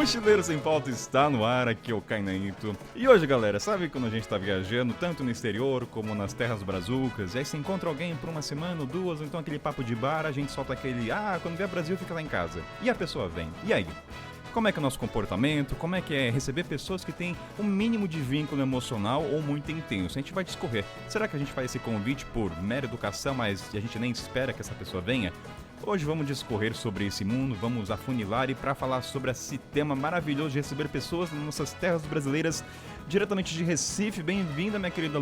Mochileiro Sem Pauta está no ar, aqui é o Kainaito. E hoje, galera, sabe quando a gente tá viajando, tanto no exterior como nas terras brazucas, e aí se encontra alguém por uma semana ou duas, ou então aquele papo de bar, a gente solta aquele, quando vier Brasil fica lá em casa. E a pessoa vem. E aí? Como é que é o nosso comportamento? Como é que é receber pessoas que têm um mínimo de vínculo emocional ou muito intenso? A gente vai discorrer. Será que a gente faz esse convite por mera educação, mas a gente nem espera que essa pessoa venha? Hoje vamos discorrer sobre esse mundo, vamos afunilar e para falar sobre esse tema maravilhoso de receber pessoas nas nossas terras brasileiras, diretamente de Recife. Bem-vinda, minha querida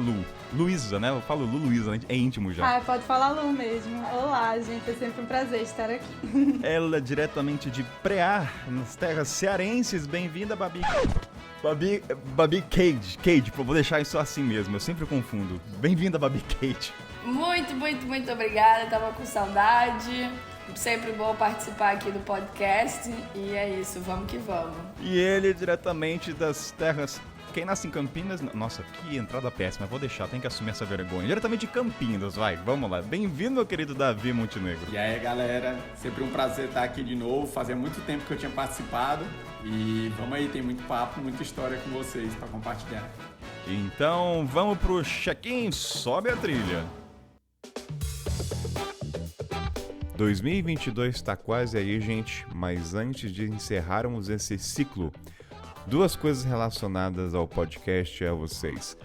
Luísa, né? Eu falo Luísa, né? É íntimo já. Pode falar Lu mesmo. Olá, gente, é sempre um prazer estar aqui. Ela diretamente de Preá, nas terras cearenses. Bem-vinda, Babi Cage, vou deixar isso assim mesmo, eu sempre confundo. Bem-vinda, Babi Cage. Muito obrigada, tava com saudade. Sempre bom participar aqui do podcast. E é isso, vamos que vamos. E ele diretamente das terras... Quem nasce em Campinas... Nossa, que entrada péssima, vou deixar, tem que assumir essa vergonha. Diretamente de Campinas, vai, vamos lá. Bem-vindo, meu querido Davi Montenegro. E aí, galera, sempre um prazer estar aqui de novo. Fazia muito tempo que eu tinha participado. E vamos aí, tem muito papo, muita história com vocês para compartilhar. Então, vamos pro check-in, sobe a trilha. 2022 está quase aí, gente, mas antes de encerrarmos esse ciclo, duas coisas relacionadas ao podcast a vocês.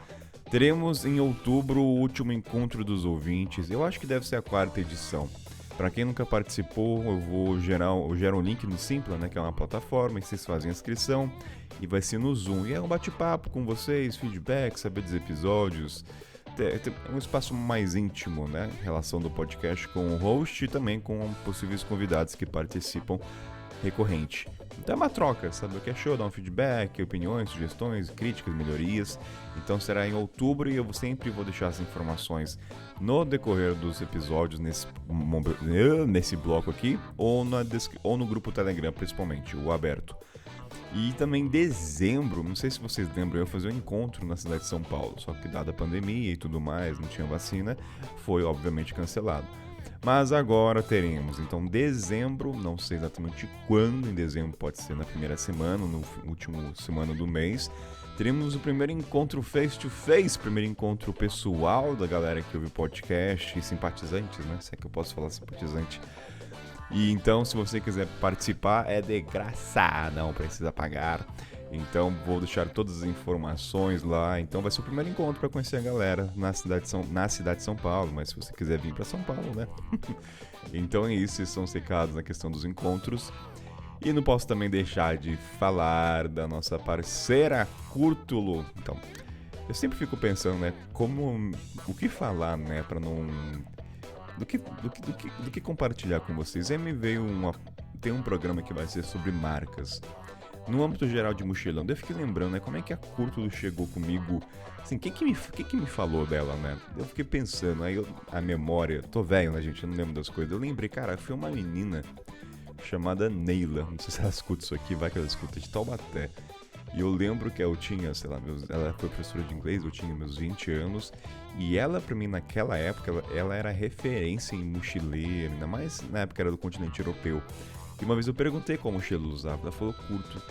Teremos em outubro o último encontro dos ouvintes, eu acho que deve ser a 4ª edição. Para quem nunca participou, eu gero um link no Simpla, né, que é uma plataforma, e vocês fazem a inscrição, e vai ser no Zoom. E é um bate-papo com vocês, feedback, saber dos episódios... É um espaço mais íntimo, né? Relação do podcast com o host e também com possíveis convidados que participam recorrente. Então é uma troca, sabe o que é show? Dar um feedback, opiniões, sugestões, críticas, melhorias. Então será em outubro e eu sempre vou deixar as informações no decorrer dos episódios nesse bloco aqui ou no grupo Telegram, principalmente, o aberto. E também em dezembro, não sei se vocês lembram, eu ia fazer um encontro na cidade de São Paulo, só que dada a pandemia e tudo mais, não tinha vacina, foi obviamente cancelado. Mas agora teremos, então dezembro, não sei exatamente quando, em dezembro pode ser na primeira semana, no último semana do mês, teremos o primeiro encontro face-to-face, primeiro encontro pessoal da galera que ouve o podcast e simpatizantes, né? Se é que eu posso falar simpatizante. E então, se você quiser participar, é de graça, não precisa pagar. Então, vou deixar todas as informações lá. Então, vai ser o primeiro encontro para conhecer a galera na cidade de São Paulo. Mas se você quiser vir para São Paulo, né? Então é isso, esses são os recados na questão dos encontros. E não posso também deixar de falar da nossa parceira Curtulo. Então, eu sempre fico pensando, né? O que falar, né? Para não... Do que compartilhar com vocês. Aí me veio tem um programa que vai ser sobre marcas. No âmbito geral de mochilão, eu fiquei lembrando, né, como é que a Curtulo chegou comigo. Assim, quem que me falou dela, né? Eu fiquei pensando, aí a memória, tô velho, né, gente? Eu não lembro das coisas. Eu lembrei, cara, foi uma menina chamada Neila. Não sei se ela escuta isso aqui, vai que ela escuta, de Taubaté. E eu lembro que eu tinha, sei lá, ela foi professora de inglês, eu tinha meus 20 anos. E ela, pra mim, naquela época, ela era referência em mochileiro, ainda mais na época era do continente europeu. E uma vez eu perguntei qual mochila ela usava, ela falou curto.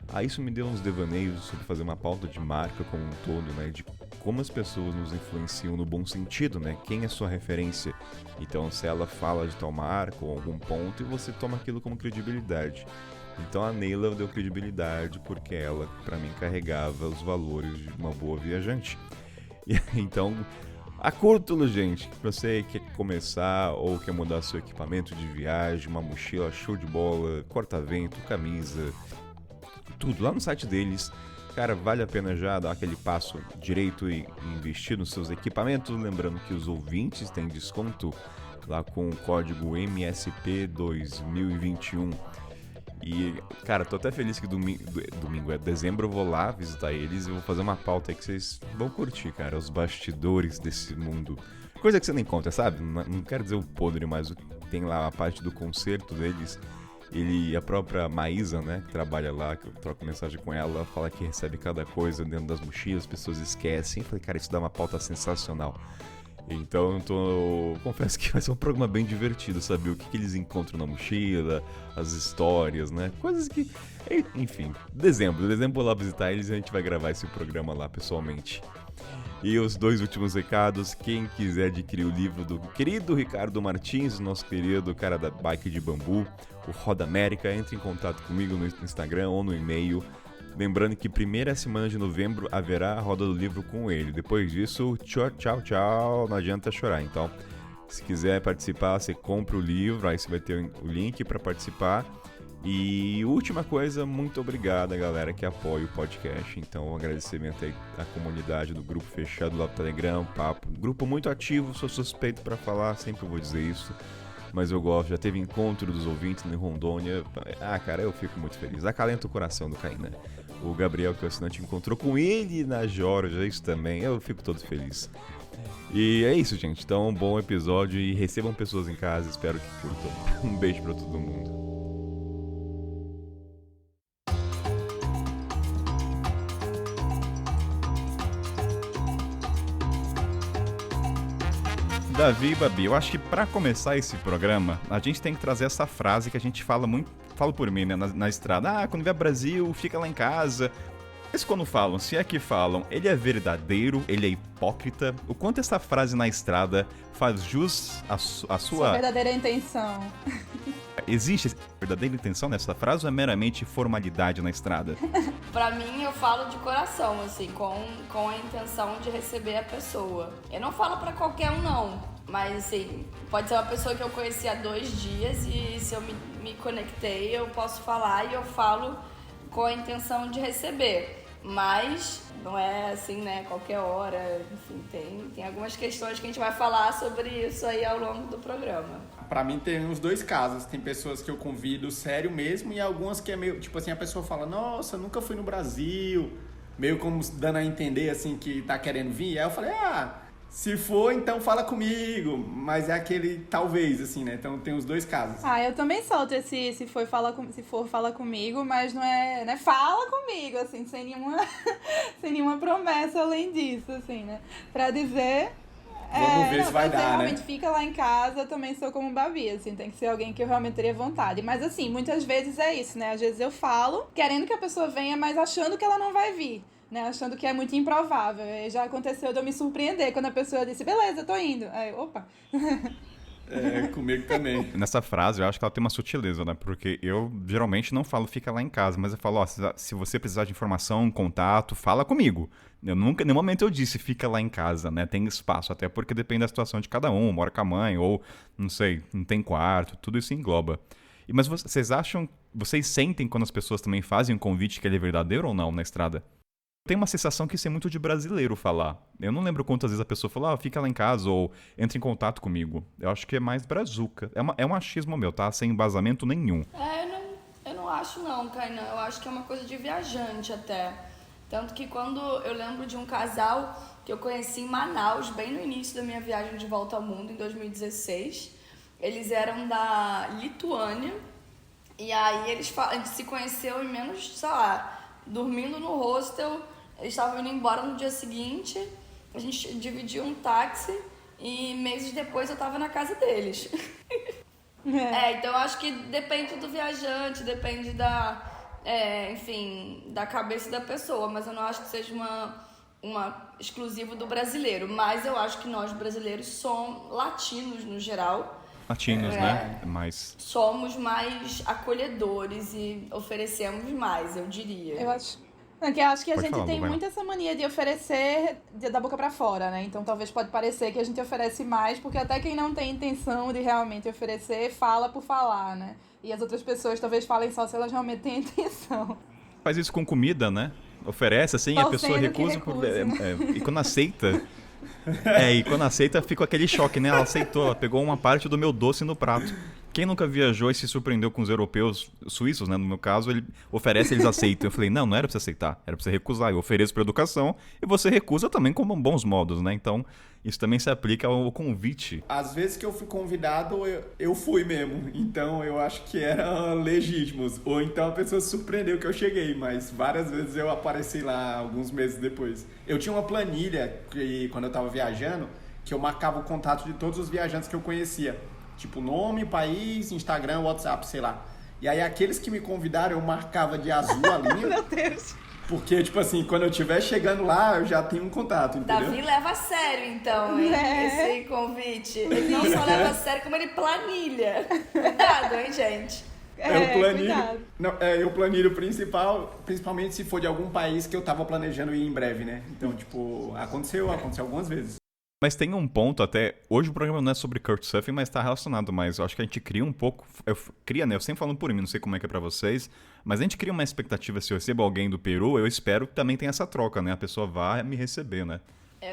Aí isso me deu uns devaneios sobre fazer uma pauta de marca como um todo, né? De como as pessoas nos influenciam no bom sentido, né? Quem é sua referência? Então, se ela fala de tal marca ou algum ponto, e você toma aquilo como credibilidade. Então a Neila deu credibilidade porque ela, pra mim, carregava os valores de uma boa viajante. E, então, a Curtulo, gente, pra você que quer começar ou quer mudar seu equipamento de viagem, uma mochila show de bola, corta-vento, camisa, tudo lá no site deles. Cara, vale a pena já dar aquele passo direito e investir nos seus equipamentos. Lembrando que os ouvintes têm desconto lá com o código MSP2021. E, cara, tô até feliz que dezembro eu vou lá visitar eles e vou fazer uma pauta aí que vocês vão curtir, cara, os bastidores desse mundo. Coisa que você não encontra, sabe? Não quero dizer o podre, mas tem lá a parte do concerto deles. A própria Maísa, né, que trabalha lá, que eu troco mensagem com ela, fala que recebe cada coisa dentro das mochilas, as pessoas esquecem. Eu falei, cara, isso dá uma pauta sensacional. Então, confesso que vai ser um programa bem divertido, saber o que eles encontram na mochila, as histórias, né? Coisas que... Enfim, dezembro vou lá visitar eles e a gente vai gravar esse programa lá pessoalmente. E os 2 últimos recados, quem quiser adquirir o livro do querido Ricardo Martins, nosso querido cara da Bike de Bambu, o Roda América, entre em contato comigo no Instagram ou no e-mail. Lembrando que primeira semana de novembro haverá a roda do livro com ele. Depois disso, tchau, não adianta chorar. Então, se quiser participar, você compra o livro, aí você vai ter o link para participar. E última coisa, muito obrigado, galera que apoia o podcast. Então, um agradecimento aí à comunidade do grupo fechado lá do Telegram, papo. Grupo muito ativo, sou suspeito para falar, sempre vou dizer isso. Mas eu gosto, já teve encontro dos ouvintes em Rondônia. Cara, eu fico muito feliz. Acalenta o coração do Caína. O Gabriel, que é o assinante, encontrou com ele na Geórgia, isso também. Eu fico todo feliz. E é isso, gente. Então, um bom episódio e recebam pessoas em casa. Espero que curtam. Um beijo pra todo mundo. Davi e Babi, eu acho que pra começar esse programa, a gente tem que trazer essa frase que a gente fala muito, falo por mim, né, na estrada. Quando vier Brasil, fica lá em casa. Mas quando falam, se é que falam, ele é verdadeiro, ele é hipócrita, o quanto essa frase na estrada faz jus à sua verdadeira intenção. Existe verdadeira intenção nessa frase ou é meramente formalidade na estrada? Pra mim, eu falo de coração, assim, com a intenção de receber a pessoa. Eu não falo pra qualquer um, não. Mas, assim, pode ser uma pessoa que eu conheci há 2 dias e se eu me conectei, eu posso falar e eu falo com a intenção de receber. Mas não é assim, né, qualquer hora. Enfim, tem algumas questões que a gente vai falar sobre isso aí ao longo do programa. Pra mim tem os 2 casos. Tem pessoas que eu convido sério mesmo e algumas que é meio... Tipo assim, a pessoa fala, nossa, nunca fui no Brasil. Meio como dando a entender, assim, que tá querendo vir. Aí eu falei, se for, então fala comigo. Mas é aquele talvez, assim, né? Então tem os 2 casos. Eu também solto esse se for fala comigo, mas não é, né? Fala comigo, assim, sem nenhuma promessa além disso, assim, né? Pra dizer... Vamos ver se vai dar, né? Realmente fica lá em casa, eu também sou como Babi, assim, tem que ser alguém que eu realmente teria vontade. Mas assim, muitas vezes é isso, né? Às vezes eu falo, querendo que a pessoa venha, mas achando que ela não vai vir, né? Achando que é muito improvável. E já aconteceu de eu me surpreender quando a pessoa disse, beleza, eu tô indo. Aí, opa... Comigo também. Nessa frase, eu acho que ela tem uma sutileza, né? Porque eu geralmente não falo fica lá em casa, mas eu falo, se você precisar de informação, contato, fala comigo. Eu nunca, em nenhum momento eu disse fica lá em casa, né? Tem espaço, até porque depende da situação de cada um, mora com a mãe, ou, não sei, não tem quarto, tudo isso engloba. Mas vocês sentem quando as pessoas também fazem um convite que ele é verdadeiro ou não na estrada? Tem uma sensação que isso é muito de brasileiro falar. Eu não lembro quantas vezes a pessoa fala, fica lá em casa ou entra em contato comigo. Eu acho que é mais brazuca. É um achismo meu, tá? Sem embasamento nenhum. Eu não acho não, Kainan. Eu acho que é uma coisa de viajante até. Tanto que quando eu lembro de um casal que eu conheci em Manaus, bem no início da minha viagem de volta ao mundo, em 2016. Eles eram da Lituânia. E aí a gente se conheceu em menos, sei lá, dormindo no hostel. Eles estavam indo embora no dia seguinte, a gente dividiu um táxi e meses depois eu tava na casa deles. Então eu acho que depende do viajante, depende da cabeça da pessoa, mas eu não acho que seja uma exclusivo do brasileiro, mas eu acho que nós brasileiros somos latinos no geral. Latinos, né? Mas somos mais acolhedores e oferecemos mais, eu diria. Eu acho que a Pode gente falar, tem Lu, muito essa mania de oferecer da boca pra fora, né? Então talvez pode parecer que a gente oferece mais, porque até quem não tem intenção de realmente oferecer, fala por falar, né? E as outras pessoas talvez falem só se elas realmente têm intenção. faz isso com comida, né? Oferece assim, a pessoa recusa. E quando aceita... e quando aceita fica aquele choque, né? Ela aceitou, ela pegou uma parte do meu doce no prato. Quem nunca viajou e se surpreendeu com os europeus, suíços, né? No meu caso, ele oferece, eles aceitam. Eu falei, não era pra você aceitar, era pra você recusar. Eu ofereço pra educação e você recusa também com bons modos, né? Então, isso também se aplica ao convite. Às vezes que eu fui convidado, eu fui mesmo. Então, eu acho que era legítimo. Ou então a pessoa se surpreendeu que eu cheguei, mas várias vezes eu apareci lá alguns meses depois. Eu tinha uma planilha que, quando eu tava viajando, que eu marcava o contato de todos os viajantes que eu conhecia. Tipo, nome, país, Instagram, WhatsApp, sei lá. E aí, aqueles que me convidaram, eu marcava de azul a linha. Meu Deus. Porque, tipo assim, quando eu estiver chegando lá, eu já tenho um contato, entendeu? Davi leva a sério, então, hein? Esse convite. Ele não só leva a sério, como ele planilha. Cuidado, hein, gente? Eu planilho. Cuidado. Não, eu planilho principalmente se for de algum país que eu tava planejando ir em breve, né? Então, tipo, aconteceu algumas vezes. Mas tem um ponto até... Hoje o programa não é sobre Couchsurfing, mas tá relacionado. Mas eu acho que a gente cria um pouco... né? Eu sempre falando por mim, não sei como é que é pra vocês. Mas a gente cria uma expectativa. Se eu recebo alguém do Peru, eu espero que também tenha essa troca, né? A pessoa vá me receber, né?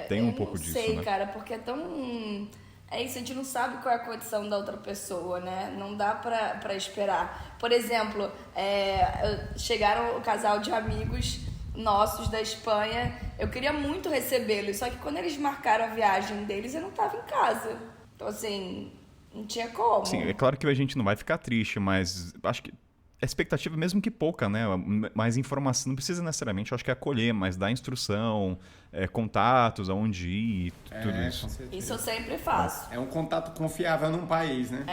Tem um pouco disso, né? Eu não sei, cara, porque é tão... É isso, a gente não sabe qual é a condição da outra pessoa, né? Não dá pra esperar. Por exemplo, chegaram o casal de amigos nossos da Espanha. Eu queria muito recebê-los, só que quando eles marcaram a viagem deles, eu não tava em casa. Então, assim, não tinha como. Sim, é claro que a gente não vai ficar triste, mas acho que a expectativa, mesmo que pouca, né? Mais informação, não precisa necessariamente, eu acho que é acolher, mas dar instrução, contatos, aonde ir, tudo isso. Com certeza. Isso eu sempre faço. É um contato confiável num país, né?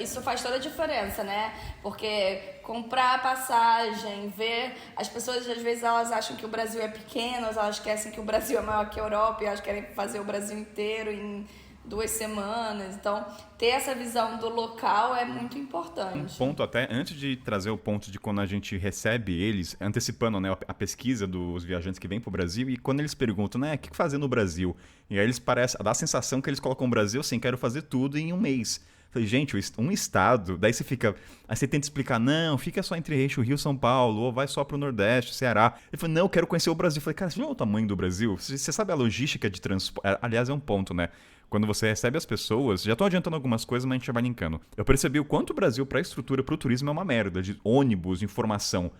Isso faz toda a diferença, né? Porque comprar passagem, ver... As pessoas, às vezes, elas acham que o Brasil é pequeno, elas esquecem que o Brasil é maior que a Europa e elas querem fazer o Brasil inteiro em 2 semanas. Então, ter essa visão do local é muito importante. Um ponto até, antes de trazer o ponto de quando a gente recebe eles, antecipando, né, a pesquisa dos viajantes que vêm pro Brasil, e quando eles perguntam, né, o que fazer no Brasil? E aí eles dá a sensação que eles colocam o Brasil assim, quero fazer tudo em um mês. Falei, gente, um estado, daí você fica... Aí você tenta explicar, não, fica só entre eixo Rio, São Paulo, ou vai só pro Nordeste, Ceará. Ele falou, não, eu quero conhecer o Brasil. Eu falei, cara, você viu o tamanho do Brasil? Você sabe a logística de transporte? Aliás, é um ponto, né? Quando você recebe as pessoas, já tô adiantando algumas coisas, mas a gente já vai linkando. Eu percebi o quanto o Brasil, pra estrutura, pro turismo, é uma merda, de ônibus, informação.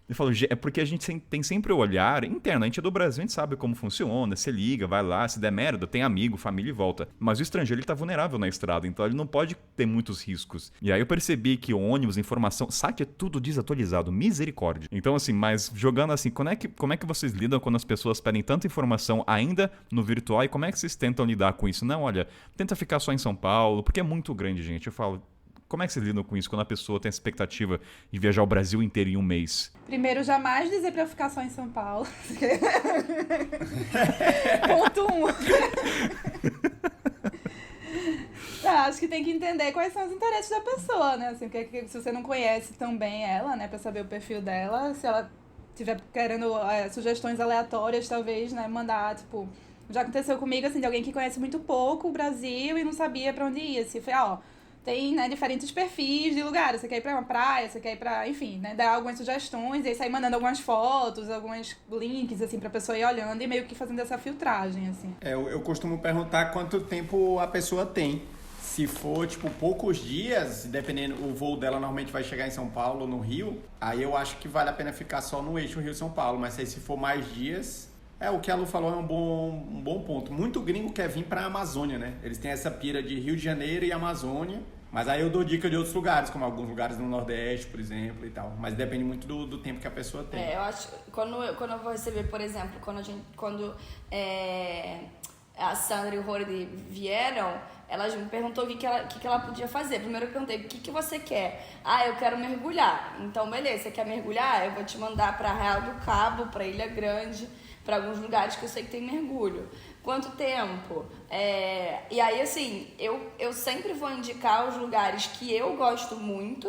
Eu falo, é porque a gente tem sempre o olhar interno. A gente é do Brasil, a gente sabe como funciona. Você liga, vai lá, se der merda, tem amigo, família e volta. Mas o estrangeiro, ele tá vulnerável na estrada, então ele não pode ter muitos riscos. E aí eu percebi que ônibus, informação, site é tudo desatualizado, misericórdia. Então assim, mas jogando assim, como é que vocês lidam quando as pessoas pedem tanta informação ainda no virtual e como é que vocês tentam lidar com isso? Não, olha, tenta ficar só em São Paulo, porque é muito grande, gente. Eu falo... Como é que vocês lidam com isso quando a pessoa tem a expectativa de viajar o Brasil inteiro em um mês? Primeiro, jamais dizer pra eu ficar só em São Paulo. Ponto 1. Acho que tem que entender quais são os interesses da pessoa, né? Assim, se você não conhece tão bem ela, né? Pra saber o perfil dela, se ela estiver querendo sugestões aleatórias, talvez, né? Mandar, tipo... Já aconteceu comigo, assim, de alguém que conhece muito pouco o Brasil e não sabia pra onde ia. Assim, foi, tem, né, diferentes perfis de lugares. Você quer ir pra uma praia, você quer ir pra... Enfim, né, dar algumas sugestões e aí sair mandando algumas fotos, alguns links, assim, pra pessoa ir olhando e meio que fazendo essa filtragem, assim. Eu costumo perguntar quanto tempo a pessoa tem. Se for, tipo, poucos dias, dependendo, o voo dela normalmente vai chegar em São Paulo ou no Rio, aí eu acho que vale a pena ficar só no eixo Rio-São Paulo. Mas aí se for mais dias... o que a Lu falou é um bom ponto. Muito gringo quer vir pra Amazônia, né? Eles têm essa pira de Rio de Janeiro e Amazônia. Mas aí eu dou dica de outros lugares, como alguns lugares no Nordeste, por exemplo, e tal. Mas depende muito do tempo que a pessoa tem. Eu acho... Quando eu vou receber, por exemplo, quando a Sandra e o Rori vieram, ela me perguntou o que ela podia fazer. Primeiro eu perguntei, o que você quer? Eu quero mergulhar. Então, beleza, você quer mergulhar? Eu vou te mandar pra Arraial do Cabo, pra Ilha Grande... para alguns lugares que eu sei que tem mergulho. Quanto tempo? E aí, assim, eu sempre vou indicar os lugares que eu gosto muito,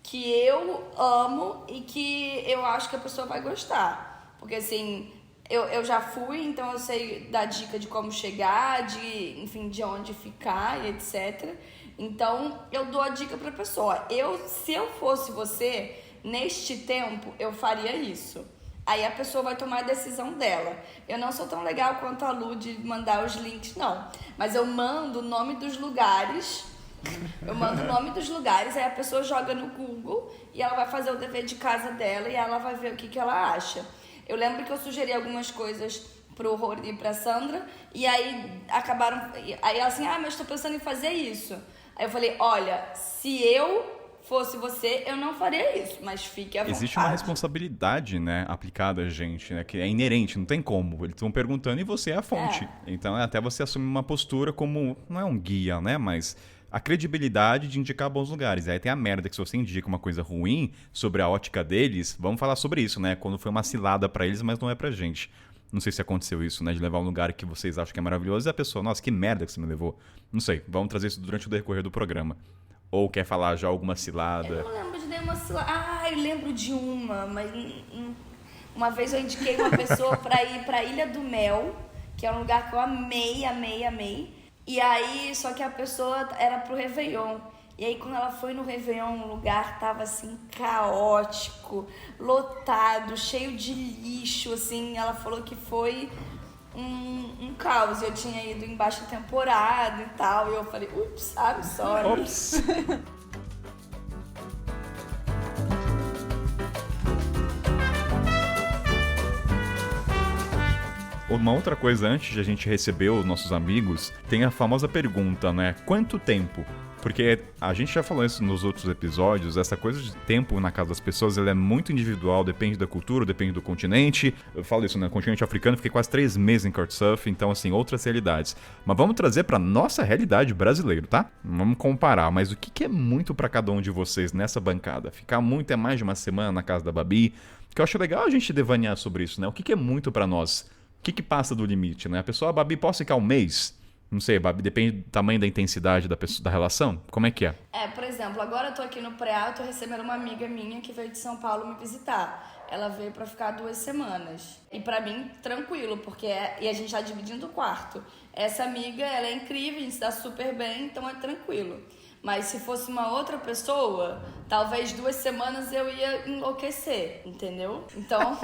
que eu amo e que eu acho que a pessoa vai gostar. Porque, assim, eu já fui, então eu sei dar dica de como chegar, de onde ficar e etc. Então, eu dou a dica pra pessoa. Se eu fosse você, neste tempo, eu faria isso. Aí a pessoa vai tomar a decisão dela. Eu não sou tão legal quanto a Lu de mandar os links, não. Mas eu mando o nome dos lugares. Aí a pessoa joga no Google e ela vai fazer o dever de casa dela e ela vai ver o que ela acha. Eu lembro que eu sugeri algumas coisas pro Rory e pra Sandra e aí acabaram... Aí ela assim, mas tô pensando em fazer isso. Aí eu falei, olha, se eu fosse você, eu não faria isso, mas fique à vontade. Existe uma responsabilidade, né, aplicada a gente, né, que é inerente, não tem como. Eles estão perguntando e você é a fonte. Então, até você assumir uma postura como, não é um guia, né, mas a credibilidade de indicar bons lugares. Aí tem a merda que se você indica uma coisa ruim sobre a ótica deles, vamos falar sobre isso, né, quando foi uma cilada pra eles, mas não é pra gente. Não sei se aconteceu isso, né, de levar um lugar que vocês acham que é maravilhoso e a pessoa, nossa, que merda que você me levou. Não sei, vamos trazer isso durante o decorrer do programa. Ou quer falar já alguma cilada? Eu não lembro de nenhuma cilada. Eu lembro de mas uma vez eu indiquei uma pessoa pra ir pra Ilha do Mel, que é um lugar que eu amei. E aí, só que a pessoa era pro Réveillon. E aí, quando ela foi no Réveillon, o lugar tava, assim, caótico, lotado, cheio de lixo, assim. Ela falou que foi um caos. Eu tinha ido em baixa temporada e tal. E eu falei, ups, I'm sorry. Ops. Uma outra coisa, antes de a gente receber os nossos amigos, tem a famosa pergunta, né? Quanto tempo? Porque a gente já falou isso nos outros episódios, essa coisa de tempo na casa das pessoas, ela é muito individual, depende da cultura, depende do continente. Eu falo isso, né? No continente africano, fiquei quase 3 meses em Couchsurfing, então, assim, outras realidades. Mas vamos trazer pra nossa realidade brasileira, tá? Vamos comparar, mas o que é muito pra cada um de vocês nessa bancada? Ficar muito é mais de uma semana na casa da Babi? Que eu acho legal a gente devanear sobre isso, né? O que é muito pra nós? O que passa do limite, né? A pessoa, Babi, posso ficar um mês? Não sei, Babi, depende do tamanho da intensidade da relação? Como é que é? Por exemplo, agora eu tô aqui no Preá, eu tô recebendo uma amiga minha que veio de São Paulo me visitar. Ela veio pra ficar 2 semanas. E pra mim, tranquilo, porque e a gente tá dividindo o quarto. Essa amiga, ela é incrível, a gente se dá super bem, então é tranquilo. Mas se fosse uma outra pessoa, talvez 2 semanas eu ia enlouquecer, entendeu? Então,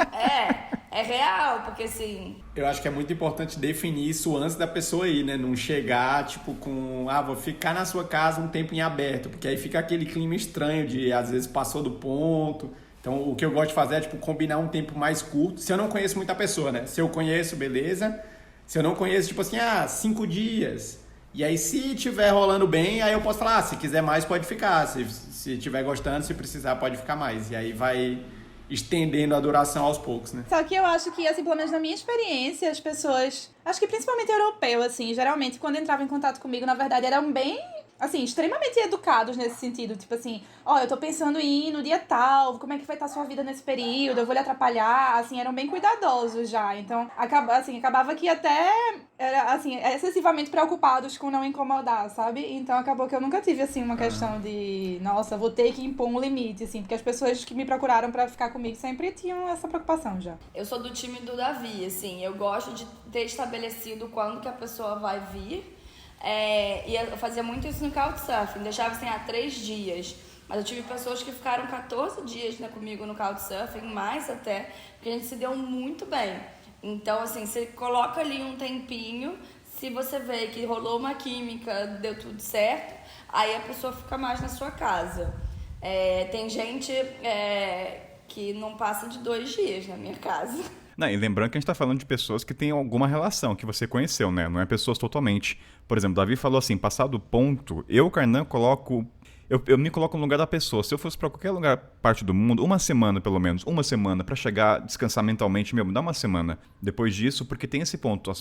é real, porque assim... Eu acho que é muito importante definir isso antes da pessoa ir, né? Não chegar, tipo, com... vou ficar na sua casa um tempo em aberto, porque aí fica aquele clima estranho de, às vezes, passou do ponto. Então, o que eu gosto de fazer é, tipo, combinar um tempo mais curto. Se eu não conheço muita pessoa, né? Se eu conheço, beleza. Se eu não conheço, tipo assim, 5 dias... E aí, se tiver rolando bem, aí eu posso falar, se quiser mais, pode ficar. Se tiver gostando, se precisar, pode ficar mais. E aí vai estendendo a duração aos poucos, né? Só que eu acho que, assim, pelo menos na minha experiência, as pessoas, acho que principalmente europeu, assim, geralmente, quando entravam em contato comigo, na verdade, eram bem... assim, extremamente educados nesse sentido. Tipo assim, eu tô pensando em ir no dia tal, como é que vai estar a sua vida nesse período, eu vou lhe atrapalhar, assim, eram bem cuidadosos já. Então, acabava que até, assim, excessivamente preocupados com não incomodar, sabe? Então, acabou que eu nunca tive, assim, uma questão de, nossa, vou ter que impor um limite, assim, porque as pessoas que me procuraram pra ficar comigo sempre tinham essa preocupação já. Eu sou do time do Davi, assim, eu gosto de ter estabelecido quando que a pessoa vai vir. E eu fazia muito isso no Couchsurfing, deixava assim 3 dias. Mas eu tive pessoas que ficaram 14 dias, né, comigo no Couchsurfing, mais até, porque a gente se deu muito bem. Então, assim, você coloca ali um tempinho, se você vê que rolou uma química, deu tudo certo, aí a pessoa fica mais na sua casa. Tem gente que não passa de 2 dias na minha casa. Não, e lembrando que a gente tá falando de pessoas que têm alguma relação, que você conheceu, né? Não é pessoas totalmente. Por exemplo, o Davi falou assim, passado o ponto, eu, Kainan, eu me coloco no lugar da pessoa. Se eu fosse pra qualquer lugar, parte do mundo, 1 semana pelo menos, 1 semana pra chegar, descansar mentalmente, me dá 1 semana. Depois disso, porque tem esse ponto,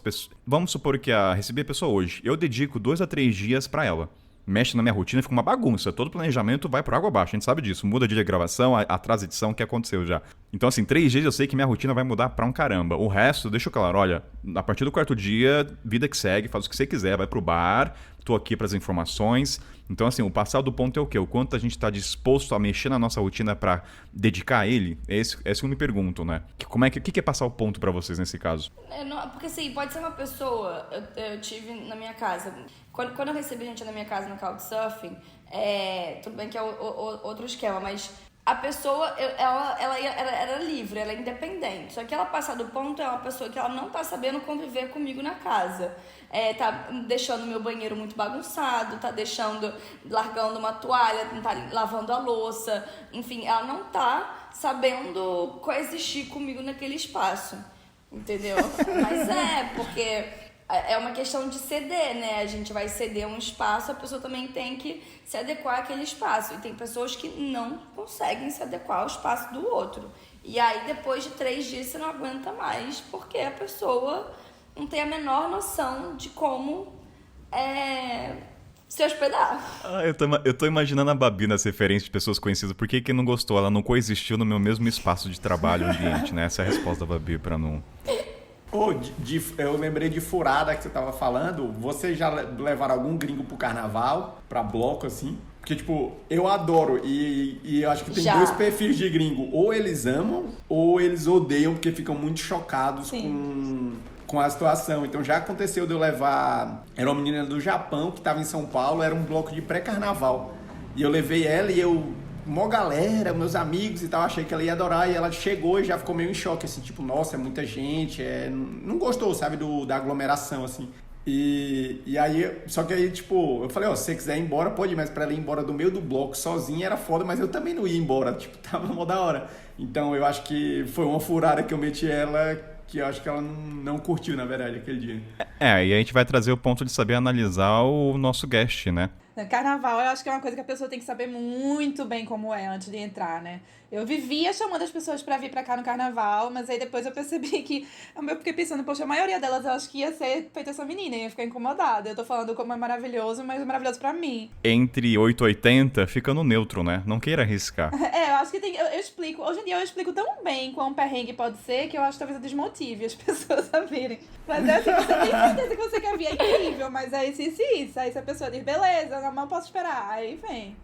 vamos supor que recebi a pessoa hoje, eu dedico 2 a 3 dias pra ela. Mexe na minha rotina, fica uma bagunça. Todo planejamento vai por água abaixo, a gente sabe disso. Muda dia de gravação, atrasa a edição, o que aconteceu já. Então, assim, 3 dias eu sei que minha rotina vai mudar pra um caramba. O resto, deixa eu claro, olha, a partir do 4º dia, vida que segue, faz o que você quiser, vai pro bar, tô aqui pras informações. Então, assim, o passar do ponto é o quê? O quanto a gente tá disposto a mexer na nossa rotina pra dedicar a ele? É isso que eu me pergunto, né? O que é passar o ponto pra vocês nesse caso? Porque, assim, pode ser uma pessoa... Eu tive na minha casa... Quando eu recebi gente na minha casa no Couchsurfing, tudo bem que é outro esquema, mas a pessoa, ela era livre, ela é independente. Só que ela passar do ponto é uma pessoa que ela não tá sabendo conviver comigo na casa. Tá deixando meu banheiro muito bagunçado, tá largando uma toalha, não tá lavando a louça. Enfim, ela não tá sabendo coexistir comigo naquele espaço. Entendeu? Mas porque... é uma questão de ceder, né? A gente vai ceder um espaço, a pessoa também tem que se adequar àquele espaço. E tem pessoas que não conseguem se adequar ao espaço do outro. E aí, depois de 3 dias, você não aguenta mais, porque a pessoa não tem a menor noção de como se hospedar. Eu tô imaginando a Babi nas referências de pessoas conhecidas. Por que não gostou? Ela não coexistiu no meu mesmo espaço de trabalho, ambiente, né? Essa é a resposta da Babi pra não... Eu lembrei de furada que você tava falando. Vocês já levaram algum gringo pro carnaval? Pra bloco, assim? Porque, tipo, eu adoro e eu acho que tem Já. 2 perfis de gringo. Ou eles amam, ou eles odeiam porque ficam muito chocados com a situação. Então já aconteceu de eu levar... Era uma menina do Japão que tava em São Paulo, era um bloco de pré-carnaval. E eu levei ela e mó galera, meus amigos e tal, achei que ela ia adorar. E ela chegou e já ficou meio em choque, assim, tipo, nossa, é muita gente, não gostou, sabe, da aglomeração, assim. E aí, só que aí, tipo, eu falei, ó, se você quiser ir embora, pode ir, mas pra ela ir embora do meio do bloco sozinha era foda, mas eu também não ia embora, tipo, tava mó da hora. Então eu acho que foi uma furada que eu meti ela, que eu acho que ela não curtiu, na verdade, aquele dia. E a gente vai trazer o ponto de saber analisar o nosso guest, né? Carnaval, eu acho que é uma coisa que a pessoa tem que saber muito bem como é antes de entrar, né? Eu vivia chamando as pessoas pra vir pra cá no carnaval, mas aí depois eu percebi que... Eu fiquei pensando, poxa, a maioria delas eu acho que ia ser feita essa menina, ia ficar incomodada. Eu tô falando como é maravilhoso, mas é maravilhoso pra mim. Entre 8 e 80, fica no neutro, né? Não queira arriscar. Eu acho que tem... Eu explico... Hoje em dia eu explico tão bem quão perrengue pode ser que eu acho que talvez eu desmotive as pessoas a virem. Mas é assim, você tem certeza que você quer vir, é incrível, mas aí isso. Aí se a pessoa diz, beleza, não posso esperar, aí vem.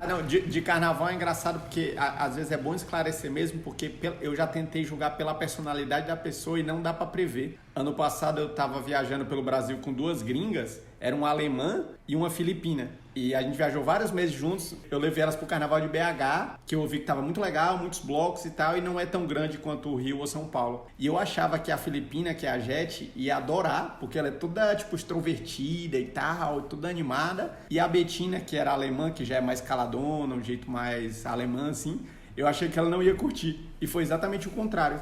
Não, de carnaval é engraçado porque às vezes é bom esclarecer mesmo, porque eu já tentei julgar pela personalidade da pessoa e não dá pra prever. Ano passado eu tava viajando pelo Brasil com 2 gringas, era uma alemã e uma filipina. E a gente viajou vários meses juntos, eu levei elas pro carnaval de BH, que eu vi que tava muito legal, muitos blocos e tal, e não é tão grande quanto o Rio ou São Paulo. E eu achava que a filipina, que é a Jete, ia adorar, porque ela é toda, tipo, extrovertida e tal, toda animada. E a Betina, que era alemã, que já é mais caladona, um jeito mais alemã, assim, eu achei que ela não ia curtir. E foi exatamente o contrário.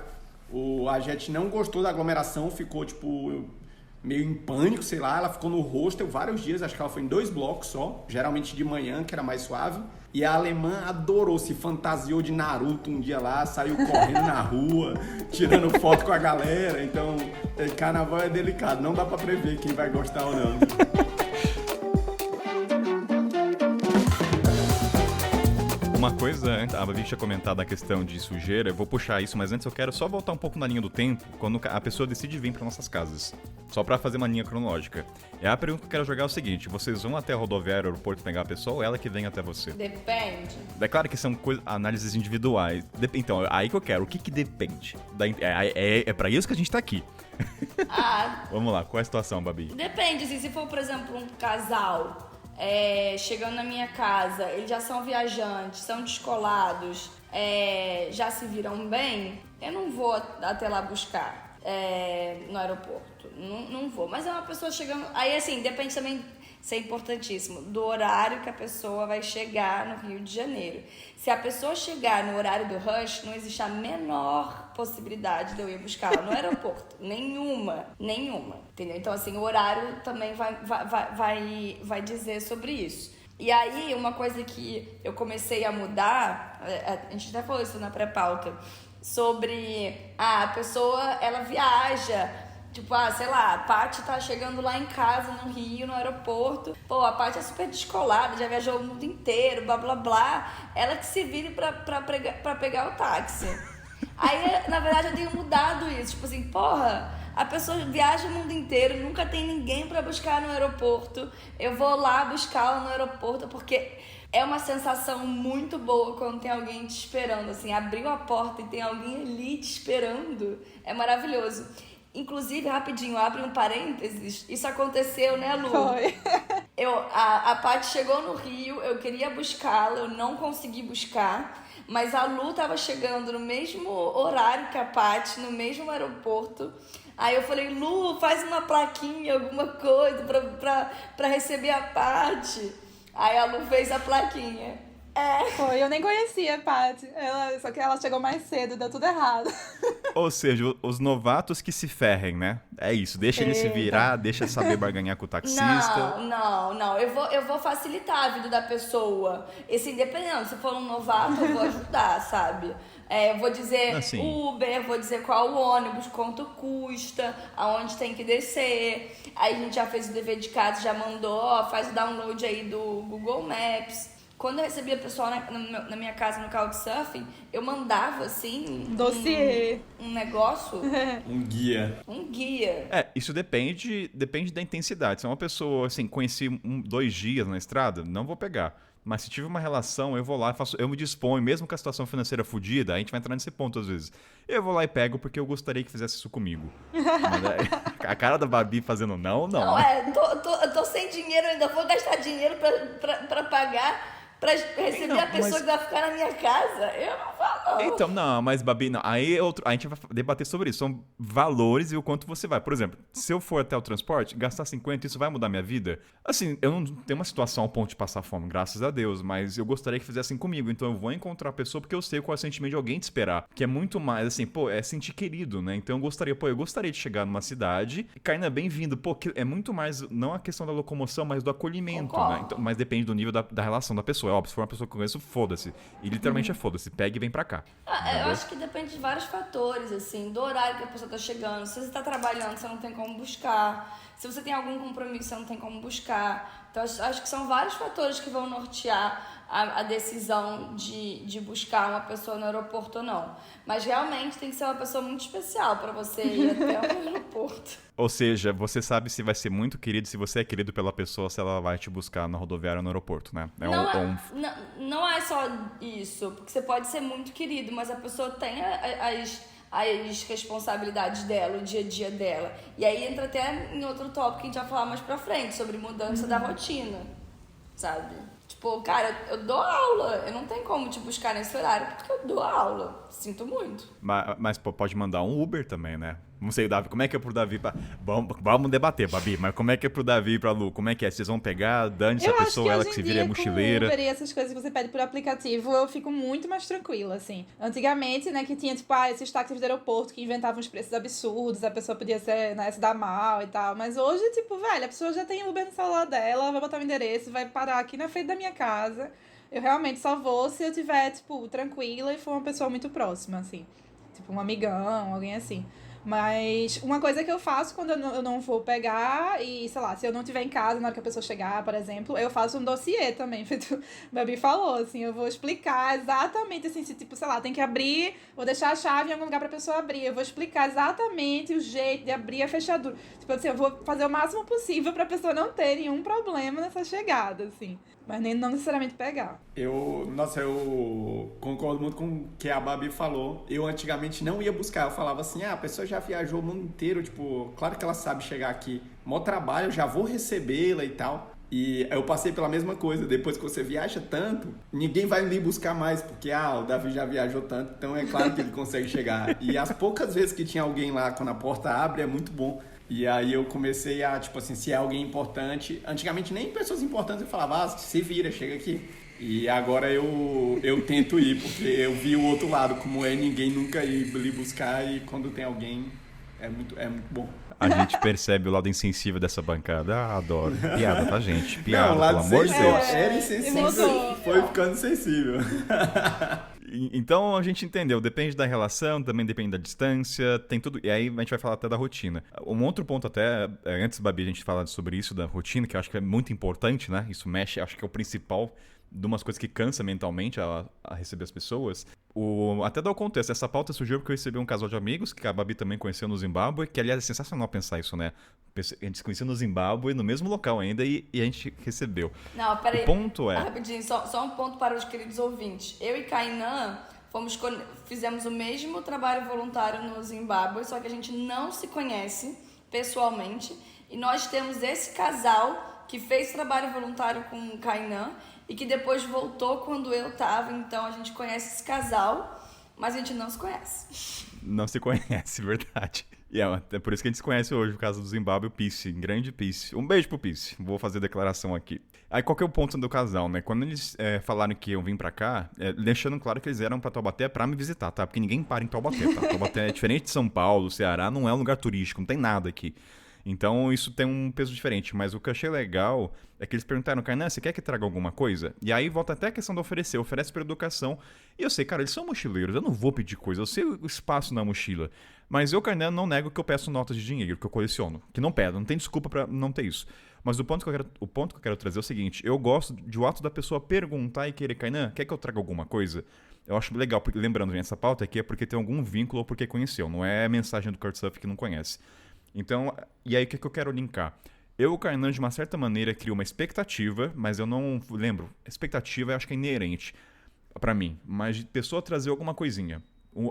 A Jete não gostou da aglomeração, ficou, tipo... meio em pânico, sei lá, ela ficou no hostel vários dias, acho que ela foi em 2 blocos só, geralmente de manhã, que era mais suave, e a alemã adorou, se fantasiou de Naruto um dia lá, saiu correndo na rua, tirando foto com a galera, então carnaval é delicado, não dá pra prever quem vai gostar ou não. Uma coisa, a Babi tinha comentado a questão de sujeira, eu vou puxar isso, mas antes eu quero só voltar um pouco na linha do tempo, quando a pessoa decide vir para nossas casas. Só para fazer uma linha cronológica. A pergunta que eu quero jogar é o seguinte, vocês vão até a rodoviária, aeroporto pegar a pessoa ou ela que vem até você? Depende. É claro que são análises individuais. Então, aí que eu quero, o que depende? É para isso que a gente tá aqui. Vamos lá, qual é a situação, Babi? Depende, assim, se for, por exemplo, um casal... chegando na minha casa, eles já são viajantes, são descolados, já se viram bem, eu não vou até lá buscar no aeroporto, não vou, mas é uma pessoa chegando, aí assim, depende também, isso é importantíssimo, do horário que a pessoa vai chegar no Rio de Janeiro. Se a pessoa chegar no horário do rush, não existe a menor possibilidade de eu ir buscá-la no aeroporto. Nenhuma. Entendeu? Então, assim, o horário também vai dizer sobre isso. E aí, uma coisa que eu comecei a mudar, a gente até falou isso na pré-pauta, sobre a pessoa, ela viaja. Tipo, sei lá, a Paty tá chegando lá em casa, no Rio, no aeroporto. Pô, a Paty é super descolada, já viajou o mundo inteiro, blá, blá, blá. Ela que se vire pra pegar o táxi. Aí, na verdade, eu tenho mudado isso. Tipo assim, porra, a pessoa viaja o mundo inteiro, nunca tem ninguém pra buscar no aeroporto. Eu vou lá buscá-la no aeroporto, porque é uma sensação muito boa quando tem alguém te esperando. Assim, abriu a porta e tem alguém ali te esperando. É maravilhoso. Inclusive, rapidinho, abre um parênteses, isso aconteceu, né, Lu? Foi. A Paty chegou no Rio, eu queria buscá-la, eu não consegui buscar, mas a Lu tava chegando no mesmo horário que a Paty, no mesmo aeroporto. Aí eu falei, Lu, faz uma plaquinha, alguma coisa pra receber a Paty. Aí a Lu fez a plaquinha. Foi, eu nem conhecia a Paty. Só que ela chegou mais cedo, deu tudo errado. Ou seja, os novatos que se ferrem, né? É isso, deixa ele se virar, deixa saber barganhar com o taxista. Não. Eu vou facilitar a vida da pessoa. Esse independente, se for um novato, eu vou ajudar, sabe? Eu vou dizer Assim. Uber, vou dizer qual o ônibus, quanto custa, aonde tem que descer. Aí a gente já fez o dever de casa, já mandou, faz o download aí do Google Maps. Quando eu recebia pessoal na minha casa no Couchsurfing, eu mandava, assim... Dossiê. Um negócio, Um guia. um guia. Isso depende da intensidade. Se é uma pessoa, assim, conheci 2 dias na estrada, não vou pegar. Mas se tive uma relação, eu vou lá, eu me disponho, mesmo com a situação financeira fodida, a gente vai entrar nesse ponto às vezes. Eu vou lá e pego porque eu gostaria que fizesse isso comigo. Mas, a cara da Babi fazendo não. Não, eu tô sem dinheiro, ainda vou gastar dinheiro pra pagar, pra receber Não, a pessoa mas- que vai ficar na minha casa. Eu não falo, não. Então, não, mas Babi, não. Aí a gente vai debater sobre isso. São valores e o quanto você vai. Por exemplo, se eu for até o transporte, gastar 50, isso vai mudar minha vida? Assim, eu não tenho uma situação ao ponto de passar fome, graças a Deus, mas eu gostaria que fizessem comigo. Então eu vou encontrar a pessoa porque eu sei qual é o sentimento de alguém te esperar. Que é muito mais, assim, é sentir querido, né? Então eu gostaria de chegar numa cidade e Kainan, bem-vindo. É muito mais, não a questão da locomoção, mas do acolhimento, Concordo. né? Então, mas depende do nível da relação da pessoa. É óbvio, se for uma pessoa que eu conheço, foda-se. E literalmente é foda-se. Pega e vem pra cá. Eu acho que depende de vários fatores, assim, do horário que a pessoa tá chegando. Se você tá trabalhando, você não tem como buscar. Se você tem algum compromisso, você não tem como buscar. Então, acho que são vários fatores que vão nortear a decisão de buscar uma pessoa no aeroporto ou não. Mas realmente tem que ser uma pessoa muito especial para você ir até o aeroporto. Ou seja, você sabe se vai ser muito querido, se você é querido pela pessoa, se ela vai te buscar na rodoviária ou no aeroporto, né? Não é só isso, porque você pode ser muito querido, mas a pessoa tem as responsabilidades dela, o dia a dia dela. E aí entra até em outro tópico que a gente vai falar mais pra frente, sobre mudança da rotina, sabe? Tipo, cara, eu dou aula, eu não tenho como te buscar nesse horário, porque eu dou aula. Sinto muito. Mas pode mandar um Uber também, né? Não sei, Davi, como é que é pro Davi? Vamos debater, Babi, mas como é que é pro Davi e pra Lu? Como é que é? Vocês vão pegar, dane-se a pessoa, ela que se vira mochileira. Com Uber e essas coisas que você pede por aplicativo, eu fico muito mais tranquila, assim. Antigamente, né, que tinha, tipo, esses táxis do aeroporto que inventavam os preços absurdos, a pessoa podia ser, né, se dar mal e tal. Mas hoje, tipo, velho, a pessoa já tem Uber no celular dela, vai botar o endereço, vai parar aqui na frente da minha casa. Eu realmente só vou se eu tiver, tipo, tranquila e for uma pessoa muito próxima, assim. Tipo, um amigão, alguém assim. Mas uma coisa que eu faço quando eu não vou pegar e, sei lá, se eu não estiver em casa na hora que a pessoa chegar, por exemplo, eu faço um dossiê também, feito o Babi falou, assim, eu vou explicar exatamente, assim, se, tipo, sei lá, tem que abrir, vou deixar a chave em algum lugar pra pessoa abrir, eu vou explicar exatamente o jeito de abrir a fechadura. Tipo assim, eu vou fazer o máximo possível pra pessoa não ter nenhum problema nessa chegada, assim. Mas nem não necessariamente pegar. Eu concordo muito com o que a Babi falou. Eu antigamente não ia buscar. Eu falava assim, a pessoa já viajou o mundo inteiro, tipo, claro que ela sabe chegar aqui. Mó trabalho, eu já vou recebê-la e tal. E eu passei pela mesma coisa. Depois que você viaja tanto, ninguém vai lhe buscar mais, porque, o Davi já viajou tanto, então é claro que ele consegue chegar. E as poucas vezes que tinha alguém lá, quando a porta abre, é muito bom. E aí eu comecei a, tipo assim, se é alguém importante... Antigamente nem pessoas importantes eu falava, se vira, chega aqui. E agora eu tento ir, porque eu vi o outro lado, como é ninguém nunca ir lhe buscar, e quando tem alguém, é muito bom. A gente percebe o lado insensível dessa bancada. Adoro. Piada, tá, gente? Piada, Não, pelo amor de Deus. Era insensível, foi ficando sensível. Então a gente entendeu, depende da relação, também depende da distância, tem tudo. E aí a gente vai falar até da rotina. Um outro ponto até, antes, Babi, a gente falar sobre isso, da rotina, que eu acho que é muito importante, né? Isso mexe, acho que é o principal de umas coisas que cansa mentalmente a receber as pessoas. Até dar o contexto, essa pauta surgiu porque eu recebi um casal de amigos, que a Babi também conheceu no Zimbábue, que aliás é sensacional pensar isso, né? A gente se conheceu no Zimbábue, no mesmo local ainda, e a gente recebeu. Não, peraí. O ponto é... Rapidinho, só um ponto para os queridos ouvintes. Eu e Kainan fizemos o mesmo trabalho voluntário no Zimbábue, só que a gente não se conhece pessoalmente. E nós temos esse casal que fez trabalho voluntário com o Kainan e que depois voltou quando eu tava. Então a gente conhece esse casal, mas a gente não se conhece. Não se conhece, verdade. E é por isso que a gente se conhece hoje, por causa do Zimbábue, o Peace, grande Peace. Um beijo pro Peace, vou fazer a declaração aqui. Aí qual que é o ponto do casal, né? Quando eles falaram que iam vir pra cá, deixando claro que eles eram pra Taubaté pra me visitar, tá? Porque ninguém para em Taubaté, tá? Taubaté é diferente de São Paulo, Ceará, não é um lugar turístico, não tem nada aqui. Então isso tem um peso diferente. Mas o que eu achei legal é que eles perguntaram, Kainan, você quer que traga alguma coisa? E aí volta até a questão de oferecer. Oferece para educação. E eu sei, cara, eles são mochileiros, eu não vou pedir coisa. Eu sei o espaço na mochila. Mas eu, Kainan, não nego que eu peço notas de dinheiro, que eu coleciono. Que não peço, não tem desculpa para não ter isso. Mas o ponto que eu quero trazer é o seguinte. Eu gosto de o ato da pessoa perguntar e querer, Kainan, quer que eu traga alguma coisa? Eu acho legal, porque, lembrando, essa pauta aqui é porque tem algum vínculo ou porque conheceu. Não é mensagem do Couchsurfing que não conhece. Então, e aí o que eu quero linkar? Eu, o Kainan, de uma certa maneira, crio uma expectativa, mas eu não lembro. Expectativa eu acho que é inerente pra mim, mas de pessoa trazer alguma coisinha.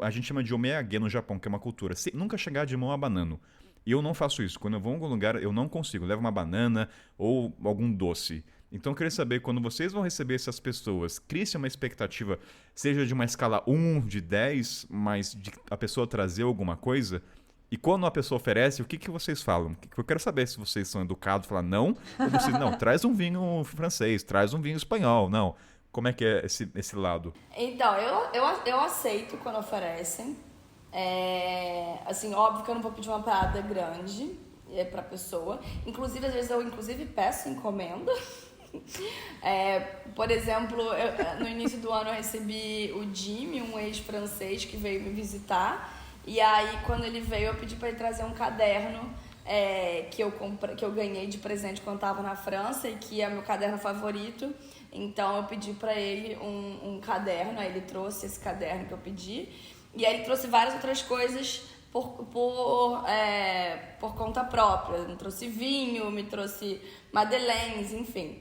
A gente chama de omeage no Japão, que é uma cultura. Nunca chegar de mão a banano. E eu não faço isso. Quando eu vou em algum lugar, eu não consigo. Eu levo uma banana ou algum doce. Então eu queria saber, quando vocês vão receber essas pessoas, crie-se uma expectativa, seja de uma escala 1, de 10, mas de a pessoa trazer alguma coisa. E quando a pessoa oferece, o que vocês falam? Eu quero saber se vocês são educados, falar não, ou vocês, não, traz um vinho francês, traz um vinho espanhol, não. Como é que é esse lado? Então, eu aceito quando oferecem. Assim, óbvio que eu não vou pedir uma parada grande pra pessoa. Inclusive, às vezes eu peço encomenda. Por exemplo, no início do ano eu recebi o Jimmy, um ex-francês que veio me visitar. E aí, quando ele veio, eu pedi para ele trazer um caderno que eu ganhei de presente quando estava na França e que é meu caderno favorito. Então, eu pedi para ele um caderno, aí ele trouxe esse caderno que eu pedi. E aí, ele trouxe várias outras coisas por conta própria. Me trouxe vinho, me trouxe madeleines, enfim.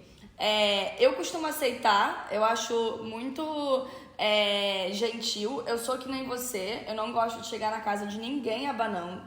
Eu costumo aceitar, eu acho muito... gentil. Eu sou que nem você, eu não gosto de chegar na casa de ninguém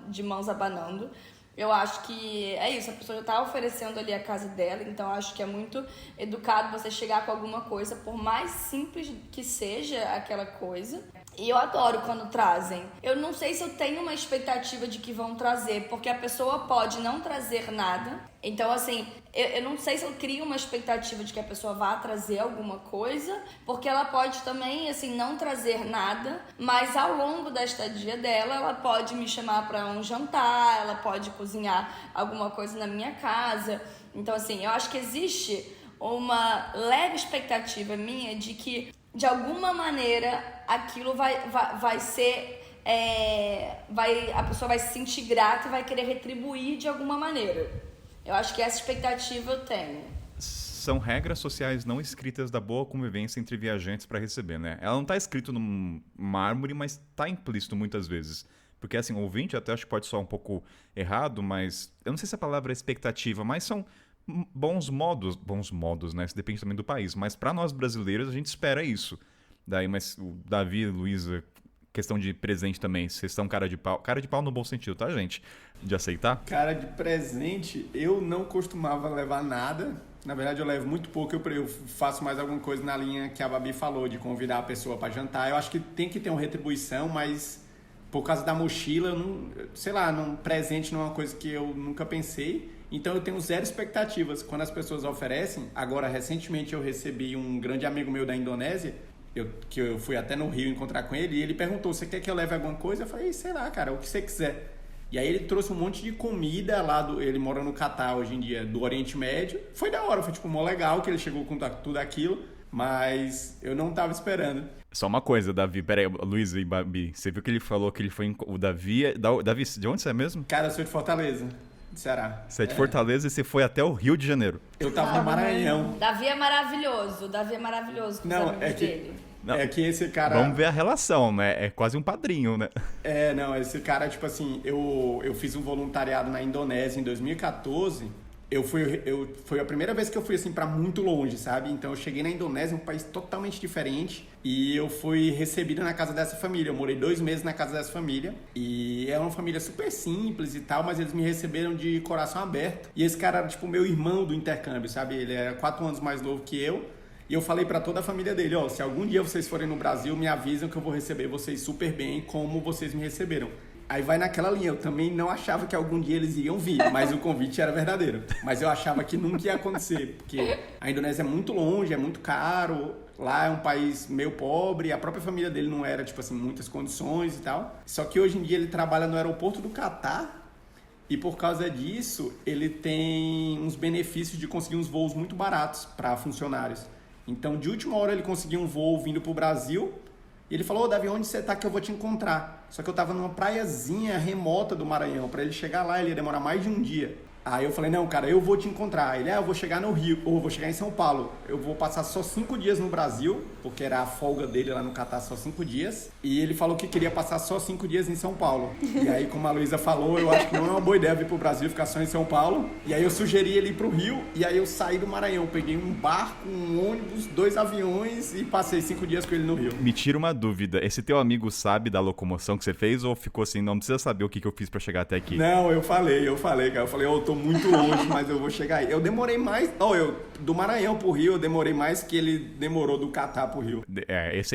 de mãos abanando. Eu acho que é isso, a pessoa já tá oferecendo ali a casa dela, então eu acho que é muito educado você chegar com alguma coisa, por mais simples que seja aquela coisa. E eu adoro quando trazem. Eu não sei se eu tenho uma expectativa de que vão trazer, porque a pessoa pode não trazer nada. Então, assim, eu não sei se eu crio uma expectativa de que a pessoa vá trazer alguma coisa, porque ela pode também, assim, não trazer nada, mas ao longo da estadia dela, ela pode me chamar para um jantar, ela pode cozinhar alguma coisa na minha casa. Então, assim, eu acho que existe uma leve expectativa minha de que, de alguma maneira, aquilo vai ser... a pessoa vai se sentir grata e vai querer retribuir de alguma maneira. Eu acho que essa expectativa eu tenho. São regras sociais não escritas da boa convivência entre viajantes para receber, né? Ela não está escrito no mármore, mas está implícito muitas vezes. Porque, assim, ouvinte até acho que pode soar um pouco errado, mas... Eu não sei se a palavra é expectativa, mas são bons modos, né? Isso depende também do país. Mas para nós brasileiros, a gente espera isso. Daí, mas o Davi, Luísa... Questão de presente também, vocês são cara de pau no bom sentido, tá, gente? De aceitar? Cara de presente, eu não costumava levar nada. Na verdade, eu levo muito pouco. Eu faço mais alguma coisa na linha que a Babi falou, de convidar a pessoa para jantar. Eu acho que tem que ter uma retribuição, mas por causa da mochila, presente não é uma coisa que eu nunca pensei. Então eu tenho zero expectativas. Quando as pessoas oferecem, agora recentemente eu recebi um grande amigo meu da Indonésia, que eu fui até no Rio encontrar com ele, e ele perguntou, você quer que eu leve alguma coisa? Eu falei, sei lá, cara, o que você quiser. E aí ele trouxe um monte de comida lá, ele mora no Catar hoje em dia, do Oriente Médio. Foi da hora, foi tipo mó legal que ele chegou com tudo aquilo, mas eu não tava esperando. Só uma coisa, Davi, peraí, Luísa e Babi, você viu que ele falou que ele foi o Davi, de onde você é mesmo? Cara, eu sou de Fortaleza, de Ceará. Você é de Fortaleza e você foi até o Rio de Janeiro. Eu tava no Maranhão. Davi é maravilhoso com os amigos dele. Não. É que esse cara... Vamos ver a relação, né? É quase um padrinho, né? Esse cara, tipo assim, eu fiz um voluntariado na Indonésia em 2014. Foi a primeira vez que eu fui, assim, pra muito longe, sabe? Então eu cheguei na Indonésia, um país totalmente diferente, e eu fui recebido na casa dessa família. Eu morei 2 meses na casa dessa família, e é uma família super simples e tal, mas eles me receberam de coração aberto. E esse cara era, tipo, meu irmão do intercâmbio, sabe? Ele era 4 anos mais novo que eu. E eu falei pra toda a família dele, se algum dia vocês forem no Brasil, me avisam que eu vou receber vocês super bem, como vocês me receberam. aí vai naquela linha. Eu também não achava que algum dia eles iriam vir, mas o convite era verdadeiro. Mas eu achava que nunca ia acontecer, porque a Indonésia é muito longe, é muito caro. Lá é um país meio pobre, a própria família dele não era, tipo assim, muitas condições e tal. Só que hoje em dia ele trabalha no aeroporto do Catar e por causa disso ele tem uns benefícios de conseguir uns voos muito baratos para funcionários. Então, de última hora ele conseguiu um voo vindo pro Brasil e ele falou, Davi, onde você tá que eu vou te encontrar? Só que eu tava numa praiazinha remota do Maranhão, para ele chegar lá ele ia demorar mais de um dia. Aí eu falei, não, cara, eu vou te encontrar. Ele, eu vou chegar no Rio, ou vou chegar em São Paulo. Eu vou passar só 5 dias no Brasil, porque era a folga dele lá no Catar, só 5 dias. E ele falou que queria passar só 5 dias em São Paulo. E aí, como a Luísa falou, eu acho que não é uma boa ideia vir pro Brasil, ficar só em São Paulo. E aí eu sugeri ele ir pro Rio, e aí eu saí do Maranhão. Peguei um barco, um ônibus, 2 aviões e passei 5 dias com ele no Rio. Me tira uma dúvida, esse teu amigo sabe da locomoção que você fez ou ficou assim, não precisa saber o que eu fiz pra chegar até aqui? Não, eu falei, cara. Eu falei, eu tô muito longe, mas eu vou chegar aí. Eu demorei mais... do Maranhão pro Rio, eu demorei mais que ele demorou do Catar pro Rio.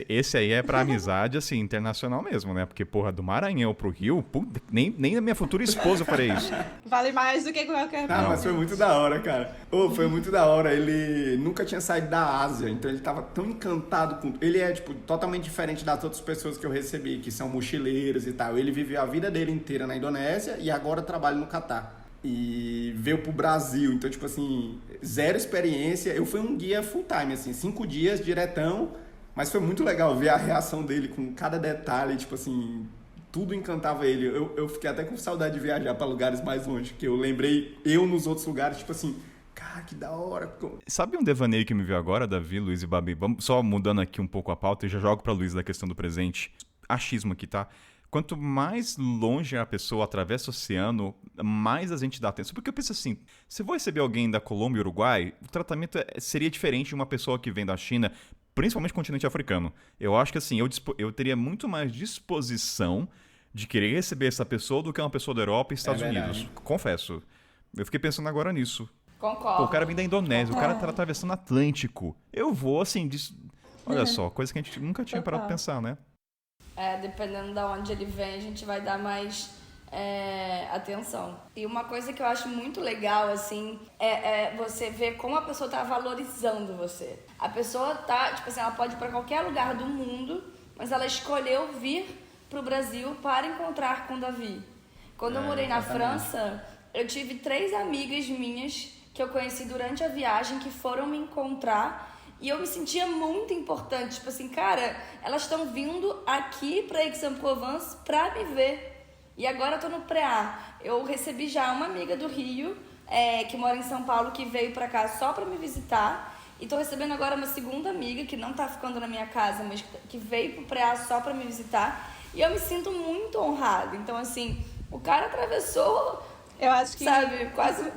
Esse aí é pra amizade, assim, internacional mesmo, né? Porque, porra, do Maranhão pro Rio, puta, nem a minha futura esposa eu farei isso. Vale mais do que qualquer Ah, mas foi muito da hora, cara. Foi muito da hora. Ele nunca tinha saído da Ásia, então ele tava tão encantado com... Ele é, tipo, totalmente diferente das outras pessoas que eu recebi, que são mochileiros e tal. Ele viveu a vida dele inteira na Indonésia e agora trabalha no Catar. E veio pro Brasil, então, tipo assim, zero experiência. Eu fui um guia full time, assim, 5 dias, diretão. Mas foi muito legal ver a reação dele com cada detalhe, tipo assim... Tudo encantava ele. Eu fiquei até com saudade de viajar para lugares mais longe, que eu lembrei eu nos outros lugares, tipo assim, cara, que da hora. Sabe um devaneio que me veio agora, Davi, Luiz e Babi? Vamos só mudando aqui um pouco a pauta e já jogo pra Luiz da questão do presente. Achismo aqui, tá? Quanto mais longe a pessoa atravessa o oceano, mais a gente dá atenção. Porque eu penso assim, se eu vou receber alguém da Colômbia e Uruguai, o tratamento seria diferente de uma pessoa que vem da China, principalmente continente africano. Eu acho que assim, eu teria muito mais disposição de querer receber essa pessoa do que uma pessoa da Europa e Estados Unidos. Confesso. Eu fiquei pensando agora nisso. Concordo. Pô, o cara vem da Indonésia, o cara tá atravessando o Atlântico. Eu vou, assim, olha só, coisa que a gente nunca tinha parado de pensar, né? Dependendo de onde ele vem, a gente vai dar mais atenção. E uma coisa que eu acho muito legal, assim, é você ver como a pessoa tá valorizando você. A pessoa tá, tipo assim, ela pode ir pra qualquer lugar do mundo, mas ela escolheu vir pro Brasil para encontrar com o Davi. Quando eu morei na França, eu tive 3 amigas minhas que eu conheci durante a viagem que foram me encontrar. E eu me sentia muito importante, tipo assim, cara, elas estão vindo aqui pra Aix-en-Provence pra me ver. E agora eu tô no pré-A. Eu recebi já uma amiga do Rio, que mora em São Paulo, que veio pra cá só pra me visitar. E tô recebendo agora uma segunda amiga, que não tá ficando na minha casa, mas que veio pro pré-A só pra me visitar. E eu me sinto muito honrada. Então, assim, o cara atravessou, eu acho que... sabe, quase...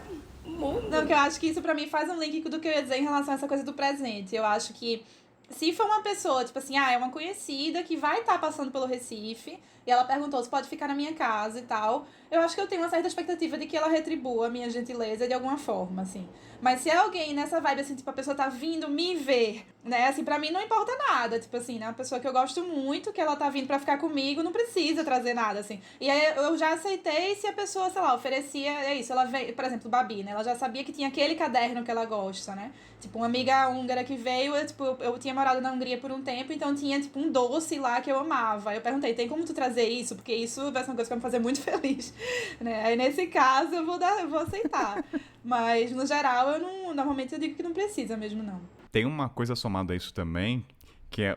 mundo. Não, que eu acho que isso pra mim faz um link do que eu ia dizer em relação a essa coisa do presente. Eu acho que se for uma pessoa, tipo assim, é uma conhecida que vai estar passando pelo Recife e ela perguntou se pode ficar na minha casa e tal, eu acho que eu tenho uma certa expectativa de que ela retribua a minha gentileza de alguma forma, assim. Mas se é alguém nessa vibe, assim, tipo, a pessoa tá vindo me ver, né, assim, pra mim não importa nada, tipo assim, né, uma pessoa que eu gosto muito, que ela tá vindo pra ficar comigo, não precisa trazer nada, assim. E aí eu já aceitei se a pessoa, sei lá, oferecia, ela veio, por exemplo, Babi, né, ela já sabia que tinha aquele caderno que ela gosta, né, tipo, uma amiga húngara que veio, eu tinha morado na Hungria por um tempo, então tinha, tipo, um doce lá que eu amava. Aí eu perguntei, tem como tu trazer isso? Porque isso vai ser uma coisa que vai me fazer muito feliz, né, aí nesse caso eu vou aceitar. Mas, no geral, normalmente eu digo que não precisa mesmo, não. Tem uma coisa somada a isso também, que é,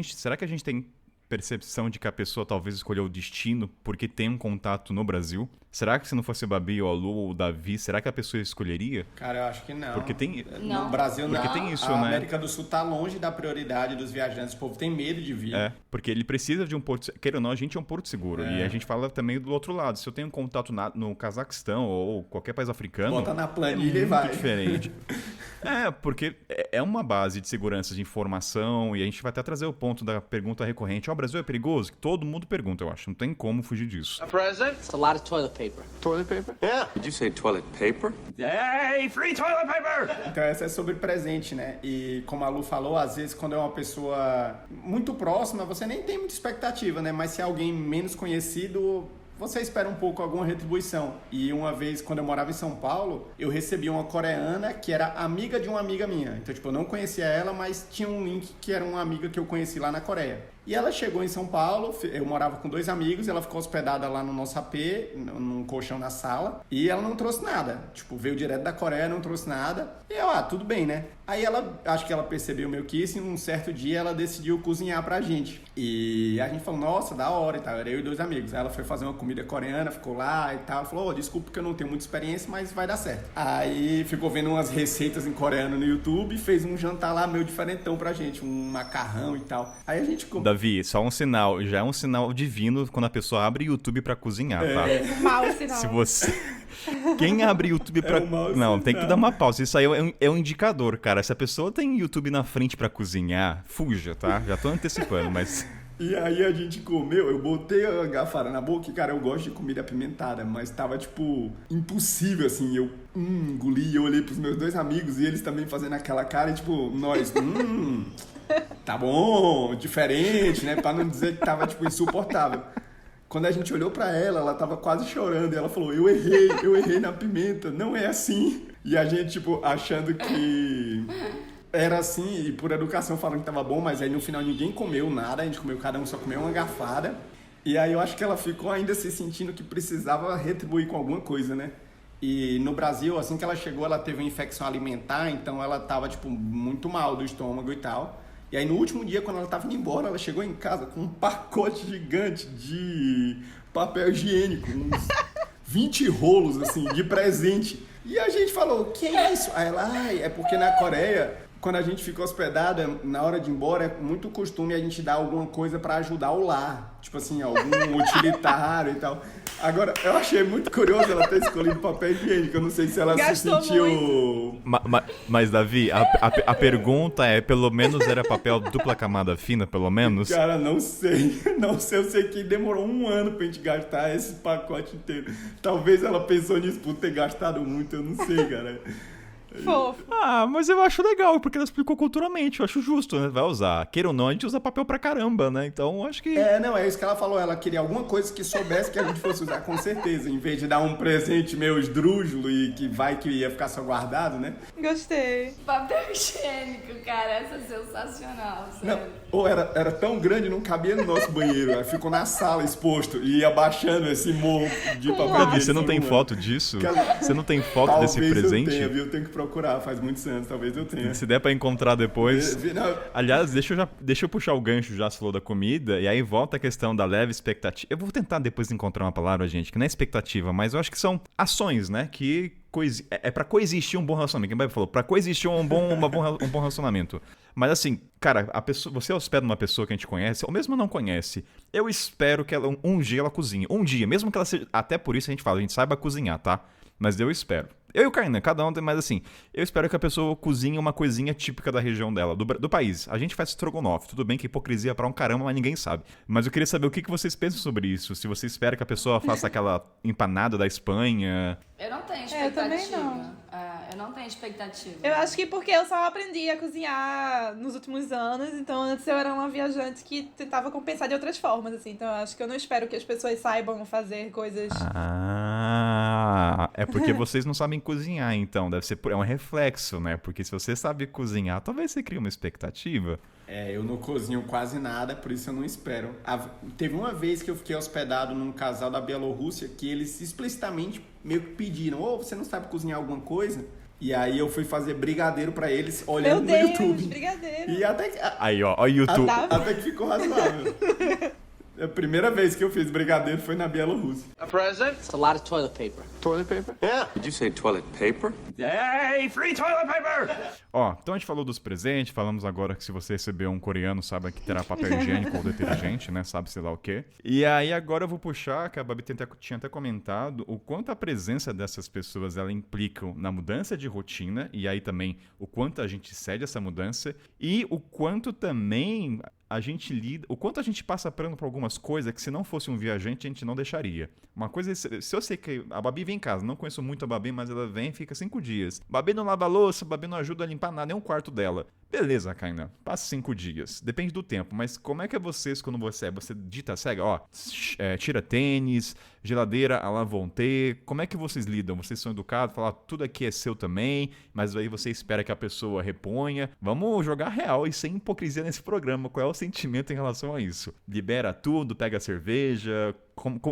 será que a gente tem percepção de que a pessoa talvez escolheu o destino porque tem um contato no Brasil? Será que se não fosse o Babi ou a Lu ou o Davi, será que a pessoa escolheria? Cara, eu acho que não. Porque tem... Não. No Brasil não. Porque tem isso, a né? América do Sul tá longe da prioridade dos viajantes. O povo tem medo de vir. Porque ele precisa de um porto... Queira ou não, a gente é um porto seguro. E a gente fala também do outro lado. Se eu tenho um contato no Cazaquistão ou qualquer país africano... Bota na planilha é e vai. muito diferente. Porque é uma base de segurança de informação e a gente vai até trazer o ponto da pergunta recorrente. O Brasil é perigoso? Que todo mundo pergunta, eu acho. Não tem como fugir disso. It's a lot of toilet paper. Toilet paper? Yeah. Did you say toilet paper? Hey, free toilet paper! Então essa é sobre presente, né? E como a Lu falou, às vezes quando é uma pessoa muito próxima, você nem tem muita expectativa, né? Mas se é alguém menos conhecido, você espera um pouco alguma retribuição. E uma vez, quando eu morava em São Paulo, eu recebi uma coreana que era amiga de uma amiga minha. Então, tipo, eu não conhecia ela, mas tinha um link que era uma amiga que eu conheci lá na Coreia. E ela chegou em São Paulo, eu morava com 2 amigos, ela ficou hospedada lá no nosso AP, num colchão na sala, e ela não trouxe nada. Tipo, veio direto da Coreia, não trouxe nada. E eu, tudo bem, né? Aí ela, acho que ela percebeu meio que isso, e um certo dia ela decidiu cozinhar pra gente. E a gente falou, nossa, da hora e tal, era eu e 2 amigos. Aí ela foi fazer uma comida coreana, ficou lá e tal, falou, desculpa que eu não tenho muita experiência, mas vai dar certo. Aí ficou vendo umas receitas em coreano no YouTube, fez um jantar lá meio diferentão pra gente, um macarrão e tal. Aí a gente... Davi, só um sinal, já é um sinal divino quando a pessoa abre YouTube pra cozinhar, tá? Mau sinal. Se você... Quem abre YouTube pra... mau Não, sinal. tem que dar uma pausa. Isso aí é um indicador, cara. Se a pessoa tem YouTube na frente pra cozinhar, fuja, tá? Já tô antecipando, mas... E aí a gente comeu, eu botei a garfada na boca e, cara, eu gosto de comida apimentada, mas tava, tipo, impossível, assim, eu engoli, eu olhei pros meus 2 amigos e eles também fazendo aquela cara e, tipo, nós, tá bom, diferente, né, pra não dizer que tava, tipo, insuportável. Quando a gente olhou pra ela, ela tava quase chorando e ela falou, eu errei na pimenta, não é assim. E a gente, tipo, achando que... era assim, e por educação falando que tava bom, mas aí no final ninguém comeu nada, a gente comeu, cada um só comeu uma garfada. E aí eu acho que ela ficou ainda se sentindo que precisava retribuir com alguma coisa, né? E no Brasil, assim que ela chegou, ela teve uma infecção alimentar, então ela tava, tipo, muito mal do estômago e tal. E aí no último dia, quando ela tava indo embora, ela chegou em casa com um pacote gigante de papel higiênico, uns 20 rolos, assim, de presente. E a gente falou, que é isso? Aí ela, é porque na Coreia... Quando a gente fica hospedada, na hora de ir embora, é muito costume a gente dar alguma coisa pra ajudar o lar. Tipo assim, algum utilitário e tal. Agora, eu achei muito curioso ela ter escolhido papel higiênico. Eu não sei se ela Gastou se sentiu... Mas, Davi, a pergunta é, pelo menos era papel dupla camada fina, pelo menos? Cara, não sei. Não sei, eu sei que demorou 1 ano pra gente gastar esse pacote inteiro. Talvez ela pensou nisso por ter gastado muito, eu não sei, cara. Fofo. Mas eu acho legal, porque ela explicou culturalmente, eu acho justo, né? Vai usar. Queira ou não, a gente usa papel pra caramba, né? Então, acho que... Não, é isso que ela falou. Ela queria alguma coisa que soubesse que a gente fosse usar com certeza. Em vez de dar um presente meio esdrúxulo e que ia ficar só guardado, né? Gostei. Papel higiênico, cara, essa é sensacional, sério. Ou era tão grande, não cabia no nosso banheiro. Aí ficou na sala exposto e ia baixando esse morro de papel Davi, higiênico. você não tem foto disso? Você não tem foto desse presente? Talvez eu tenha, viu? Eu tenho que procurar, faz muitos anos, talvez eu tenha. Se der pra encontrar depois. Não. Aliás, deixa eu puxar o gancho, já se falou da comida, e aí volta a questão da leve expectativa. Eu vou tentar depois encontrar uma palavra, gente, que não é expectativa, mas eu acho que são ações, né? Que é pra coexistir um bom relacionamento. Quem falou? Pra coexistir um bom relacionamento. Mas assim, cara, você hospeda uma pessoa que a gente conhece, ou mesmo não conhece, eu espero que ela, um dia ela cozinhe. Um dia, mesmo que ela seja... Até por isso a gente fala, a gente saiba cozinhar, tá? Mas eu espero. Eu e o Kainan, cada um tem mais assim. Eu espero que a pessoa cozinhe uma coisinha típica da região dela, do país. A gente faz estrogonofe. Tudo bem que hipocrisia pra um caramba, mas ninguém sabe. Mas eu queria saber o que vocês pensam sobre isso. Se você espera que a pessoa faça aquela empanada da Espanha. Eu não tenho Eu também expectativa. não. Eu não tenho expectativa. Eu acho que porque eu só aprendi a cozinhar nos últimos anos, então antes eu era uma viajante que tentava compensar de outras formas, assim. Então eu acho que eu não espero que as pessoas saibam fazer coisas... É porque vocês não sabem cozinhar, então. Deve ser um reflexo, né? Porque se você sabe cozinhar, talvez você crie uma expectativa. Eu não cozinho quase nada, por isso eu não espero. Teve uma vez que eu fiquei hospedado num casal da Bielorrússia que eles explicitamente meio que pediram, você não sabe cozinhar alguma coisa? E aí eu fui fazer brigadeiro pra eles olhando no YouTube. Brigadeiro. E até que... Aí, ó, o YouTube. Até que ficou razoável. A primeira vez que eu fiz brigadeiro foi na Bielorrússia. A present? It's a lot of toilet paper. Toilet paper? Yeah. Did you say toilet paper? Hey, free toilet paper! Ó, então a gente falou dos presentes, falamos agora que se você receber um coreano, sabe que terá papel higiênico ou detergente, né? Sabe sei lá o quê. E aí agora eu vou puxar, que a Babi tinha até comentado, o quanto a presença dessas pessoas ela implica na mudança de rotina, e aí também o quanto a gente cede essa mudança, e o quanto também a gente lida, o quanto a gente passa pano por algumas coisas que se não fosse um viajante a gente não deixaria. Uma coisa, se eu sei que a Babi vem em casa, não conheço muito a Babi, mas ela vem e fica 5 dias. Babi não lava a louça, Babi não ajuda a limpar nada, nem um quarto dela. Beleza, Kainan, passa 5 dias. Depende do tempo, mas como é que é vocês quando você dita cega, ó, tira tênis, geladeira, a lavonte, como é que vocês lidam? Vocês são educados, falar tudo aqui é seu também, mas aí você espera que a pessoa reponha. Vamos jogar real e sem hipocrisia nesse programa. Qual é o sentimento em relação a isso? Libera tudo, pega a cerveja,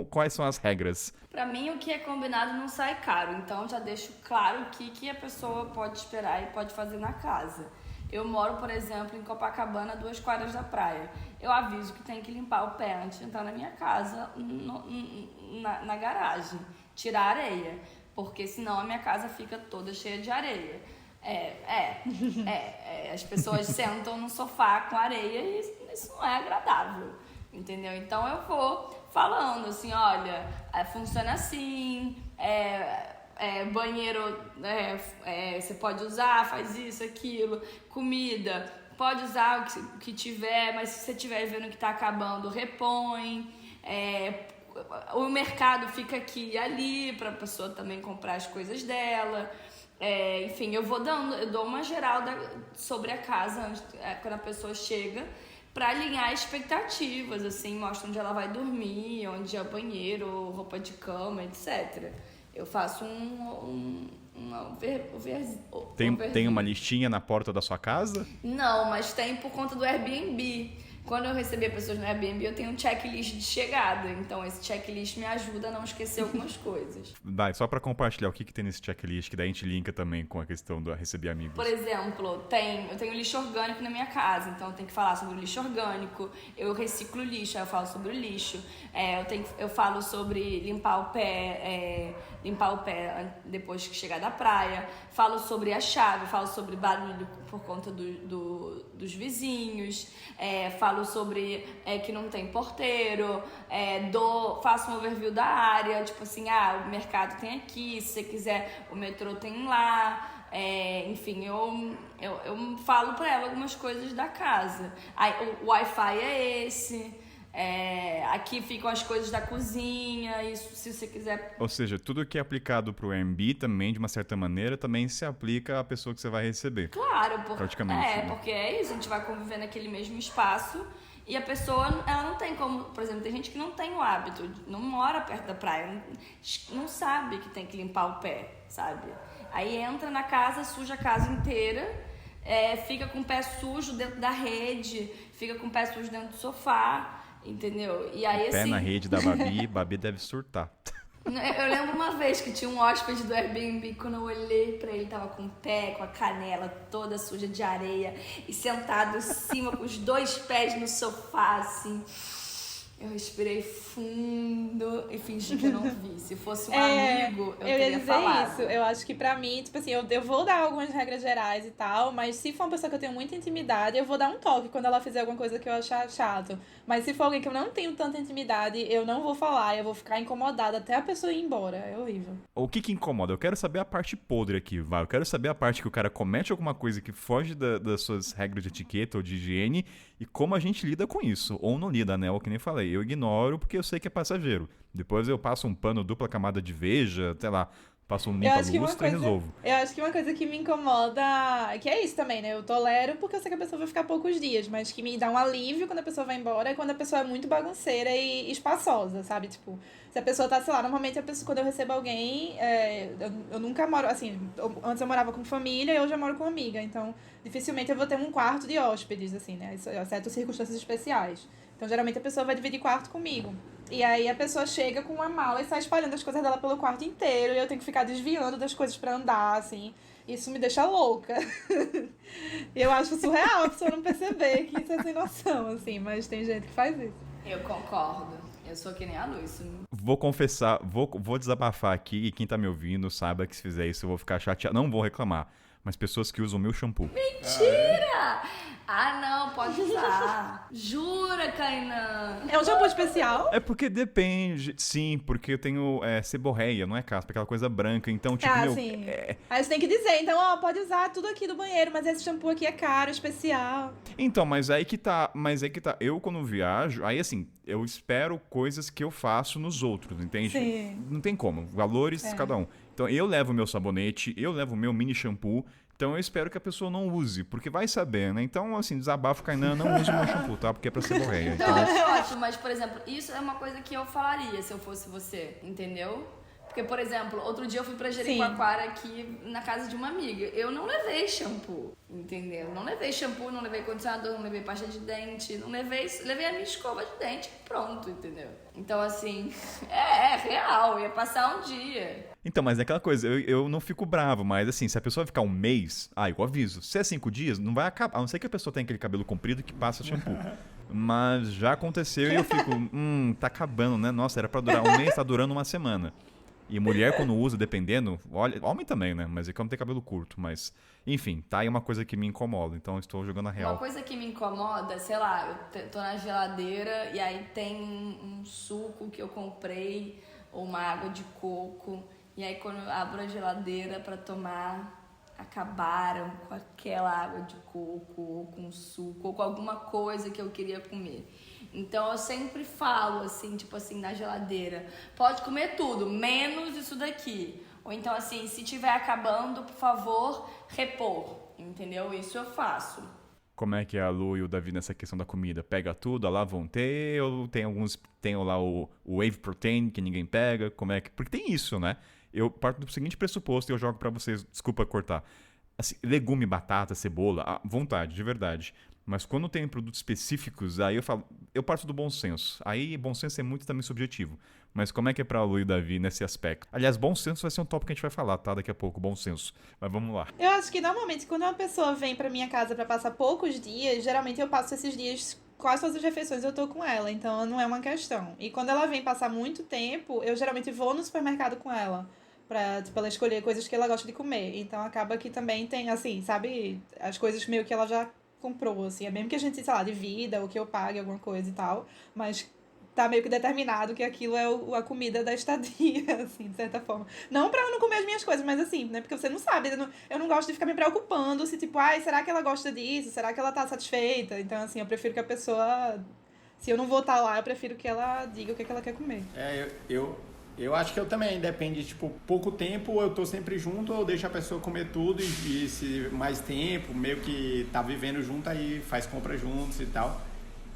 quais são as regras? Pra mim, o que é combinado não sai caro, então já deixo claro o que a pessoa pode esperar e pode fazer na casa. Eu moro, por exemplo, em Copacabana, 2 quadras da praia. Eu aviso que tem que limpar o pé antes de entrar na minha casa, na garagem, tirar a areia, porque senão a minha casa fica toda cheia de areia. As pessoas sentam no sofá com areia e isso não é agradável, entendeu? Então eu vou falando assim, olha, funciona assim, banheiro, você pode usar, faz isso, aquilo, comida, pode usar o que tiver, mas se você estiver vendo que está acabando, repõe, o mercado fica aqui e ali para a pessoa também comprar as coisas dela, enfim, eu dou uma geral sobre a casa quando a pessoa chega, para alinhar expectativas, assim, mostra onde ela vai dormir, onde é o banheiro, roupa de cama, etc. Eu faço Tem uma listinha na porta da sua casa? Não, mas tem por conta do Airbnb. Quando eu recebia pessoas no Airbnb, eu tenho um checklist de chegada. Então, esse checklist me ajuda a não esquecer algumas coisas. Vai, só pra compartilhar o que tem nesse checklist, que daí a gente linka também com a questão do receber amigos. Por exemplo, eu tenho lixo orgânico na minha casa, então eu tenho que falar sobre o lixo orgânico. Eu reciclo lixo, aí eu falo sobre o lixo. Eu falo sobre limpar o pé depois que chegar da praia. Falo sobre a chave, falo sobre barulho por conta dos vizinhos. Falo sobre que não tem porteiro, faço um overview da área, tipo assim, o mercado tem aqui, se você quiser, o metrô tem lá, enfim, eu falo pra ela algumas coisas da casa. Aí, o Wi-Fi é esse, aqui ficam as coisas da cozinha, isso se você quiser. Ou seja, tudo que é aplicado pro Airbnb também, de uma certa maneira, também se aplica à pessoa que você vai receber. Claro, praticamente, né? Porque é isso, a gente vai conviver naquele mesmo espaço e a pessoa, ela não tem como, por exemplo, tem gente que não tem o hábito, não mora perto da praia, não sabe que tem que limpar o pé, sabe? Aí entra na casa, suja a casa inteira, fica com o pé sujo dentro da rede, fica com o pé sujo dentro do sofá. Entendeu? E aí, pé assim... na rede da Babi deve surtar. Eu lembro uma vez que tinha um hóspede do Airbnb, quando eu olhei pra ele, tava com o pé, com a canela toda suja de areia e sentado em cima com os 2 pés no sofá, assim. Eu respirei fundo e fingi que eu não vi. Se fosse um amigo, eu teria falado. Isso. Eu acho que pra mim, tipo assim, eu vou dar algumas regras gerais e tal, mas se for uma pessoa que eu tenho muita intimidade, eu vou dar um toque quando ela fizer alguma coisa que eu achar chato. Mas se for alguém que eu não tenho tanta intimidade, eu não vou falar, eu vou ficar incomodada até a pessoa ir embora. É horrível. O que incomoda? Eu quero saber a parte podre aqui, vai. Eu quero saber a parte que o cara comete alguma coisa que foge das suas regras de etiqueta ou de higiene e como a gente lida com isso. Ou não lida, né? Ou que nem falei. Eu ignoro porque eu sei que é passageiro. Depois eu passo um pano dupla camada de veja, sei lá, passo um limpa-lustre e resolvo. Eu acho que uma coisa que me incomoda, que é isso também, né? Eu tolero porque eu sei que a pessoa vai ficar poucos dias, mas que me dá um alívio quando a pessoa vai embora é quando a pessoa é muito bagunceira e espaçosa, sabe? Tipo, se a pessoa tá, sei lá, normalmente quando eu recebo alguém, eu nunca moro, assim, antes eu morava com família e hoje eu moro com amiga, então dificilmente eu vou ter um quarto de hóspedes, assim, né? Exceto circunstâncias especiais. Então, geralmente, a pessoa vai dividir quarto comigo. E aí, a pessoa chega com uma mala e sai espalhando as coisas dela pelo quarto inteiro. E eu tenho que ficar desviando das coisas pra andar, assim. Isso me deixa louca. Eu acho surreal a pessoa não perceber que isso é sem noção, assim. Mas tem gente que faz isso. Eu concordo. Eu sou que nem a Luz. Vou confessar, vou desabafar aqui e quem tá me ouvindo saiba que se fizer isso eu vou ficar chateado. Não vou reclamar, mas pessoas que usam o meu shampoo. Mentira! Ah, não, pode usar. Jura, Kainan? É um shampoo especial? É porque depende, sim, porque eu tenho seborreia, não é caspa, aquela coisa branca, então tipo, Sim. Aí você tem que dizer, então, pode usar tudo aqui do banheiro, mas esse shampoo aqui é caro, especial. Então, mas aí que tá, eu quando viajo, aí assim, eu espero coisas que eu faço nos outros, entende? Sim. Não tem como, valores cada um. Então eu levo meu sabonete, eu levo meu mini shampoo, então eu espero que a pessoa não use, porque vai saber, né? Então, assim, desabafo, Kainan, não use o meu shampoo, tá? Porque é pra seborreia. Então, eu acho ótimo, mas, por exemplo, isso é uma coisa que eu falaria se eu fosse você, entendeu? Porque, por exemplo, outro dia eu fui pra Jericoacoara aqui na casa de uma amiga. Eu não levei shampoo, entendeu? Não levei shampoo, não levei condicionador, não levei pasta de dente, não levei a minha escova de dente, pronto, entendeu? Então, assim, é real, ia passar um dia. Então, mas é aquela coisa, eu não fico bravo, mas assim, se a pessoa ficar um mês, eu aviso. Se é 5 dias, não vai acabar. A não ser que a pessoa tenha aquele cabelo comprido que passa shampoo. Mas já aconteceu e eu fico, tá acabando, né? Nossa, era pra durar um mês, tá durando uma semana. E mulher quando usa, dependendo, olha, homem também, né? Mas é que eu não tenho cabelo curto, mas... Enfim, tá aí uma coisa que me incomoda, então eu estou jogando a real. Uma coisa que me incomoda, sei lá, eu tô na geladeira e aí tem um suco que eu comprei, ou uma água de coco, e aí quando eu abro a geladeira pra tomar, acabaram com aquela água de coco, ou com suco, ou com alguma coisa que eu queria comer. Então eu sempre falo assim, tipo assim, na geladeira, pode comer tudo, menos isso daqui. Ou então assim, se tiver acabando, por favor, repor, entendeu? Isso eu faço. Como é que é a Lu e o Davi nessa questão da comida? Pega tudo, lá vão ter, ou tem alguns, tem lá o Whey Protein que ninguém pega, como é que... Porque tem isso, né? Eu parto do seguinte pressuposto e eu jogo pra vocês, desculpa cortar. Assim, legume, batata, cebola, à vontade, de verdade. Mas quando tem produtos específicos, aí eu falo, eu parto do bom senso. Aí bom senso é muito também subjetivo. Mas como é que é pra Lu e o Davi nesse aspecto? Aliás, bom senso vai ser um tópico que a gente vai falar, tá? Daqui a pouco, bom senso. Mas vamos lá. Eu acho que normalmente quando uma pessoa vem pra minha casa pra passar poucos dias, geralmente eu passo esses dias, quase todas as refeições eu tô com ela, então não é uma questão. E quando ela vem passar muito tempo, eu geralmente vou no supermercado com ela. Pra, tipo, ela escolher coisas que ela gosta de comer. Então acaba que também tem, assim, sabe, as coisas meio que ela já comprou, assim. É mesmo que a gente, sei lá, divida ou que eu pague alguma coisa e tal, mas tá meio que determinado que aquilo é a comida da estadia, assim, de certa forma. Não pra eu não comer as minhas coisas, mas assim, né, porque você não sabe, eu não gosto de ficar me preocupando se, tipo, será que ela gosta disso? Será que ela tá satisfeita? Então, assim, eu prefiro que a pessoa, se eu não vou estar lá, eu prefiro que ela diga o que ela quer comer. Eu acho que eu também, depende, tipo, pouco tempo eu tô sempre junto, eu deixo a pessoa comer tudo e se mais tempo, meio que tá vivendo junto, aí faz compra juntos e tal.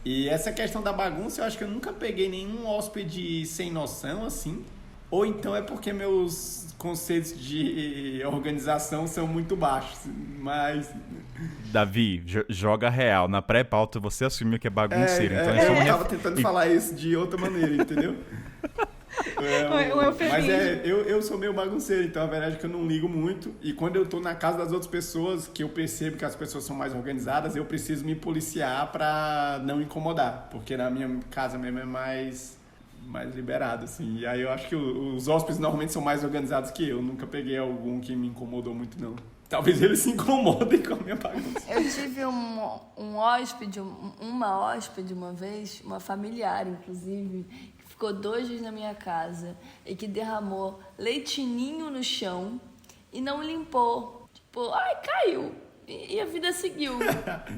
E essa questão da bagunça, eu acho que eu nunca peguei nenhum hóspede sem noção, assim, ou então é porque meus conceitos de organização são muito baixos, mas... Davi, joga real. Na pré-pauta você assumiu que é bagunceiro, então é só eu tava tentando falar isso de outra maneira, entendeu? Mas eu sou meio bagunceiro, então a verdade é que eu não ligo muito. E quando eu tô na casa das outras pessoas, que eu percebo que as pessoas são mais organizadas, eu preciso me policiar pra não incomodar. Porque na minha casa mesmo é mais liberado, assim. E aí eu acho que os hóspedes normalmente são mais organizados que eu. Nunca peguei algum que me incomodou muito, não. Talvez eles se incomodem com a minha bagunça. Eu tive uma hóspede uma vez, uma familiar, inclusive, que ficou 2 dias na minha casa e que derramou leitinho no chão e não limpou. Tipo, caiu. E a vida seguiu.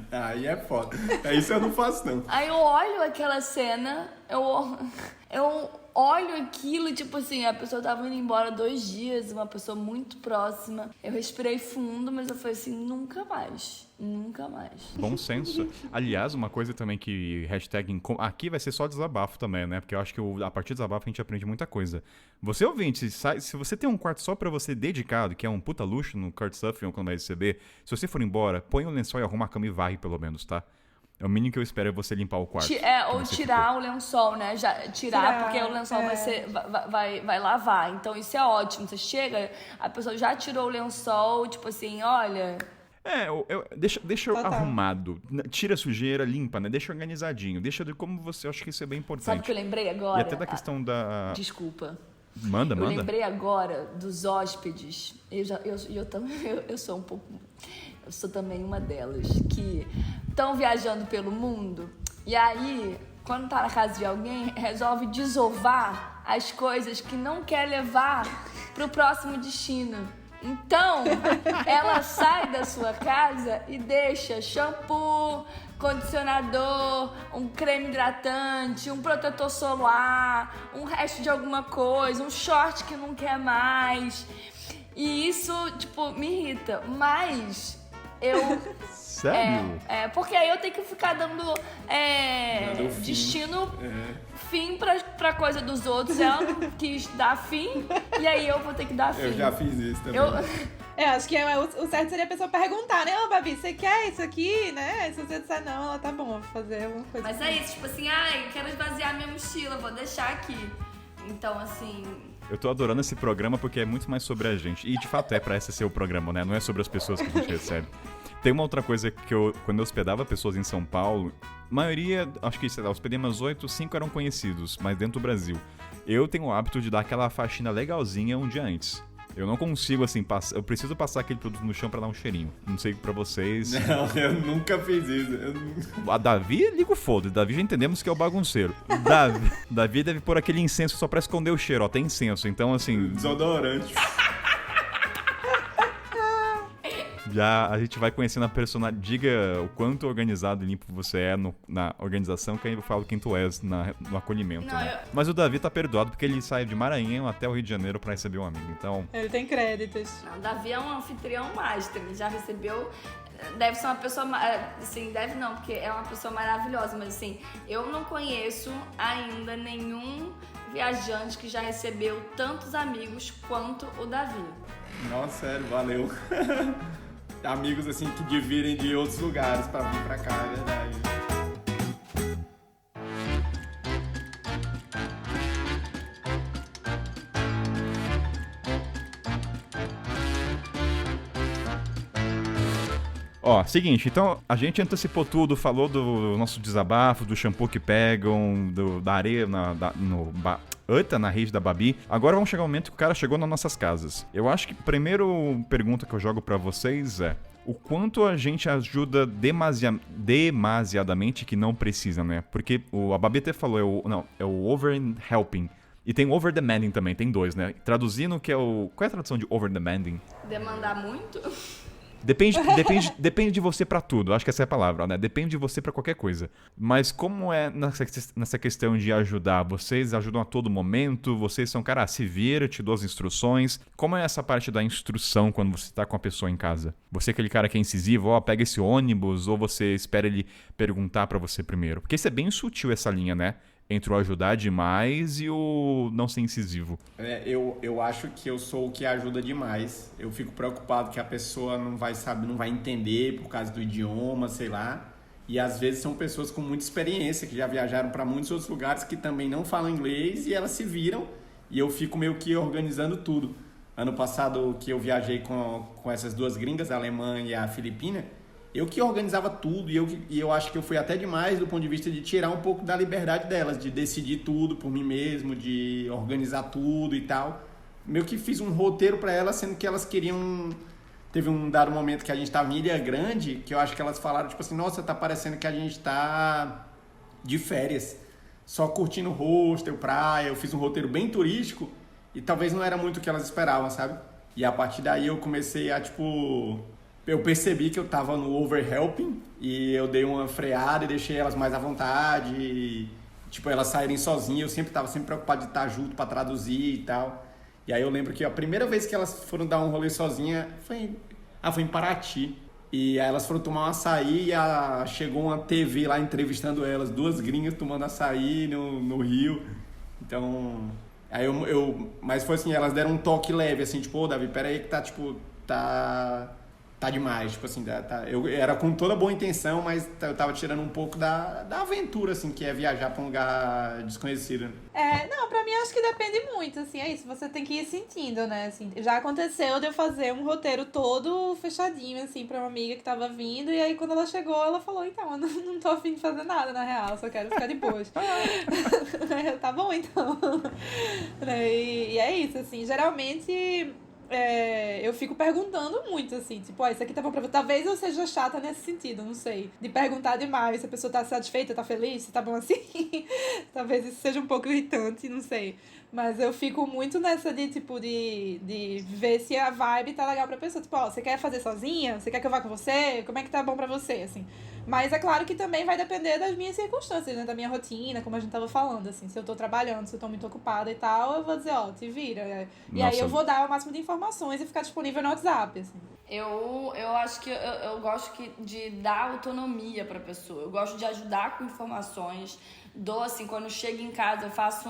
Aí é foda. Isso eu não faço, não. Aí eu olho aquela cena, eu olho aquilo, tipo assim, a pessoa tava indo embora 2 dias, uma pessoa muito próxima. Eu respirei fundo, mas eu falei assim, nunca mais. Bom senso. Aliás, uma coisa também que hashtag... Aqui vai ser só desabafo também, né? Porque eu acho que a partir do desabafo a gente aprende muita coisa. Você ouvinte, se você tem um quarto só pra você dedicado, que é um puta luxo no Couchsurfing ou quando vai receber, se você for embora, põe um lençol e arruma a cama e varre pelo menos, tá? É o mínimo que eu espero é você limpar o quarto. Ou tirar o lençol, né? Tirar, porque o lençol vai lavar. Então isso é ótimo. Você chega, a pessoa já tirou o lençol, tipo assim, olha... Deixa eu Total. arrumado. Tira a sujeira, limpa, né? Deixa organizadinho. Deixa de como você... Eu acho que isso é bem importante. Sabe o que eu lembrei agora? E até da questão da... Desculpa. Manda. Eu lembrei agora dos hóspedes. Eu sou um pouco... Eu sou também uma delas. Que estão viajando pelo mundo. E aí, quando tá na casa de alguém, resolve desovar as coisas que não quer levar pro próximo destino. Então, ela sai da sua casa e deixa shampoo, condicionador, um creme hidratante, um protetor solar, um resto de alguma coisa, um short que não quer mais. E isso, tipo, me irrita. Mas eu... Sério? Porque aí eu tenho que ficar dando fim. destino... fim pra coisa dos outros, ela não quis dar fim, e aí eu vou ter que dar fim. Eu já fiz isso também. Acho que o certo seria a pessoa perguntar, né? Ô, Babi, você quer isso aqui, né? Se você disser não, ela tá bom, vou fazer alguma coisa. Mas é isso, tipo assim, quero esvaziar minha mochila, vou deixar aqui. Então, assim... Eu tô adorando esse programa porque é muito mais sobre a gente. E de fato pra esse ser o programa, né? Não é sobre as pessoas que a gente recebe. Tem uma outra coisa que quando eu hospedava pessoas em São Paulo, a maioria, acho que, sei lá, hospedei umas 8, 5 eram conhecidos, mas dentro do Brasil. Eu tenho o hábito de dar aquela faxina legalzinha um dia antes. Eu não consigo, assim, eu preciso passar aquele produto no chão pra dar um cheirinho. Não sei pra vocês. Não, eu nunca fiz isso. A Davi, liga o foda-se. Davi já entendemos que é o bagunceiro. Davi deve pôr aquele incenso só pra esconder o cheiro, ó. Tem incenso, então, assim... Desodorante. Já a gente vai conhecendo a personalidade. Diga o quanto organizado e limpo você é na organização, que aí eu falo quem tu és no acolhimento. Não, né? Mas o Davi tá perdoado porque ele sai de Maranhão até o Rio de Janeiro pra receber um amigo. Então, Ele tem créditos. Não, o Davi é um anfitrião master, ele já recebeu... Deve ser uma pessoa... Assim, deve não, porque é uma pessoa maravilhosa, mas assim, eu não conheço ainda nenhum viajante que já recebeu tantos amigos quanto o Davi. Nossa, sério, valeu. Amigos assim que dividem de outros lugares pra vir pra cá, é verdade. ó, seguinte, então a gente antecipou tudo, falou do nosso desabafo, do shampoo que pegam, da areia na rede da Babi. Agora vamos chegar ao momento que o cara chegou nas nossas casas. Eu acho que a primeira pergunta que eu jogo pra vocês é: o quanto a gente ajuda demasiadamente que não precisa, né? Porque a Babi até falou, é o over-helping. E tem o over-demanding também, tem dois, né? Traduzindo, que é o... Qual é a tradução de over-demanding? Demandar muito? Depende de você pra tudo, acho que essa é a palavra, né? Depende de você pra qualquer coisa. Mas como é nessa questão de ajudar? Vocês ajudam a todo momento? Vocês são, cara, se vira, te dou as instruções. Como é essa parte da instrução quando você tá com a pessoa em casa? Você é aquele cara que é incisivo, pega esse ônibus, ou você espera ele perguntar pra você primeiro? Porque isso é bem sutil, essa linha, né? Entre o ajudar demais e o não ser incisivo. Eu acho que eu sou o que ajuda demais. Eu fico preocupado que a pessoa não vai saber, não vai entender por causa do idioma, sei lá. E às vezes são pessoas com muita experiência, que já viajaram para muitos outros lugares que também não falam inglês e elas se viram. E eu fico meio que organizando tudo. Ano passado que eu viajei com essas duas gringas, a alemã e a filipina, eu que organizava tudo e eu acho que eu fui até demais do ponto de vista de tirar um pouco da liberdade delas, de decidir tudo por mim mesmo, de organizar tudo e tal. Meio que fiz um roteiro para elas, sendo que elas queriam... Teve um dado momento que a gente estava em Ilha Grande, que eu acho que elas falaram, tipo assim, nossa, tá parecendo que a gente tá de férias, só curtindo hostel, praia. Eu fiz um roteiro bem turístico e talvez não era muito o que elas esperavam, sabe? E a partir daí eu comecei a, tipo... Eu percebi que eu tava no overhelping e eu dei uma freada e deixei elas mais à vontade. E, tipo, elas saírem sozinhas, eu sempre tava preocupado de estar junto pra traduzir e tal. E aí eu lembro que a primeira vez que elas foram dar um rolê sozinha foi em Paraty. E aí elas foram tomar um açaí e chegou uma TV lá entrevistando elas, duas gringas tomando açaí no Rio. Então, aí mas foi assim, elas deram um toque leve, assim, tipo, Davi, peraí que tá tá demais, tipo assim, eu era com toda boa intenção, mas eu tava tirando um pouco da aventura, assim, que é viajar pra um lugar desconhecido. Não, pra mim acho que depende muito, assim, é isso, você tem que ir sentindo, né, assim, já aconteceu de eu fazer um roteiro todo fechadinho, assim, pra uma amiga que tava vindo, e aí quando ela chegou, ela falou, então, eu não tô afim de fazer nada, na real, só quero ficar de boas. Tá bom, então. E é isso, assim, geralmente... eu fico perguntando muito, assim, tipo, isso aqui tá bom pra você. Talvez eu seja chata nesse sentido, não sei. De perguntar demais se a pessoa tá satisfeita, tá feliz, se tá bom assim. Talvez isso seja um pouco irritante, não sei. Mas eu fico muito nessa de, tipo, de ver se a vibe tá legal pra pessoa. Tipo, você quer fazer sozinha? Você quer que eu vá com você? Como é que tá bom pra você, assim? Mas é claro que também vai depender das minhas circunstâncias, né? Da minha rotina, como a gente tava falando, assim. Se eu tô trabalhando, se eu tô muito ocupada e tal, eu vou dizer, te vira. E aí eu vou dar o máximo de informações e ficar disponível no WhatsApp, assim. Eu acho que eu gosto de dar autonomia pra pessoa. Eu gosto de ajudar com informações. Dou, assim, quando chego em casa, eu faço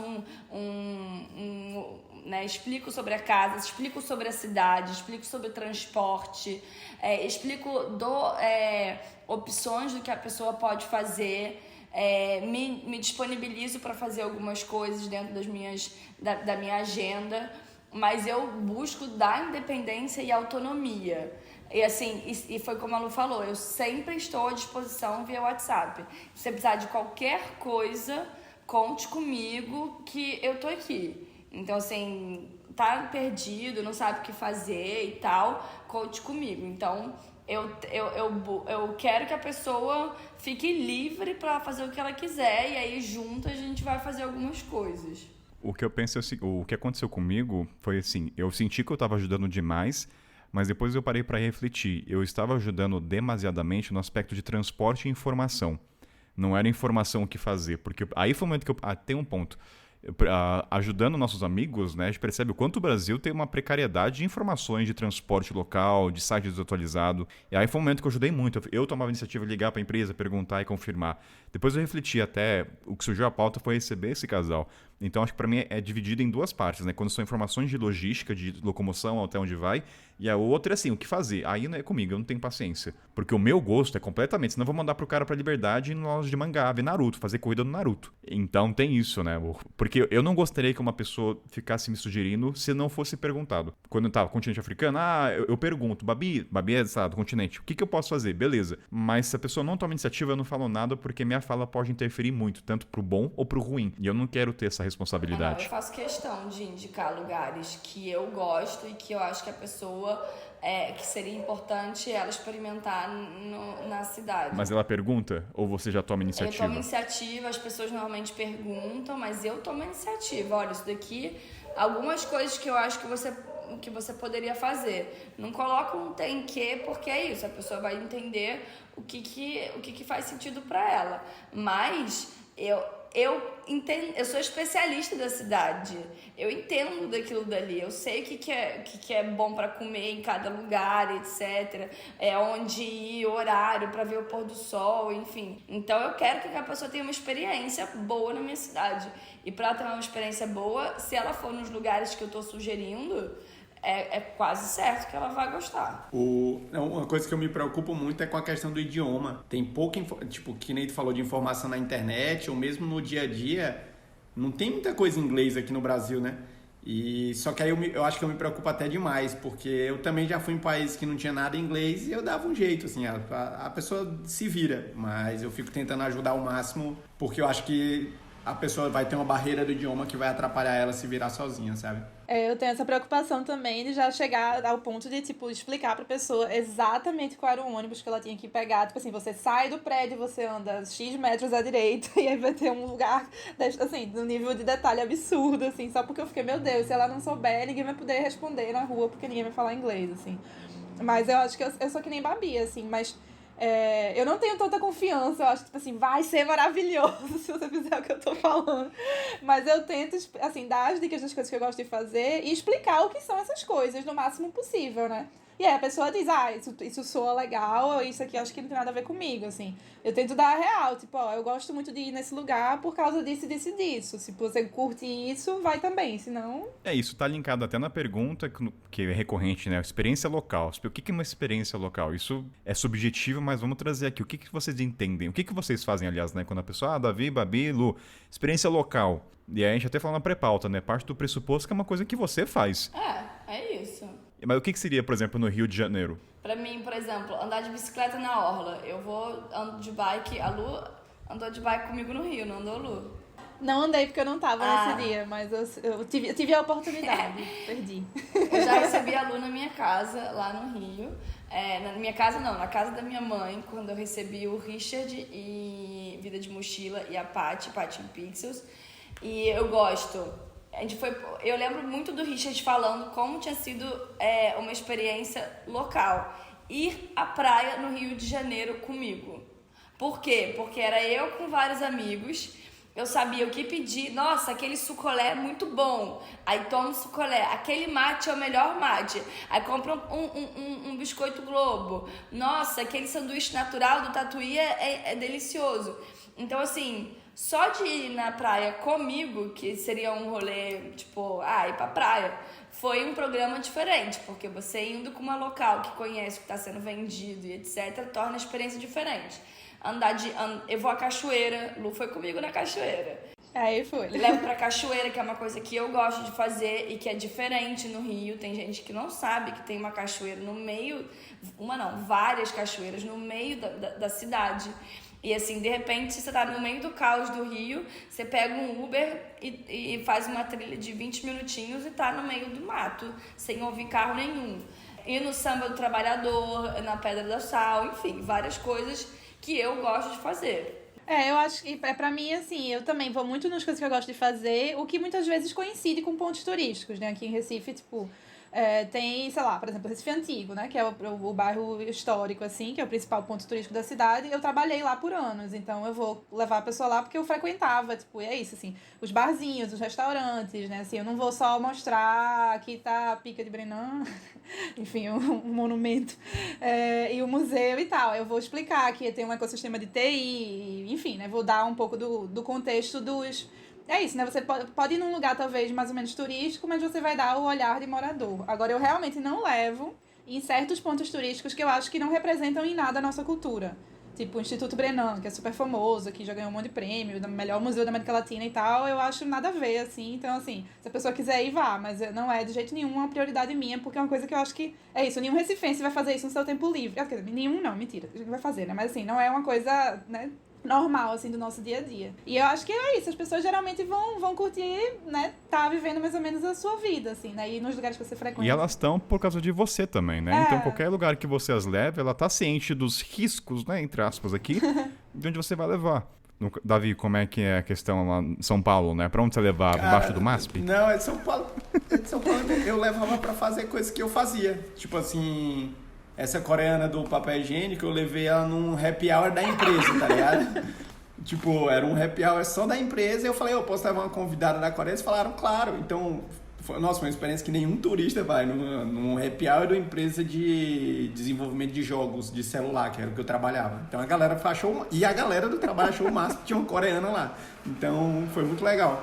né, explico sobre a casa, explico sobre a cidade, explico sobre o transporte, dou opções do que a pessoa pode fazer, me disponibilizo para fazer algumas coisas dentro da minha agenda, mas eu busco dar independência e autonomia. E assim, e foi como a Lu falou, eu sempre estou à disposição via WhatsApp. Se você precisar de qualquer coisa, conte comigo que eu tô aqui. Então, assim, tá perdido, não sabe o que fazer e tal, conte comigo. Então, eu quero que a pessoa fique livre pra fazer o que ela quiser e aí junto a gente vai fazer algumas coisas. O que eu penso o que aconteceu comigo foi assim, eu senti que eu estava ajudando demais, mas depois eu parei para refletir. Eu estava ajudando demasiadamente no aspecto de transporte e informação. Não era informação o que fazer, porque aí foi o momento que tem um ponto. Ajudando nossos amigos, né, a gente percebe o quanto o Brasil tem uma precariedade de informações de transporte local, de site desatualizado. E aí foi um momento que eu ajudei muito. Eu tomava a iniciativa de ligar para a empresa, perguntar e confirmar. Depois eu refleti até, o que surgiu a pauta foi receber esse casal. Então acho que para mim é dividido em duas partes, né? Quando são informações de logística, de locomoção até onde vai, e a outra é assim, o que fazer. Aí não é comigo, eu não tenho paciência. Porque o meu gosto é completamente, senão eu vou mandar pro cara pra Liberdade na loja de mangá, ver Naruto, fazer corrida no Naruto. Então tem isso, né? Porque eu não gostaria que uma pessoa ficasse me sugerindo se não fosse perguntado. Quando eu tava no continente africano, eu pergunto, Babi é do continente, o que eu posso fazer? Beleza. Mas se a pessoa não toma iniciativa, eu não falo nada, porque minha fala pode interferir muito, tanto pro bom ou pro ruim. E eu não quero ter essa responsabilidade. Eu faço questão de indicar lugares que eu gosto e que eu acho que a pessoa que seria importante ela experimentar na cidade. Mas ela pergunta ou você já toma iniciativa? Eu tomo iniciativa, as pessoas normalmente perguntam, mas eu tomo iniciativa. Olha, isso daqui, algumas coisas que eu acho que você poderia fazer. Não coloca um tem que, porque é isso, a pessoa vai entender o que faz sentido para ela. Mas eu sou especialista da cidade, eu entendo daquilo dali, eu sei o que é bom para comer em cada lugar, etc. Onde ir, horário para ver o pôr do sol, enfim. Então eu quero que a pessoa tenha uma experiência boa na minha cidade. E para ter uma experiência boa, se ela for nos lugares que eu estou sugerindo, é quase certo que ela vai gostar. Uma coisa que eu me preocupo muito é com a questão do idioma. Tem pouca, tipo, que nem tu falou de informação na internet, ou mesmo no dia a dia, não tem muita coisa em inglês aqui no Brasil, né? E só que aí eu acho que eu me preocupo até demais, porque eu também já fui em países que não tinha nada em inglês e eu dava um jeito, assim, a pessoa se vira, mas eu fico tentando ajudar ao máximo, porque eu acho que a pessoa vai ter uma barreira do idioma que vai atrapalhar ela a se virar sozinha, sabe? Eu tenho essa preocupação também de já chegar ao ponto de, tipo, explicar pra pessoa exatamente qual era o ônibus que ela tinha que pegar. Tipo assim, você sai do prédio, você anda X metros à direita e aí vai ter um lugar, assim, num nível de detalhe absurdo, assim. Só porque eu fiquei, meu Deus, se ela não souber, ninguém vai poder responder na rua porque ninguém vai falar inglês, assim. Mas eu acho que eu sou que nem Babi, assim, mas... eu não tenho tanta confiança, eu acho que, tipo assim, vai ser maravilhoso se você fizer o que eu tô falando. Mas eu tento, assim, dar as dicas das coisas que eu gosto de fazer e explicar o que são essas coisas no máximo possível, né? E aí a pessoa diz, isso soa legal, ou isso aqui acho que não tem nada a ver comigo, assim. Eu tento dar a real, tipo, eu gosto muito de ir nesse lugar por causa disso, disso e disso. Se você curte isso, vai também, senão... Isso tá linkado até na pergunta que é recorrente, né? Experiência local. O que é uma experiência local? Isso é subjetivo, mas vamos trazer aqui. O que vocês entendem? O que vocês fazem, aliás, né? Quando a pessoa, Davi, Babi, Lu, experiência local. E aí a gente até fala na pré-pauta, né? Parte do pressuposto que é uma coisa que você faz. É isso. Mas o que seria, por exemplo, no Rio de Janeiro? Pra mim, por exemplo, andar de bicicleta na orla. Eu ando de bike, a Lu andou de bike comigo no Rio, não andou, Lu? Não andei porque eu não tava nesse dia, mas eu tive a oportunidade, perdi. Eu já recebi a Lu na minha casa, lá no Rio. Na minha casa não, na casa da minha mãe, quando eu recebi o Richard e Vida de Mochila e a Paty Pixels. E eu gosto. Eu lembro muito do Richard falando como tinha sido uma experiência local. Ir à praia no Rio de Janeiro comigo. Por quê? Porque era eu com vários amigos. Eu sabia o que pedir. Nossa, aquele sucolé é muito bom. Aí tomo sucolé. Aquele mate é o melhor mate. Aí compro um biscoito Globo. Nossa, aquele sanduíche natural do Tatuí é delicioso. Então, assim, só de ir na praia comigo, que seria um rolê, tipo, ir pra praia, foi um programa diferente. Porque você indo com uma local que conhece o que está sendo vendido e etc., torna a experiência diferente. Eu vou à cachoeira, Lu foi comigo na cachoeira. Aí foi. Levo pra cachoeira, que é uma coisa que eu gosto de fazer e que é diferente no Rio. Tem gente que não sabe que tem uma cachoeira no meio, várias cachoeiras no meio da cidade. E assim, de repente, você tá no meio do caos do Rio, você pega um Uber e faz uma trilha de 20 minutinhos e tá no meio do mato, sem ouvir carro nenhum. E no Samba do Trabalhador, na Pedra do Sal, enfim, várias coisas que eu gosto de fazer. Eu acho que pra mim, assim, eu também vou muito nas coisas que eu gosto de fazer, o que muitas vezes coincide com pontos turísticos, né? Aqui em Recife, tipo, tem, sei lá, por exemplo, Recife Antigo, né? Que é o bairro histórico, assim, que é o principal ponto turístico da cidade. Eu trabalhei lá por anos, então eu vou levar a pessoa lá porque eu frequentava, tipo, e é isso, assim, os barzinhos, os restaurantes, né? Assim, eu não vou só mostrar aqui tá a Pica de Brenan, enfim, um monumento, e o museu e tal. Eu vou explicar que tem um ecossistema de TI, enfim, né? Vou dar um pouco do contexto dos... É isso, né? Você pode ir num lugar talvez mais ou menos turístico, mas você vai dar o olhar de morador. Agora, eu realmente não levo em certos pontos turísticos que eu acho que não representam em nada a nossa cultura. Tipo o Instituto Brenan, que é super famoso, que já ganhou um monte de prêmio, do melhor museu da América Latina e tal. Eu acho nada a ver, assim. Então, assim, se a pessoa quiser ir, vá. Mas não é de jeito nenhum uma prioridade minha, porque é uma coisa que eu acho que... É isso, nenhum recifense vai fazer isso no seu tempo livre. Quer dizer, nenhum não, mentira. A gente vai fazer, né? Mas, assim, não é uma coisa, né, normal, assim, do nosso dia a dia. E eu acho que é isso, as pessoas geralmente vão curtir, né, tá vivendo mais ou menos a sua vida, assim, né, e nos lugares que você frequenta. E elas estão por causa de você também, né? Então, qualquer lugar que você as leve, ela tá ciente dos riscos, né, entre aspas aqui, de onde você vai levar. Davi, como é que é a questão lá em São Paulo, né? Pra onde você levar? Embaixo do MASP? Não, é de São Paulo. Eu levava pra fazer coisas que eu fazia. Tipo assim... Essa coreana do papel higiênico, eu levei ela num happy hour da empresa, tá ligado? Tipo, era um happy hour só da empresa e eu falei, eu posso levar uma convidada da Coreia? Eles falaram, claro. Então, foi uma experiência que nenhum turista vai num happy hour da empresa de desenvolvimento de jogos de celular, que era o que eu trabalhava. Então, a galera achou... E a galera do trabalho achou o máximo que tinha uma coreana lá. Então, foi muito legal.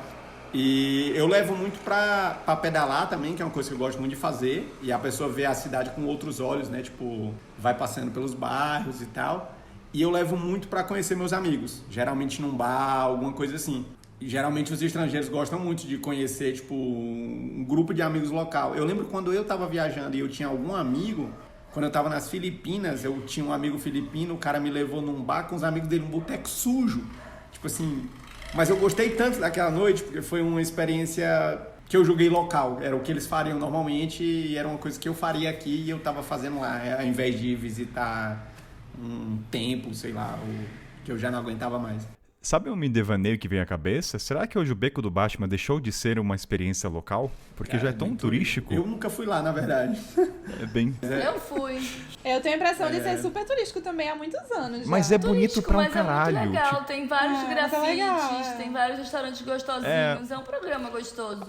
E eu levo muito pra pedalar também, que é uma coisa que eu gosto muito de fazer. E a pessoa vê a cidade com outros olhos, né? Tipo, vai passando pelos bairros e tal. E eu levo muito pra conhecer meus amigos. Geralmente num bar, alguma coisa assim. E geralmente os estrangeiros gostam muito de conhecer, tipo, um grupo de amigos local. Eu lembro quando eu tava viajando e eu tinha algum amigo... Quando eu tava nas Filipinas, eu tinha um amigo filipino. O cara me levou num bar com os amigos dele, um boteco sujo. Tipo assim... Mas eu gostei tanto daquela noite, porque foi uma experiência que eu joguei local. Era o que eles fariam normalmente e era uma coisa que eu faria aqui e eu tava fazendo lá, ao invés de visitar um templo, sei lá, que eu já não aguentava mais. Sabe um me devaneio que vem à cabeça? Será que hoje o Beco do Batman deixou de ser uma experiência local? Porque já é tão turístico. Eu nunca fui lá, na verdade. É bem... Eu fui. Eu tenho a impressão de ser super turístico também há muitos anos. Mas já. é bonito pra um mas caralho. é muito legal. Tipo, Tem vários muito grafites, legal, tem vários restaurantes gostosinhos. É um programa gostoso.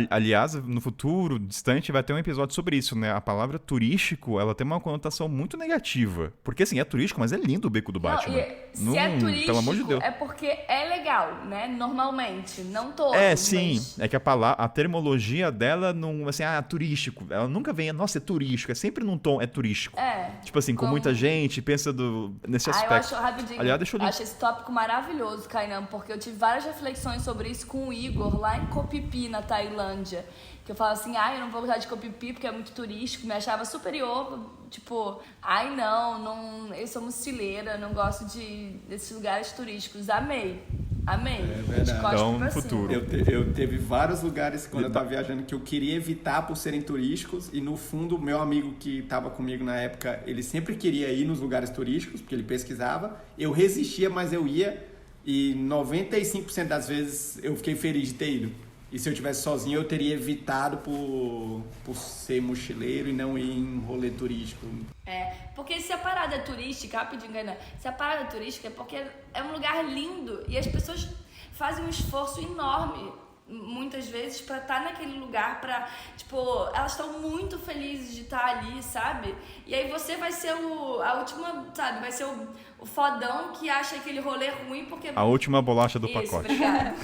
aliás, no futuro distante vai ter um episódio sobre isso, né? A palavra turístico, ela tem uma conotação muito negativa. Porque assim, é turístico, mas é lindo o Beco do Batman. Se é turístico, pelo amor de Deus. é porque é legal, né? Normalmente, não todos. Sim. Mas... É que a termologia dela não, assim, turístico. Ela nunca vem, nossa, é turístico. É sempre num tom, é turístico. Tipo assim, com muita gente, pensa nesse aspecto. Eu acho, rapidinho, Aliás, deixa eu acho esse tópico maravilhoso, Kainan, porque eu tive várias reflexões sobre isso com o Igor, lá em Koh Phi Phi, na Tailândia. Que eu falo assim, eu não vou gostar de Koh Phi Phi porque é muito turístico, me achava superior, tipo, não, eu sou mochileira, não gosto desses lugares turísticos. Amei. É verdade. Então, no futuro. Eu teve vários lugares quando eu tava viajando que eu queria evitar por serem turísticos e no fundo o meu amigo que tava comigo na época, ele sempre queria ir nos lugares turísticos, porque ele pesquisava. Eu resistia, mas eu ia e 95% das vezes eu fiquei feliz de ter ido. E se eu tivesse sozinho, eu teria evitado por ser mochileiro e não ir em rolê turístico. Porque se a parada é turística, rapidinho, Gainan, se a parada é turística é porque é um lugar lindo e as pessoas fazem um esforço enorme, muitas vezes, pra estar naquele lugar, elas estão muito felizes de estar ali, sabe? E aí você vai ser a última, sabe? Vai ser o fodão que acha aquele rolê ruim porque... A última bolacha do Isso, pacote. Obrigada.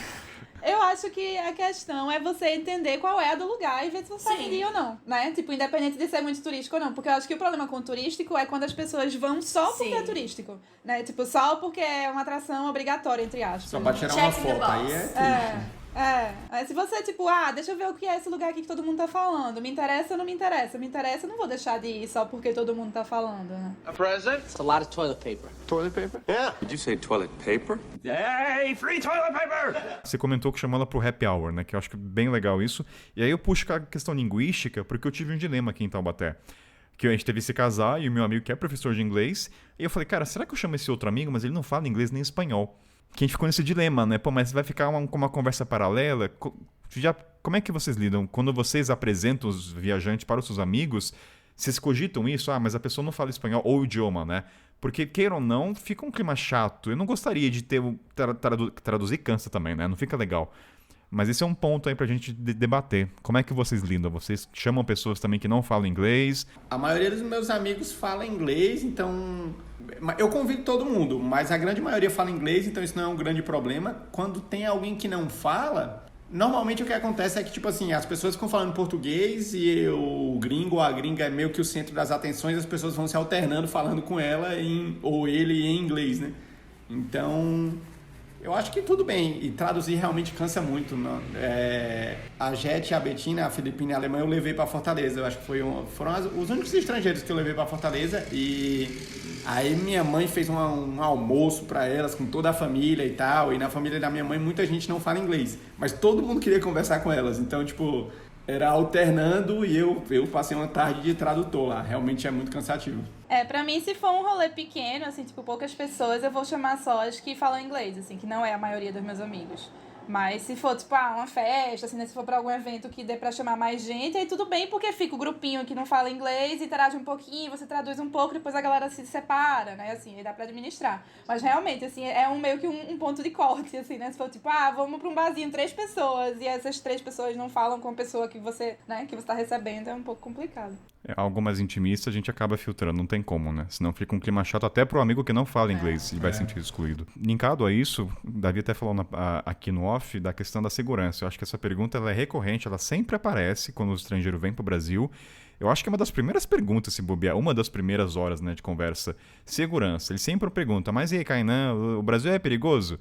Eu acho que a questão é você entender qual é a do lugar e ver se você iria ou não, né? Tipo, independente de ser muito turístico ou não. Porque eu acho que o problema com o turístico é quando as pessoas vão só porque é turístico, né? Tipo, só porque é uma atração obrigatória, entre aspas. Só pra tirar uma foto, aí é triste. Se você, tipo, deixa eu ver o que é esse lugar aqui que todo mundo tá falando. Me interessa ou não me interessa? Me interessa, eu não vou deixar de ir só porque todo mundo tá falando, né? A present? It's a lot of toilet paper. Toilet paper? Yeah. Did you say toilet paper? Hey, free toilet paper! Você comentou que chamou ela pro happy hour, né? Que eu acho que é bem legal isso. E aí eu puxo a questão linguística, porque eu tive um dilema aqui em Taubaté. Que a gente teve esse casar e o meu amigo que é professor de inglês. E eu falei, cara, será que eu chamo esse outro amigo, mas ele não fala inglês nem espanhol? Que a gente ficou nesse dilema, né? Pô, mas vai ficar com uma conversa paralela? Como é que vocês lidam? Quando vocês apresentam os viajantes para os seus amigos, vocês cogitam isso? Mas a pessoa não fala espanhol ou o idioma, né? Porque, queira ou não, fica um clima chato. Eu não gostaria de ter... Traduzir cansa também, né? Não fica legal. Mas esse é um ponto aí pra gente debater. Como é que vocês lidam? Vocês chamam pessoas também que não falam inglês? A maioria dos meus amigos fala inglês, então... Eu convido todo mundo, mas a grande maioria fala inglês, então isso não é um grande problema. Quando tem alguém que não fala, normalmente o que acontece é que, tipo assim, as pessoas ficam falando português e o gringo ou a gringa é meio que o centro das atenções, as pessoas vão se alternando falando com ela ou ele em inglês, né? Então... Eu acho que tudo bem, e traduzir realmente cansa muito. A Jete, a Betina, a Filipina e a Alemanha eu levei para Fortaleza. Eu acho que foram os únicos estrangeiros que eu levei para Fortaleza. E aí minha mãe fez um almoço para elas com toda a família e tal. E na família da minha mãe muita gente não fala inglês, mas todo mundo queria conversar com elas. Então, tipo, era alternando e eu passei uma tarde de tradutor lá. Realmente é muito cansativo. Pra mim, se for um rolê pequeno, assim, tipo, poucas pessoas, eu vou chamar só as que falam inglês, assim, que não é a maioria dos meus amigos. Mas se for, tipo, uma festa, assim, né, se for pra algum evento que dê pra chamar mais gente, aí tudo bem, porque fica o grupinho que não fala inglês, interage um pouquinho, você traduz um pouco, depois a galera se separa, né, assim, aí dá pra administrar. Mas realmente, assim, é meio que um ponto de corte, assim, né, se for tipo, vamos pra um barzinho, 3 pessoas, e essas 3 pessoas não falam com a pessoa que você, né, que você tá recebendo, é um pouco complicado. Algo mais intimista a gente acaba filtrando, não tem como, né? Senão fica um clima chato até pro amigo que não fala inglês e vai sentir excluído. Linkado a isso, o Davi até falou aqui no off da questão da segurança. Eu acho que essa pergunta ela é recorrente, ela sempre aparece quando o estrangeiro vem pro Brasil. Eu acho que é uma das primeiras perguntas, se bobear, uma das primeiras horas, né, de conversa. Segurança. Ele sempre pergunta, mas e aí, Kainan, o Brasil é perigoso?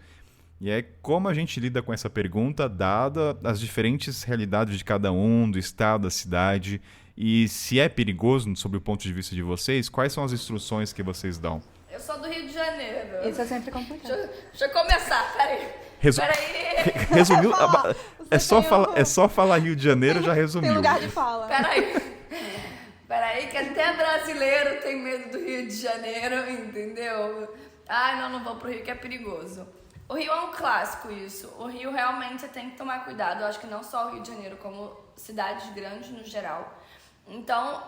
E é como a gente lida com essa pergunta, dada as diferentes realidades de cada um, do estado, da cidade... E se é perigoso, sob o ponto de vista de vocês, quais são as instruções que vocês dão? Eu sou do Rio de Janeiro. Isso é sempre complicado. Deixa eu começar, peraí. Resumiu? É só falar Rio de Janeiro, já resumiu. Tem lugar de fala. Peraí, que até brasileiro tem medo do Rio de Janeiro, entendeu? Não vou pro Rio que é perigoso. O Rio é um clássico isso. O Rio realmente você tem que tomar cuidado. Eu acho que não só o Rio de Janeiro, como cidades grandes no geral. Então,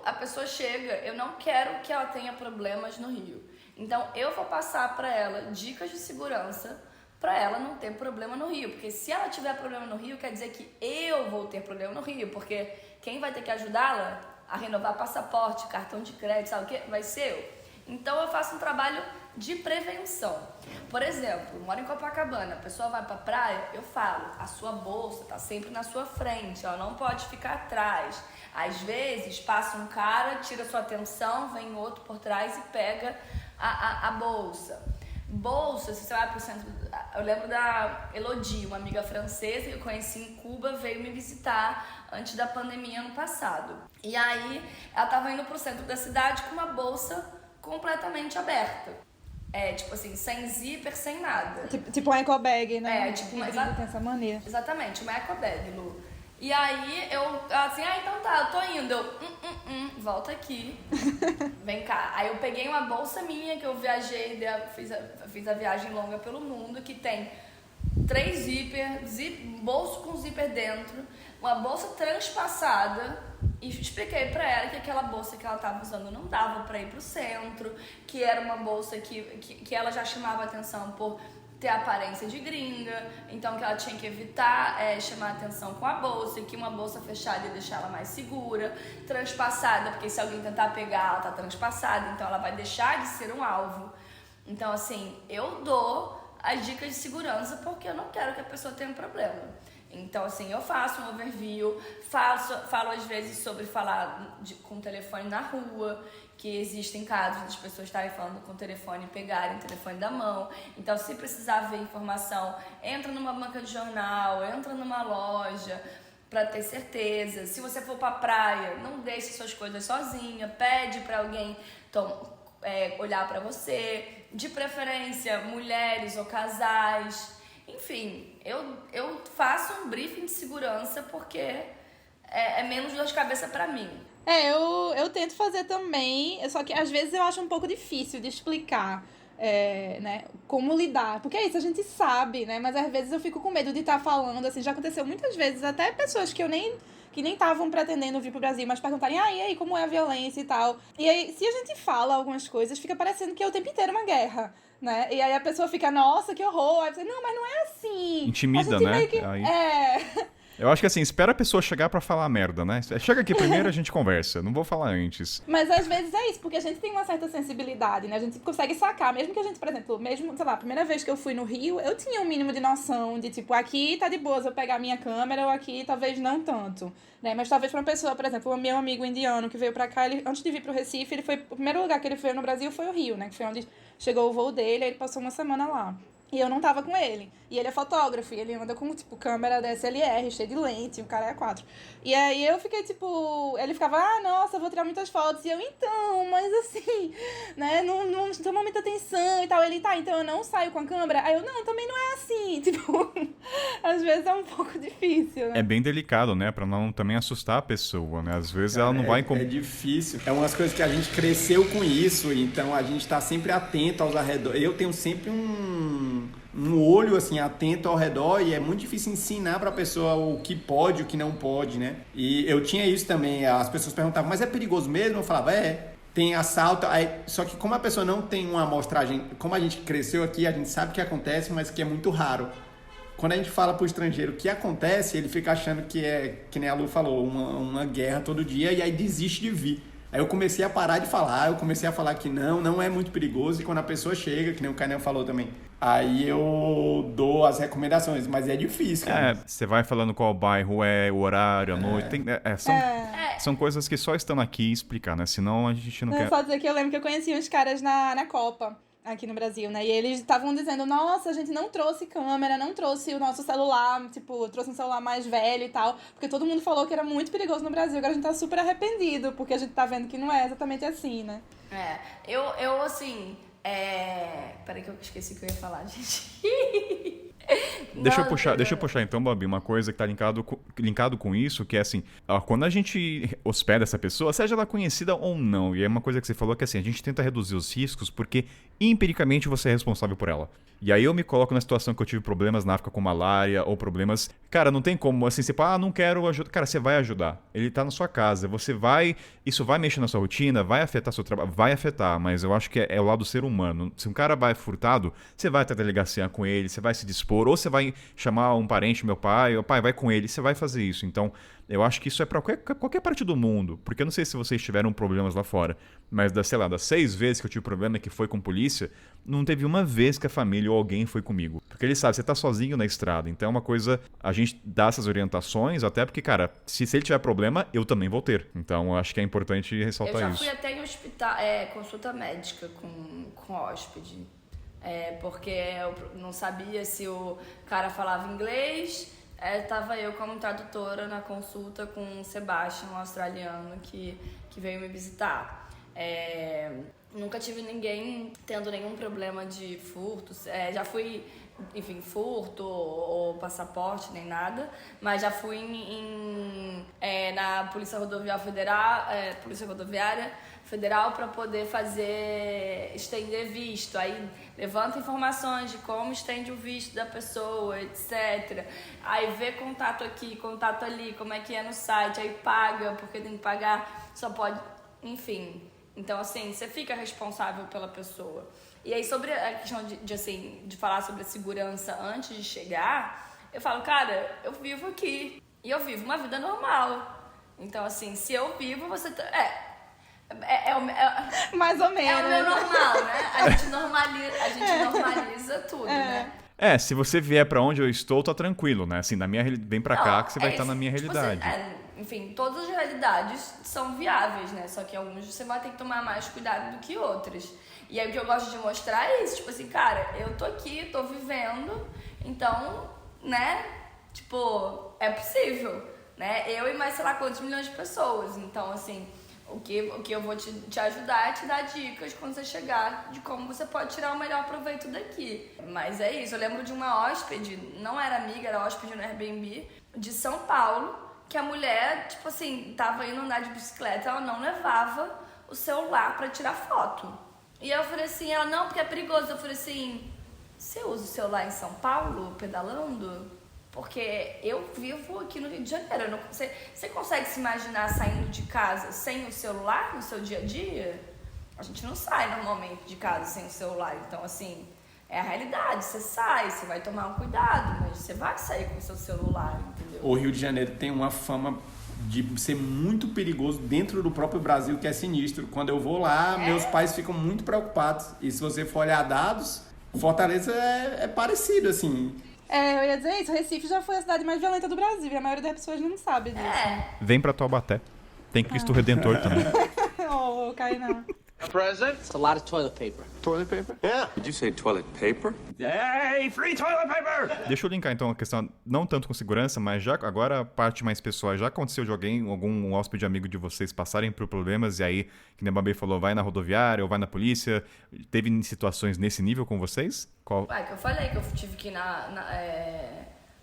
a pessoa chega, eu não quero que ela tenha problemas no Rio. Então, eu vou passar para ela dicas de segurança para ela não ter problema no Rio. Porque se ela tiver problema no Rio, quer dizer que eu vou ter problema no Rio. Porque quem vai ter que ajudá-la a renovar passaporte, cartão de crédito, sabe o quê? Vai ser eu. Então, eu faço um trabalho de prevenção. Por exemplo, moro em Copacabana, a pessoa vai pra praia, eu falo, a sua bolsa tá sempre na sua frente, ela não pode ficar atrás. Às vezes, passa um cara, tira sua atenção, vem outro por trás e pega a bolsa. Bolsa, se você vai pro centro... Eu lembro da Elodie, uma amiga francesa que eu conheci em Cuba, veio me visitar antes da pandemia ano passado. E aí, ela tava indo pro centro da cidade com uma bolsa completamente aberta. Tipo assim, sem zíper, sem nada. Tipo um eco bag, né? Tipo uma tem essa mania. Exatamente, uma eco bag, Lu. E aí, assim, então tá, eu tô indo. Volta aqui. Vem cá. Aí eu peguei uma bolsa minha, que eu viajei, fiz a viagem longa pelo mundo, que tem 3 bolso com zíper dentro, uma bolsa transpassada, e expliquei pra ela que aquela bolsa que ela tava usando não dava pra ir pro centro, que era uma bolsa que ela já chamava atenção por ter aparência de gringa, então que ela tinha que evitar chamar atenção com a bolsa, e que uma bolsa fechada ia deixar ela mais segura, transpassada, porque se alguém tentar pegar, ela tá transpassada, então ela vai deixar de ser um alvo. Então, assim, eu dou as dicas de segurança porque eu não quero que a pessoa tenha um problema. Então, assim, eu faço um overview, falo às vezes sobre falar com o telefone na rua, que existem casos das pessoas estarem falando com o telefone e pegarem o telefone da mão. Então, se precisar ver informação, entra numa banca de jornal, entra numa loja para ter certeza. Se você for pra praia, não deixe suas coisas sozinha, pede para alguém olhar para você. De preferência, mulheres ou casais. Enfim, eu faço um briefing de segurança porque é menos dor de cabeça pra mim. Eu tento fazer também, só que às vezes eu acho um pouco difícil de explicar, né, como lidar. Porque é isso, a gente sabe, né, mas às vezes eu fico com medo de estar falando, assim, já aconteceu muitas vezes, até pessoas que nem estavam pretendendo vir pro Brasil, mas perguntarem, e aí, como é a violência e tal. E aí, se a gente fala algumas coisas, fica parecendo que é o tempo inteiro uma guerra, né? E aí a pessoa fica, nossa, que horror. Aí você, não, mas não é assim. Intimida, né? Meio que... Aí... Eu acho que assim, espera a pessoa chegar pra falar merda, né? Chega aqui primeiro, a gente conversa. Não vou falar antes. Mas às vezes é isso, porque a gente tem uma certa sensibilidade, né? A gente consegue sacar, mesmo que a gente, por exemplo, sei lá, a primeira vez que eu fui no Rio, eu tinha um mínimo de noção de, tipo, aqui tá de boa se eu pegar a minha câmera, ou aqui talvez não tanto, né? Mas talvez pra uma pessoa, por exemplo, o meu amigo indiano que veio pra cá, ele, antes de vir pro Recife, o primeiro lugar que ele foi no Brasil foi o Rio, né? Que foi onde chegou o voo dele, aí ele passou uma semana lá. E eu não tava com ele. E ele é fotógrafo, e ele anda com, tipo, câmera DSLR, cheia de lente, o cara é 4. E aí eu fiquei, tipo... Ele ficava, nossa, eu vou tirar muitas fotos. E eu, então, mas assim, né, não toma muita atenção e tal. Ele, tá, então eu não saio com a câmera? Aí eu, não, também não é assim. Tipo, às vezes é um pouco difícil, né? É bem delicado, né? Pra não também assustar a pessoa, né? Às vezes ela não vai... É difícil. É umas coisas que a gente cresceu com isso, então a gente tá sempre atento aos arredores. Eu tenho sempre um olho, assim, atento ao redor, e é muito difícil ensinar pra pessoa o que pode, o que não pode, né? E eu tinha isso também, as pessoas perguntavam, mas é perigoso mesmo? Eu falava, tem assalto, só que como a pessoa não tem uma amostragem, como a gente cresceu aqui, a gente sabe que acontece, mas que é muito raro. Quando a gente fala pro estrangeiro o que acontece, ele fica achando que é, que nem a Lu falou, uma guerra todo dia, e aí desiste de vir. Aí eu comecei a parar de falar, eu comecei a falar que não é muito perigoso, e quando a pessoa chega, que nem o Kainan falou também, aí eu dou as recomendações, mas é difícil. Você vai falando qual bairro o horário, a noite, são coisas que só estão aqui explicar, né? Senão a gente não quer... Só dizer que eu lembro que eu conheci uns caras na Copa, aqui no Brasil, né? E eles estavam dizendo, nossa, a gente não trouxe câmera, não trouxe o nosso celular, tipo, trouxe um celular mais velho e tal, porque todo mundo falou que era muito perigoso no Brasil. Agora a gente tá super arrependido, porque a gente tá vendo que não é exatamente assim, né? Eu assim... Peraí que eu esqueci o que eu ia falar, gente. Deixa eu puxar então, Babi, uma coisa que tá linkado com isso, que é assim, quando a gente hospeda essa pessoa, seja ela conhecida ou não, e é uma coisa que você falou que assim, a gente tenta reduzir os riscos porque empiricamente você é responsável por ela. E aí eu me coloco na situação que eu tive problemas na África com malária ou problemas... Cara, não tem como, assim, você fala, não quero ajudar. Cara, você vai ajudar. Ele tá na sua casa, você vai... Isso vai mexer na sua rotina, vai afetar seu trabalho, vai afetar, mas eu acho que é o lado do ser humano. Se um cara vai furtado, você vai até a delegacia com ele, você vai se dispor, ou você vai chamar um parente, meu pai, o pai, vai com ele, você vai fazer isso. Então, eu acho que isso é pra qualquer parte do mundo, porque eu não sei se vocês tiveram problemas lá fora, mas das 6 vezes que eu tive problema que foi com polícia, não teve uma vez que a família ou alguém foi comigo. Porque ele sabe, você tá sozinho na estrada, então é uma coisa, a gente dá essas orientações, até porque, cara, se ele tiver problema, eu também vou ter. Então, eu acho que é importante ressaltar isso. Eu já fui até em hospital, consulta médica com hóspede. Porque eu não sabia se o cara falava inglês. Tava eu como tradutora na consulta com o Sebastian, um australiano que veio me visitar. Nunca tive ninguém tendo nenhum problema de furtos. Já fui, enfim, furto ou passaporte, nem nada. Mas já fui na Polícia Rodoviária Federal para poder estender visto. Aí levanta informações de como estende o visto da pessoa, etc. Aí vê contato aqui, contato ali, como é que é no site. Aí paga, porque tem que pagar, só pode... Enfim... Então, assim, você fica responsável pela pessoa. E aí, sobre a questão de falar sobre a segurança antes de chegar, eu falo, cara, eu vivo aqui. E eu vivo uma vida normal. Então, assim, se eu vivo, você... Mais ou menos. É o meu normal, né? A gente normaliza tudo, né? Se você vier pra onde eu estou, tá tranquilo, né? Assim, vem pra cá que você vai estar na minha realidade. Enfim, todas as realidades são viáveis, né? Só que algumas você vai ter que tomar mais cuidado do que outras. E aí o que eu gosto de mostrar é isso, tipo assim, cara, eu tô aqui, tô vivendo, então, né? Tipo, é possível, né? Eu e mais sei lá quantos milhões de pessoas. Então, assim, o que eu vou te ajudar é te dar dicas quando você chegar de como você pode tirar o melhor proveito daqui. Mas é isso, eu lembro de uma hóspede, não era amiga, era hóspede no Airbnb, de São Paulo, que a mulher, tipo assim, tava indo andar de bicicleta, ela não levava o celular pra tirar foto. E eu falei assim, ela, não, porque é perigoso. Eu falei assim, você usa o celular em São Paulo, pedalando? Porque eu vivo aqui no Rio de Janeiro. Você consegue se imaginar saindo de casa sem o celular no seu dia a dia? A gente não sai normalmente de casa sem o celular. Então, assim, é a realidade. Você sai, você vai tomar um cuidado, mas você vai sair com o seu celular, entendeu? O Rio de Janeiro tem uma fama de ser muito perigoso dentro do próprio Brasil, que é sinistro. Quando eu vou lá, meus pais ficam muito preocupados. E se você for olhar dados, Fortaleza é parecido, assim. Eu ia dizer isso, Recife já foi a cidade mais violenta do Brasil e a maioria das pessoas não sabe disso. Vem pra Taubaté. Tem Cristo Redentor também. Oh, Kainan. Present? It's a lot of toilet paper. Toilet paper? Yeah. Did you say toilet paper? Hey, free toilet paper! Deixa eu linkar então a questão, não tanto com segurança, mas já agora a parte mais pessoal. Já aconteceu de algum hóspede amigo de vocês passarem por problemas e aí, que nem a Babi falou, vai na rodoviária ou vai na polícia? Teve situações nesse nível com vocês? Qual? Que eu falei que eu tive que ir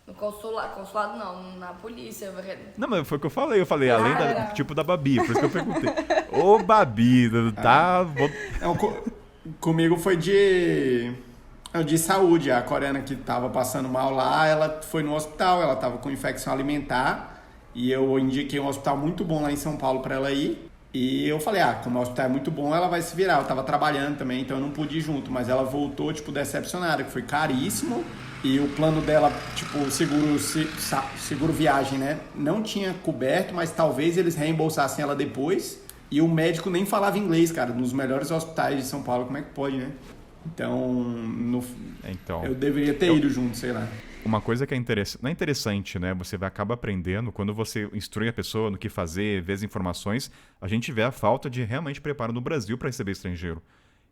no consulado não, na polícia. Não, mas foi o que eu falei. Eu falei, além tipo da Babi, por isso que eu perguntei. Ô, Babi, tá... Comigo foi de saúde. A coreana que tava passando mal lá, ela foi no hospital, ela tava com infecção alimentar e eu indiquei um hospital muito bom lá em São Paulo para ela ir. E eu falei, como o hospital é muito bom, ela vai se virar. Eu tava trabalhando também, então eu não pude ir junto. Mas ela voltou, tipo, decepcionada, que foi caríssimo. E o plano dela, tipo, seguro viagem, né? Não tinha coberto, mas talvez eles reembolsassem ela depois. E o médico nem falava inglês, cara, nos melhores hospitais de São Paulo. Como é que pode, né? Então, eu deveria ter ido junto, sei lá. Uma coisa que não é interessante, né? Você acaba aprendendo, quando você instrui a pessoa no que fazer, vê as informações, a gente vê a falta de realmente preparo no Brasil para receber estrangeiro.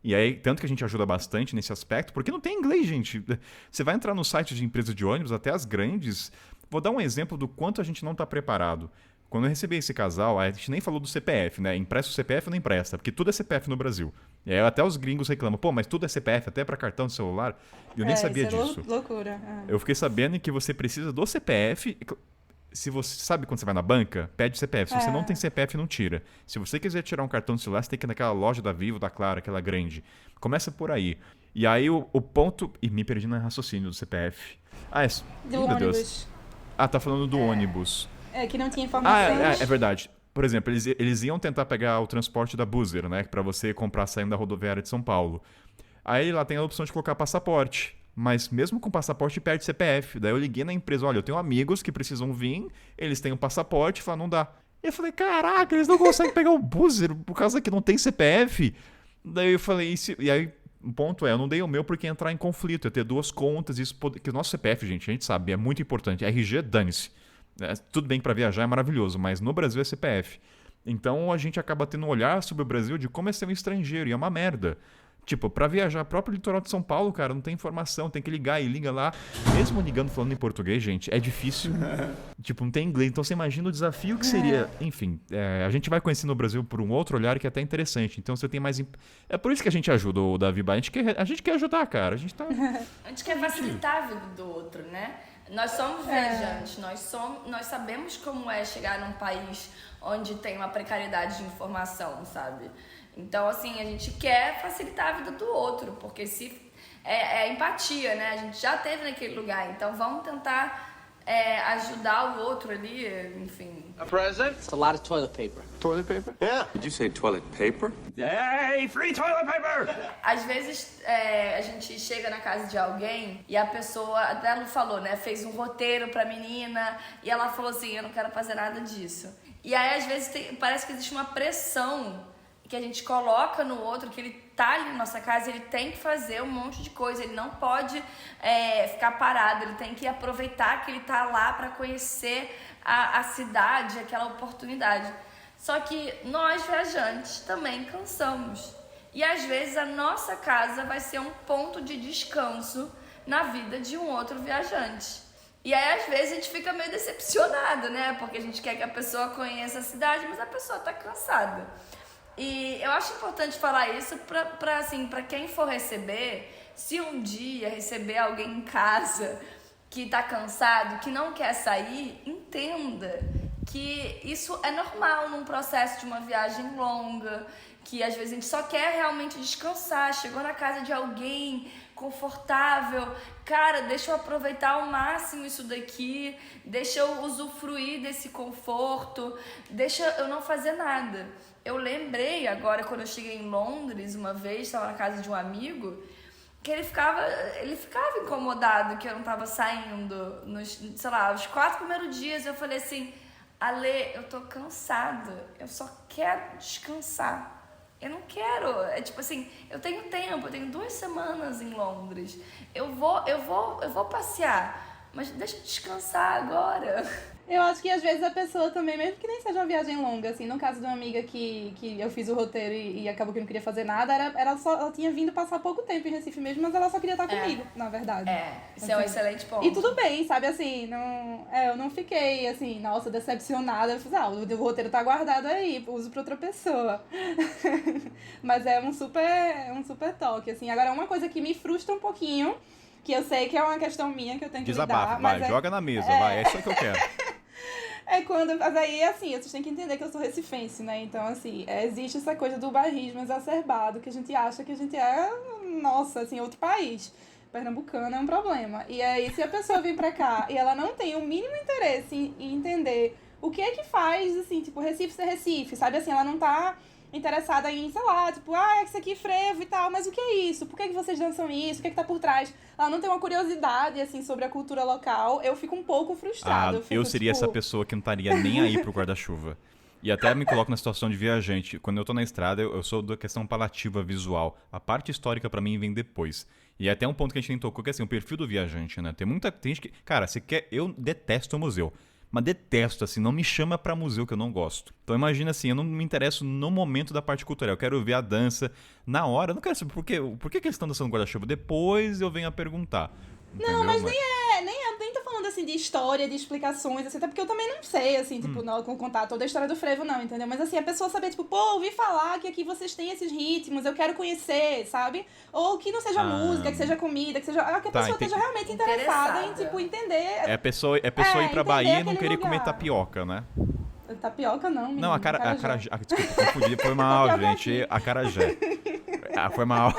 E aí, tanto que a gente ajuda bastante nesse aspecto, porque não tem inglês, gente. Você vai entrar no site de empresas de ônibus, até as grandes. Vou dar um exemplo do quanto a gente não está preparado. Quando eu recebi esse casal, a gente nem falou do CPF, né? Empresta o CPF ou não empresta? Porque tudo é CPF no Brasil. E aí até os gringos reclamam, mas tudo é CPF, até para cartão de celular. Eu nem sabia disso. Loucura. Eu fiquei sabendo que você precisa do CPF. Se você sabe quando você vai na banca, pede CPF. Se você não tem CPF, não tira. Se você quiser tirar um cartão de celular, você tem que ir naquela loja da Vivo, da Claro, aquela grande. Começa por aí. E aí o ponto... Ih, me perdi no raciocínio do CPF. Do meu ônibus. Deus. Tá falando do ônibus. Que não tinha informação. É verdade. Por exemplo, eles iam tentar pegar o transporte da Buzzer, né? Pra você comprar saindo da rodoviária de São Paulo. Aí lá tem a opção de colocar passaporte. Mas mesmo com passaporte, perde CPF. Daí eu liguei na empresa, olha, eu tenho amigos que precisam vir, eles têm um passaporte, falaram, não dá. E eu falei, caraca, eles não conseguem pegar o Buzzer por causa que não tem CPF. Daí eu falei, e aí o ponto é, eu não dei o meu porque ia entrar em conflito, ia ter 2 contas, que o nosso CPF, gente, a gente sabe, é muito importante. RG, dane-se. Tudo bem que pra viajar é maravilhoso, mas no Brasil é CPF. Então a gente acaba tendo um olhar sobre o Brasil de como é ser um estrangeiro, e é uma merda. Tipo, pra viajar próprio litoral de São Paulo, cara, não tem informação, tem que ligar e liga lá. Mesmo ligando falando em português, gente, é difícil. Tipo, não tem inglês. Então você imagina o desafio que seria. Enfim, a gente vai conhecendo o Brasil por um outro olhar que é até interessante. Então você tem mais. É por isso que a gente ajuda o Davi Ba. A gente quer ajudar, cara. A gente quer facilitar a vida do outro, né? Nós somos viajantes, nós sabemos como é chegar num país onde tem uma precariedade de informação, sabe? Então, assim, a gente quer facilitar a vida do outro, porque é empatia, né? A gente já esteve naquele lugar, então vamos tentar ajudar o outro ali, enfim. A present? It's a lot of toilet paper. Toilet paper? Yeah. Did you say toilet paper? Hey, free toilet paper! Às vezes a gente chega na casa de alguém e a pessoa, até ela falou, né? Fez um roteiro pra menina e ela falou assim, eu não quero fazer nada disso. E aí, às vezes, parece que existe uma pressão que a gente coloca no outro, que ele tá ali na nossa casa, ele tem que fazer um monte de coisa, ele não pode ficar parado, ele tem que aproveitar que ele tá lá para conhecer a cidade, aquela oportunidade. Só que nós, viajantes, também cansamos. E às vezes a nossa casa vai ser um ponto de descanso na vida de um outro viajante. E aí, às vezes, a gente fica meio decepcionado, né? Porque a gente quer que a pessoa conheça a cidade, mas a pessoa tá cansada. E eu acho importante falar isso pra quem for receber, se um dia receber alguém em casa que tá cansado, que não quer sair, entenda que isso é normal num processo de uma viagem longa, que às vezes a gente só quer realmente descansar, chegou na casa de alguém confortável, cara, deixa eu aproveitar ao máximo isso daqui, deixa eu usufruir desse conforto, deixa eu não fazer nada. Eu lembrei agora, quando eu cheguei em Londres uma vez, estava na casa de um amigo, que ele ficava incomodado que eu não estava saindo os 4 primeiros dias. Eu falei assim, Ale, eu tô cansada, eu só quero descansar. Eu não quero, tipo assim, eu tenho tempo, eu tenho 2 semanas em Londres. Eu vou passear, mas deixa eu descansar agora. Eu acho que às vezes a pessoa também, mesmo que nem seja uma viagem longa, assim, no caso de uma amiga que eu fiz o roteiro e acabou que não queria fazer nada, ela tinha vindo passar pouco tempo em Recife mesmo, mas ela só queria estar comigo, na verdade. Isso é um excelente ponto. E tudo bem, sabe, assim, eu não fiquei, assim, nossa, decepcionada. Eu fiz, o roteiro tá guardado aí, uso pra outra pessoa. Mas é um super toque, assim. Agora, uma coisa que me frustra um pouquinho, que eu sei que é uma questão minha, que eu tenho que Desabafa, lidar, vai, mas joga na mesa, vai, é isso que eu quero. Mas aí, assim, vocês têm que entender que eu sou recifense, né? Então, assim, existe essa coisa do bairrismo exacerbado, que a gente acha que a gente é, nossa, assim, outro país. Pernambucano é um problema. E aí, se a pessoa vem pra cá e ela não tem o mínimo interesse em entender o que é que faz, assim, tipo, Recife ser Recife, sabe? Assim, ela não tá interessada em, sei lá, tipo, isso aqui frevo e tal, mas o que é isso? Por que vocês dançam isso? O que é que tá por trás? Ela não tem uma curiosidade, assim, sobre a cultura local. Eu fico um pouco frustrada. Eu seria essa pessoa que não estaria nem aí pro guarda-chuva. E até me coloco na situação de viajante. Quando eu tô na estrada, eu sou da questão palativa visual. A parte histórica pra mim vem depois. E é até um ponto que a gente nem tocou, que é assim, o perfil do viajante, né? Tem gente que... Cara, eu detesto o museu. Mas detesto, assim, não me chama pra museu que eu não gosto. Então imagina assim, eu não me interesso no momento da parte cultural. Eu quero ver a dança na hora. Eu não quero saber por que eles estão dançando guarda-chuva. Depois eu venho a perguntar. Entendeu? Não, mas nem tô falando assim de história, de explicações, assim, até porque eu também não sei, assim, tipo, não contar toda a história do frevo, não, entendeu? Mas assim, a pessoa saber, tipo, ouvi falar que aqui vocês têm esses ritmos, eu quero conhecer, sabe? Ou que não seja música, que seja comida, que seja. Que a pessoa esteja realmente interessada em, tipo, entender. É a pessoa ir pra Bahia e não querer comer tapioca, né? Tapioca não, menino. Não, acarajé. Desculpa, confundi, foi mal, gente. Acarajé. Foi mal.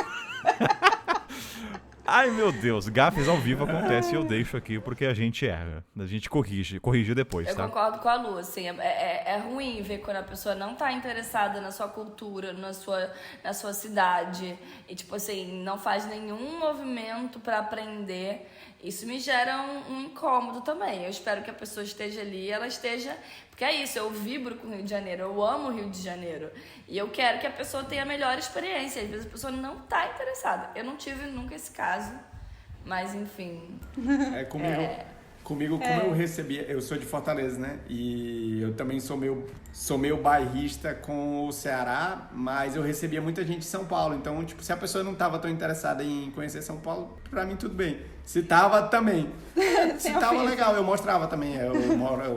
Ai, meu Deus, gafes ao vivo acontece e eu deixo aqui porque a gente erra. A gente corrige depois, Eu tá? concordo com a Lu, assim, é ruim ver quando a pessoa não tá interessada na sua cultura, na sua cidade, e tipo assim, não faz nenhum movimento pra aprender. Isso me gera um incômodo também. Eu espero que a pessoa esteja ali, ela esteja... Porque é isso, eu vibro com o Rio de Janeiro, eu amo o Rio de Janeiro. E eu quero que a pessoa tenha a melhor experiência. Às vezes a pessoa não tá interessada. Eu não tive nunca esse caso, mas enfim... Comigo, como eu recebia, eu sou de Fortaleza, né? E eu também sou meio bairrista com o Ceará, mas eu recebia muita gente de São Paulo. Então, tipo, se a pessoa não tava tão interessada em conhecer São Paulo, pra mim tudo bem. Se tava, também. Se tava legal, eu mostrava também. Eu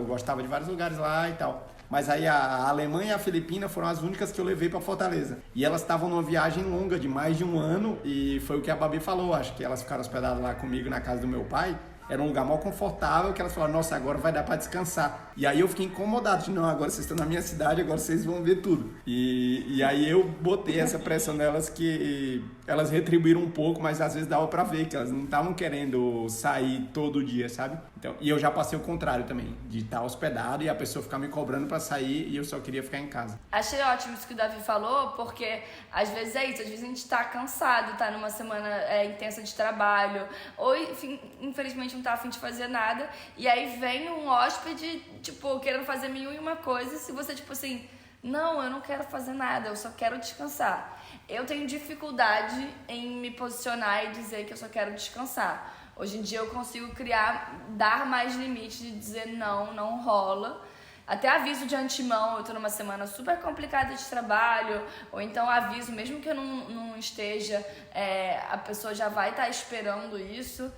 gostava de vários lugares lá e tal. Mas aí a Alemanha e a Filipina foram as únicas que eu levei pra Fortaleza. E elas estavam numa viagem longa de mais de um ano e foi o que a Babi falou. Acho que elas ficaram hospedadas lá comigo na casa do meu pai. Era um lugar mal confortável que elas falaram, nossa, agora vai dar pra descansar. E aí eu fiquei incomodado de, não, agora vocês estão na minha cidade, agora vocês vão ver tudo. E aí eu botei essa pressão nelas que elas retribuíram um pouco, mas às vezes dava pra ver que elas não estavam querendo sair todo dia, sabe? Então, e eu já passei o contrário também, de estar hospedado e a pessoa ficar me cobrando pra sair e eu só queria ficar em casa. Achei ótimo isso que o Davi falou, porque às vezes é isso, às vezes a gente tá cansado, tá numa semana intensa de trabalho, ou enfim, infelizmente não tá a fim de fazer nada, e aí vem um hóspede, tipo, querendo fazer mil e uma coisa, se você, tipo assim, não, eu não quero fazer nada, eu só quero descansar. Eu tenho dificuldade em me posicionar e dizer que eu só quero descansar. Hoje em dia eu consigo dar mais limites de dizer não rola. Até aviso de antemão, eu tô numa semana super complicada de trabalho, ou então aviso, mesmo que eu não esteja, a pessoa já vai estar esperando isso.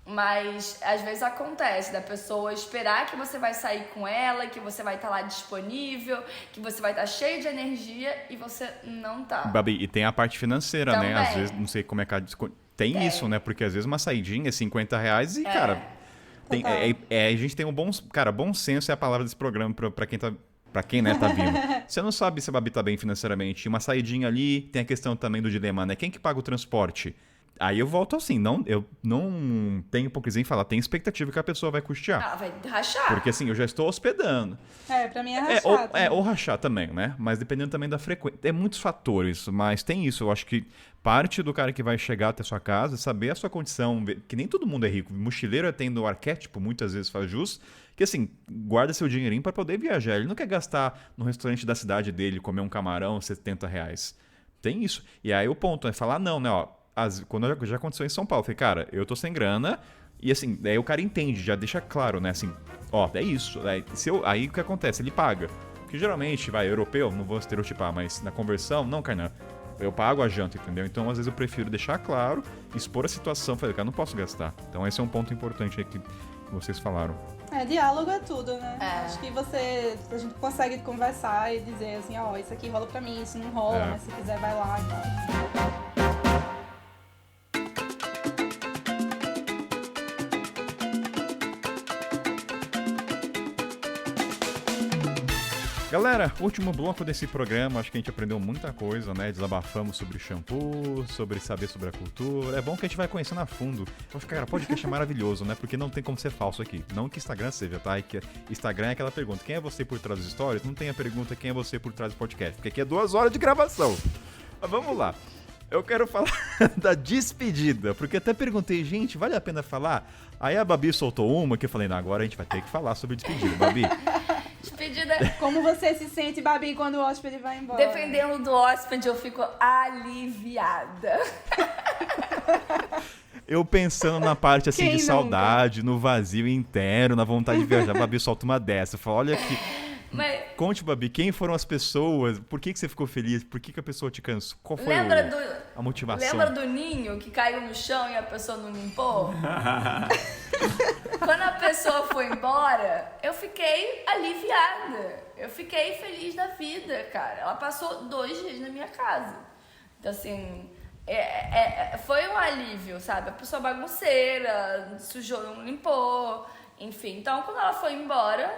Mas às vezes acontece da pessoa esperar que você vai sair com ela, que você vai estar lá disponível, que você vai estar cheio de energia e você não tá. Babi, e tem a parte financeira, Também. né? Às vezes, não sei como é que tem isso, né? Porque às vezes uma saidinha é R$50 e, cara, a gente tem um bom senso é a palavra desse programa pra quem tá... Pra quem, né, tá vindo. Você não sabe se a Babi tá bem financeiramente. Uma saidinha ali, tem a questão também do dilema, né? Quem que paga o transporte? Aí eu volto assim, eu não tenho hipocrisia em falar, tem expectativa que a pessoa vai custear. Ah, vai rachar. Porque assim, eu já estou hospedando. Pra mim é rachar. Ou rachar também, né? Mas dependendo também da frequência. É muitos fatores, mas tem isso. Eu acho que parte do cara que vai chegar até a sua casa, saber a sua condição, que nem todo mundo é rico. Mochileiro tendo o arquétipo, muitas vezes faz jus, que assim, guarda seu dinheirinho para poder viajar. Ele não quer gastar no restaurante da cidade dele, comer um camarão, R$70. Tem isso. E aí o ponto é falar não, né? Ó, quando já aconteceu em São Paulo, eu falei, cara, eu tô sem grana, e assim, daí o cara entende, já deixa claro, né, assim, ó, é isso, aí o que acontece, ele paga, porque geralmente, europeu, não vou estereotipar, mas na conversão, não, Kainan, eu pago a janta, entendeu? Então, às vezes eu prefiro deixar claro, expor a situação, falei, cara, não posso gastar, então esse é um ponto importante aí que vocês falaram. Diálogo é tudo, né? Acho que a gente consegue conversar e dizer assim, ó, isso aqui rola pra mim, isso não rola, mas se quiser vai lá e tal. Galera, último bloco desse programa, acho que a gente aprendeu muita coisa, né? Desabafamos sobre shampoo, sobre saber sobre a cultura. É bom que a gente vai conhecendo a fundo. Eu acho que, cara, podcast é maravilhoso, né? Porque não tem como ser falso aqui. Não que Instagram seja, tá? Que Instagram é aquela pergunta, quem é você por trás dos stories? Não tem a pergunta, quem é você por trás do podcast? Porque aqui é 2 horas de gravação. Mas vamos lá. Eu quero falar da despedida, porque até perguntei, gente, vale a pena falar? Aí a Babi soltou uma que eu falei, não, agora a gente vai ter que falar sobre despedida. Babi... Despedida. Como você se sente, Babi, quando o hóspede vai embora? Dependendo do hóspede, eu fico aliviada. Eu pensando na parte assim Quem de saudade, no vazio interno, na vontade de viajar. Babi solta uma dessa. Eu falo, olha aqui. Mas... Conte, Babi, quem foram as pessoas? Por que você ficou feliz? Por que a pessoa te cansou? Qual foi a motivação? Lembra do ninho que caiu no chão e a pessoa não limpou? Quando a pessoa foi embora, eu fiquei aliviada. Eu fiquei feliz da vida, cara. Ela passou 2 dias na minha casa. Então, assim, foi um alívio, sabe? A pessoa bagunceira, sujou, não limpou, enfim. Então, quando ela foi embora,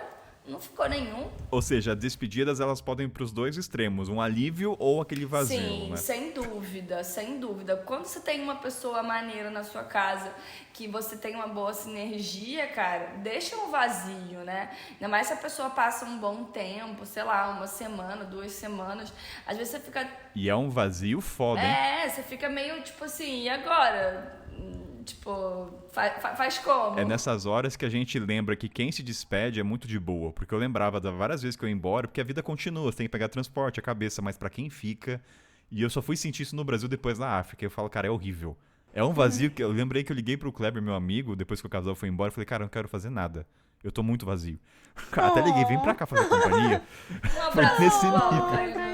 Não ficou nenhum. Ou seja, despedidas elas podem ir pros dois extremos, um alívio ou aquele vazio, Sim, né? sem dúvida, sem dúvida. Quando você tem uma pessoa maneira na sua casa, que você tem uma boa sinergia, cara, deixa um vazio, né? Ainda mais se a pessoa passa um bom tempo, sei lá, 1 semana, 2 semanas. Às vezes você fica... E é um vazio foda, hein? você fica meio tipo assim, e agora? Tipo, faz como? É nessas horas que a gente lembra que quem se despede é muito de boa. Porque eu lembrava várias vezes que eu ia embora, porque a vida continua, você tem que pegar transporte, a cabeça, mas pra quem fica... E eu só fui sentir isso no Brasil depois na África. Eu falo, cara, é horrível. É um vazio que... Eu lembrei que eu liguei pro Kleber, meu amigo, depois que o casal foi embora, eu falei, cara, eu não quero fazer nada. Eu tô muito vazio. Cara, até liguei, vem pra cá fazer companhia. Um abraço, nesse nível. Kainan.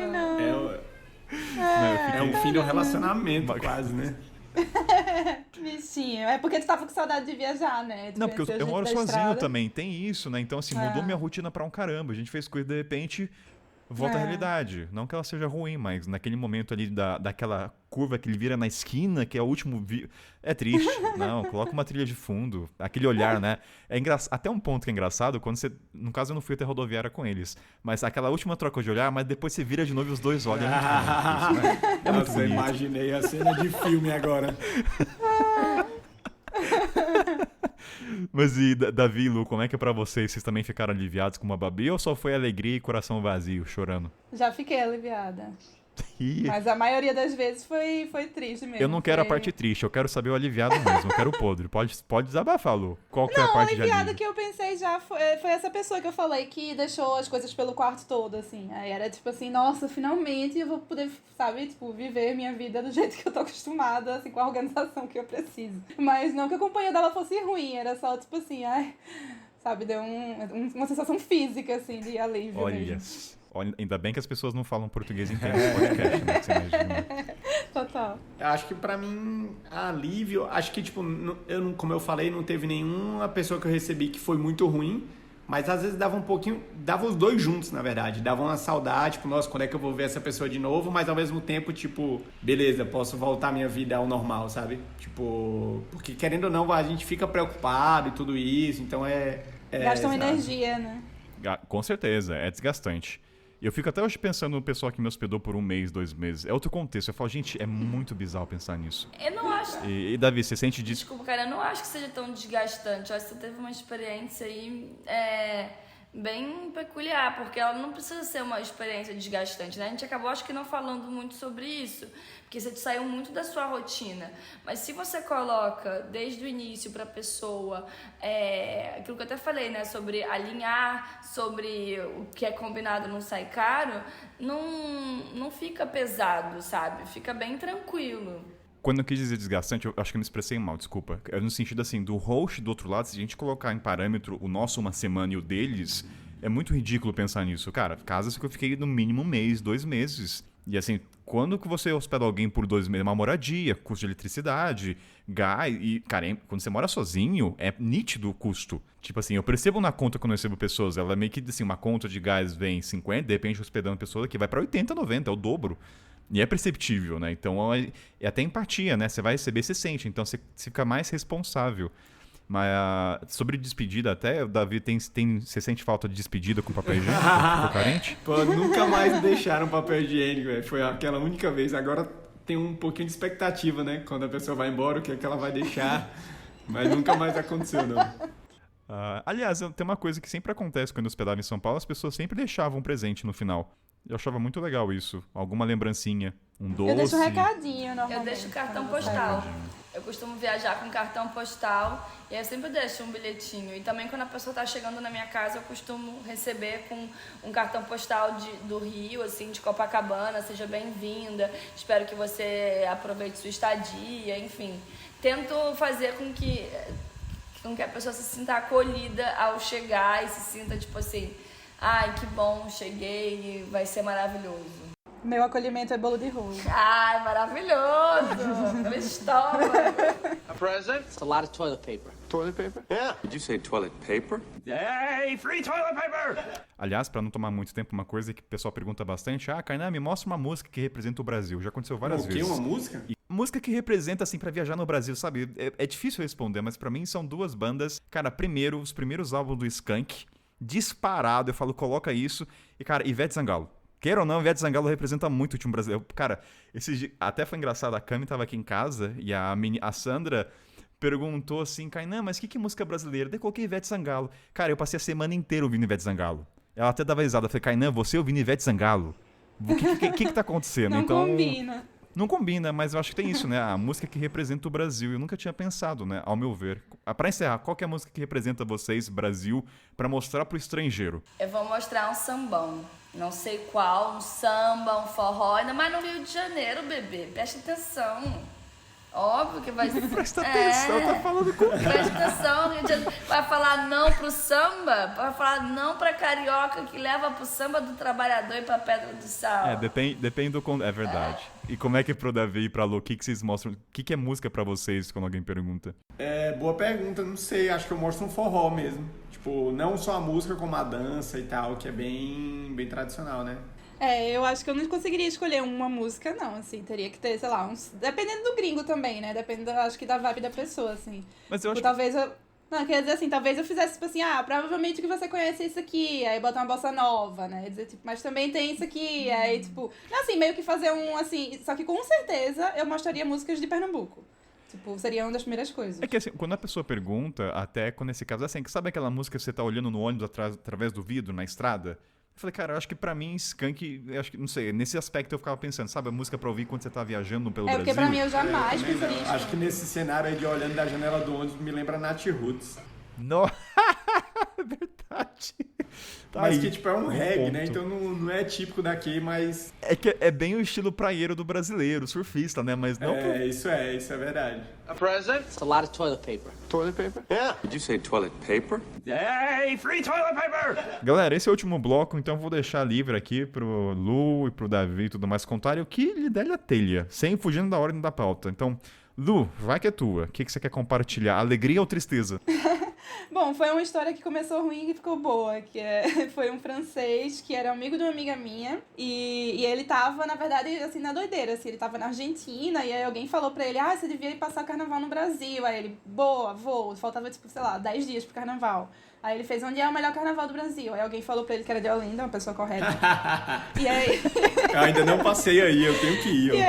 É um fim de um relacionamento, quase, né? Bichinho. É porque tu tava com saudade de viajar, né? De Não, porque conhecer eu a moro gente da sozinho estrada. também, tem isso, né? Então, assim, mudou minha rotina pra um caramba. A gente fez coisa, de repente, volta à realidade. Não que ela seja ruim, mas naquele momento ali daquela curva que ele vira na esquina, que é o último... É triste. Não, coloca uma trilha de fundo. Aquele olhar, né? É até um ponto que é engraçado, quando você... No caso, eu não fui até rodoviária com eles. Mas aquela última troca de olhar, mas depois você vira de novo e os dois olham. É muito bonito, né? É muito Nossa, eu bonito. imaginei a cena de filme agora. Mas e Davi e Lu, como é que é pra vocês? Vocês também ficaram aliviados com uma Babi ou só foi alegria e coração vazio, chorando? Já fiquei aliviada. Ih, Mas a maioria das vezes foi triste mesmo. eu não quero a Foi- parte triste, eu quero saber o aliviado mesmo, eu quero o podre. Pode desabafar, Lu. Qual que é a Não, a parte de aliviada alívio? que eu pensei já foi essa pessoa que eu falei que deixou as coisas pelo quarto todo, assim. Aí era tipo assim, nossa, finalmente eu vou poder, sabe, tipo, viver minha vida do jeito que eu tô acostumada, assim, com a organização que eu preciso. Mas não que a companhia dela fosse ruim, era só tipo assim, ai, sabe, deu uma sensação física, assim, de alívio mesmo. Olha, ainda bem que as pessoas não falam português inteiro no podcast, né? Que você imagina. Total. Eu acho que pra mim, alívio, acho que, tipo, como eu falei, não teve nenhuma pessoa que eu recebi que foi muito ruim, mas às vezes dava um pouquinho, dava os dois juntos, na verdade, dava uma saudade, tipo, nossa, quando é que eu vou ver essa pessoa de novo, mas ao mesmo tempo, tipo, beleza, posso voltar minha vida ao normal, sabe? Tipo, porque querendo ou não, a gente fica preocupado e tudo isso, então Gasta uma exato. energia, né? Com certeza, é desgastante. E eu fico até hoje pensando no pessoal que me hospedou por 1 mês, 2 meses. É outro contexto. Eu falo, gente, é muito bizarro pensar nisso. Eu não acho... E Davi, você sente disso? Desculpa, cara, eu não acho que seja tão desgastante. Eu acho que você teve uma experiência aí bem peculiar, porque ela não precisa ser uma experiência desgastante, né? A gente acabou, acho que, não falando muito sobre isso, porque você saiu muito da sua rotina. Mas se você coloca desde o início pra pessoa aquilo que eu até falei, né? Sobre alinhar, sobre o que é combinado não sai caro, não fica pesado, sabe? Fica bem tranquilo. Quando eu quis dizer desgastante, eu acho que eu me expressei mal, desculpa. É no sentido assim, do host do outro lado, se a gente colocar em parâmetro o nosso 1 semana e o deles, é muito ridículo pensar nisso. Cara, casas que eu fiquei no mínimo 1 mês, 2 meses. E assim, quando que você hospeda alguém por 2 meses? Uma moradia, custo de eletricidade, gás. E, cara, quando você mora sozinho, é nítido o custo. Tipo assim, eu percebo na conta quando eu recebo pessoas, ela é meio que assim, uma conta de gás vem 50, de repente hospedando pessoa que vai pra 80, 90, é o dobro. E é perceptível, né? Então é até empatia, né? Você vai receber, você sente. Então você fica mais responsável. Mas sobre despedida até, o Davi, você sente falta de despedida com papel higiênico? Ficou carente? Pô, nunca mais deixaram papel higiênico, velho. Foi aquela única vez. Agora tem um pouquinho de expectativa, né? Quando a pessoa vai embora, o que é que ela vai deixar. Mas nunca mais aconteceu, não. Aliás, tem uma coisa que sempre acontece quando eu hospedava em São Paulo, as pessoas sempre deixavam um presente no final. Eu achava muito legal isso. Alguma lembrancinha, um doce. Eu deixo um recadinho, normalmente. Eu deixo cartão quando eu postal. saio. Eu costumo viajar com cartão postal e eu sempre deixo um bilhetinho. E também quando a pessoa tá chegando na minha casa, eu costumo receber com um cartão postal do Rio, assim, de Copacabana. Seja bem-vinda. Espero que você aproveite sua estadia, enfim. Tento fazer com que a pessoa se sinta acolhida ao chegar e se sinta, tipo assim, ai, que bom, cheguei, vai ser maravilhoso. Meu acolhimento é bolo de rolo. Ai, maravilhoso! Pelo estômago. A present? It's a lot of toilet paper. Toilet paper? Yeah. Did you say toilet paper? Hey, free toilet paper! Aliás, pra não tomar muito tempo, uma coisa que o pessoal pergunta bastante, Kainan, me mostra uma música que representa o Brasil. Já aconteceu várias O quê? vezes. Uma música? E música que representa, assim, pra viajar no Brasil, sabe? É difícil responder, mas pra mim são 2 bandas. Cara, primeiro, os primeiros álbuns do Skank, disparado. Eu falo, coloca isso. E, cara, Ivete Sangalo. Queira ou não, Ivete Sangalo representa muito o time brasileiro. Cara, até foi engraçado, a Cami tava aqui em casa e a Sandra perguntou assim, Kainan, mas que música brasileira? Daí eu coloquei Ivete Sangalo. Cara, eu passei a semana inteira ouvindo Ivete Sangalo. Ela até dava risada. Eu falei, Kainan, você ouvindo Ivete Sangalo? O que tá acontecendo? Não Então, combina. não combina, mas eu acho que tem isso, né? A música que representa o Brasil. Eu nunca tinha pensado, né? Ao meu ver. Pra encerrar, qual que é a música que representa vocês, Brasil, pra mostrar pro estrangeiro? Eu vou mostrar um sambão. Não sei qual, um samba, um forró. Ainda mais no Rio de Janeiro, bebê. Preste atenção. Óbvio que vai ser. Presta atenção, tá falando com... Presta atenção, Rio de Janeiro. Vai falar não pro samba? Vai falar não pra carioca que leva pro samba do trabalhador e pra Pedra do Sal. Depende do... É verdade. E como é que é pro Davi e pra Lu, o que vocês mostram? O que é música pra vocês, quando alguém pergunta? Boa pergunta, não sei, acho que eu mostro um forró mesmo. Tipo, não só a música, como a dança e tal, que é bem tradicional, né? Eu acho que eu não conseguiria escolher uma música, não, assim, teria que ter, sei lá, dependendo do gringo também, né, acho que da vibe da pessoa, assim. Mas eu acho talvez eu... Não, quer dizer assim, talvez eu fizesse, tipo assim, provavelmente que você conhece isso aqui, aí botar uma bossa nova, né, dizer, tipo, mas também tem isso aqui, aí, tipo... Não, assim, meio que fazer assim, só que com certeza eu mostraria músicas de Pernambuco. Tipo, seria uma das primeiras coisas. É que assim, quando a pessoa pergunta, até quando esse caso, assim, sabe aquela música que você tá olhando no ônibus através do vidro, na estrada? Eu falei, cara, eu acho que pra mim, Skank, eu acho que, não sei, nesse aspecto eu ficava pensando, sabe, a música pra ouvir quando você tá viajando pelo Brasil? Porque pra mim eu jamais pensaria isso. Acho que nesse cenário aí de olhando da janela do ônibus me lembra Nath Roots. Não, verdade. Tá Mas aí, que tipo é um reggae, ponto. né? Então não é típico daqui, mas... É que é bem o estilo praieiro do brasileiro, surfista, né? Mas não... Isso é verdade. A present? It's a lot of toilet paper. Toilet paper? Yeah. Did you say toilet paper? Hey, free toilet paper! Galera, esse é o último bloco, então eu vou deixar livre aqui pro Lu e pro Davi e tudo mais contarem o que lhe der a telha, sem fugindo da ordem da pauta. Então, Lu, vai que é tua. O que você quer compartilhar? Alegria ou tristeza? Bom, foi uma história que começou ruim e ficou boa, foi um francês que era amigo de uma amiga minha e ele tava, na verdade, assim, na doideira, assim, ele tava na Argentina e aí alguém falou pra ele, você devia ir passar o carnaval no Brasil, aí ele, boa, vou, faltava, tipo, sei lá, 10 dias pro carnaval. Aí ele fez, onde é o melhor carnaval do Brasil? Aí alguém falou pra ele que era de Olinda, uma pessoa correta. E aí... Eu ainda não passei aí, eu tenho que ir. E